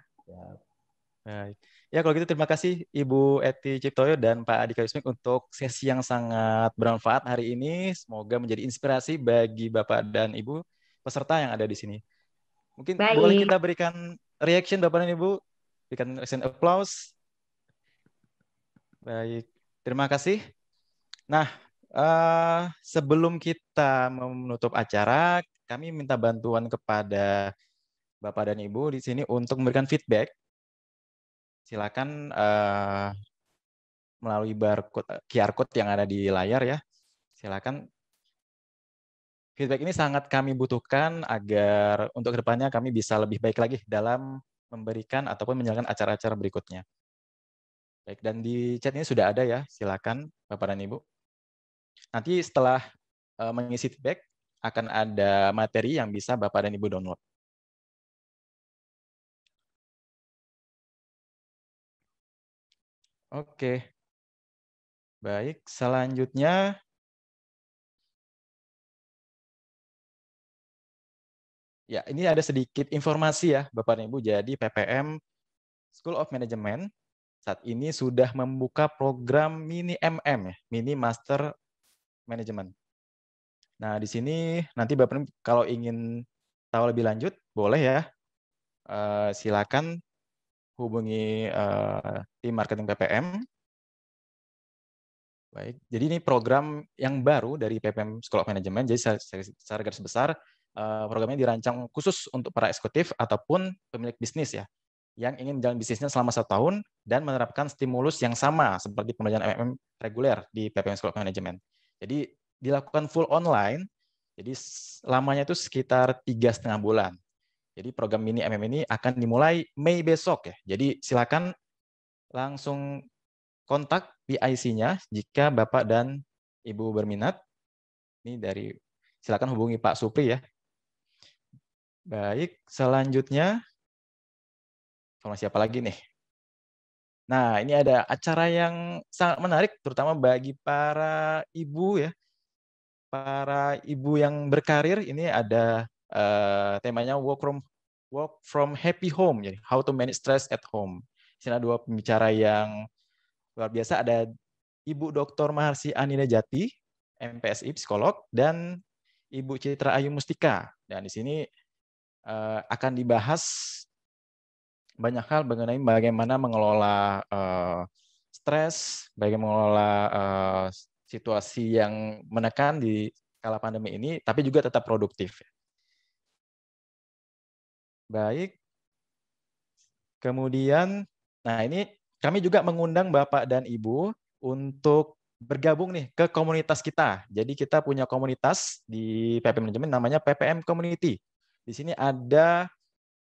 Baik. Ya kalau gitu terima kasih Ibu Eti Ciptoyo dan Pak Andika Yusmik untuk sesi yang sangat bermanfaat hari ini. Semoga menjadi inspirasi bagi Bapak dan Ibu peserta yang ada di sini. Mungkin boleh kita berikan reaction Bapak dan Ibu, berikan reaction applause. Baik, terima kasih. Nah, sebelum kita menutup acara, kami minta bantuan kepada Bapak dan Ibu di sini untuk memberikan feedback. Silakan melalui QR code yang ada di layar ya. Silakan. Feedback ini sangat kami butuhkan agar untuk kedepannya kami bisa lebih baik lagi dalam memberikan ataupun menjalankan acara-acara berikutnya. Baik, dan di chat ini sudah ada ya. Silakan Bapak dan Ibu. Nanti setelah mengisi feedback akan ada materi yang bisa Bapak dan Ibu download. Oke. Baik, selanjutnya ya, ini ada sedikit informasi ya Bapak dan Ibu. Jadi PPM School of Management saat ini sudah membuka program mini MM ya, mini Master Management. Nah, di sini nanti Bapak dan Ibu kalau ingin tahu lebih lanjut boleh ya. Silakan hubungi tim marketing PPM. Baik, jadi ini program yang baru dari PPM School of Management. Jadi secara garis besar programnya dirancang khusus untuk para eksekutif ataupun pemilik bisnis ya, yang ingin menjalani bisnisnya selama 1 tahun dan menerapkan stimulus yang sama seperti pembelajaran MM reguler di PPM School of Management. Jadi dilakukan full online. Jadi lamanya itu sekitar 3,5 bulan. Jadi program mini MM ini akan dimulai Mei besok ya. Jadi silakan langsung kontak PIC-nya jika Bapak dan Ibu berminat. Ini silakan hubungi Pak Supri ya. Baik, selanjutnya informasi apa lagi nih? Nah, ini ada acara yang sangat menarik terutama bagi para ibu ya. Para ibu yang berkarir, ini ada temanya work from happy home, jadi how to manage stress at home. Di sini ada 2 pembicara yang luar biasa, ada Ibu Dr. Maharsi Anina Jati, MPSI psikolog, dan Ibu Citra Ayu Mustika. Dan di sini akan dibahas banyak hal mengenai bagaimana mengelola stres, bagaimana mengelola situasi yang menekan di kala pandemi ini, tapi juga tetap produktif. Baik. Kemudian, nah ini kami juga mengundang Bapak dan Ibu untuk bergabung nih ke komunitas kita. Jadi kita punya komunitas di PPM Manajemen namanya PPM Community. Di sini ada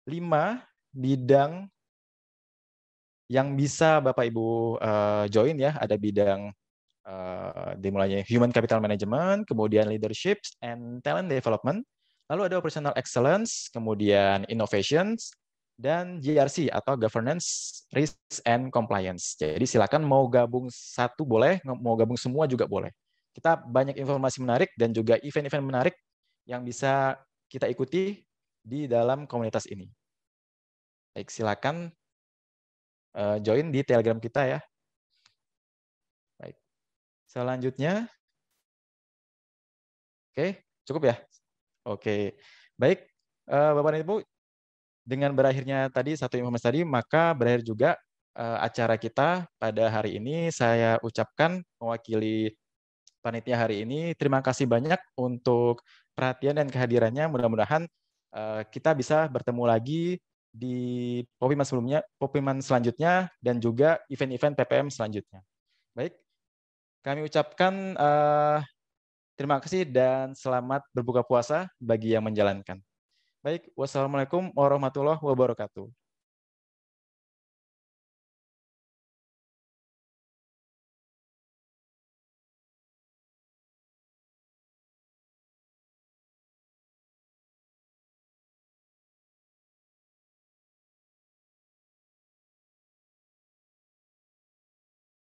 5 bidang yang bisa Bapak Ibu join ya. Ada bidang dimulainya Human Capital Management, kemudian Leadership and Talent Development, lalu ada Operational Excellence, kemudian Innovations, dan GRC atau Governance, Risk and Compliance. Jadi silakan mau gabung satu boleh, mau gabung semua juga boleh. Kita banyak informasi menarik dan juga event-event menarik yang bisa kita ikuti di dalam komunitas ini. Baik, silakan join di Telegram kita ya. Baik. Selanjutnya, oke, cukup ya? Oke, baik. Bapak dan Ibu, dengan berakhirnya tadi satu informasi tadi, maka berakhir juga acara kita pada hari ini. Saya ucapkan mewakili panitia hari ini, terima kasih banyak untuk perhatian dan kehadirannya. Mudah-mudahan kita bisa bertemu lagi di Popiman selanjutnya dan juga event-event PPM selanjutnya. Baik, kami ucapkan terima kasih dan selamat berbuka puasa bagi yang menjalankan. Baik, wassalamualaikum warahmatullahi wabarakatuh.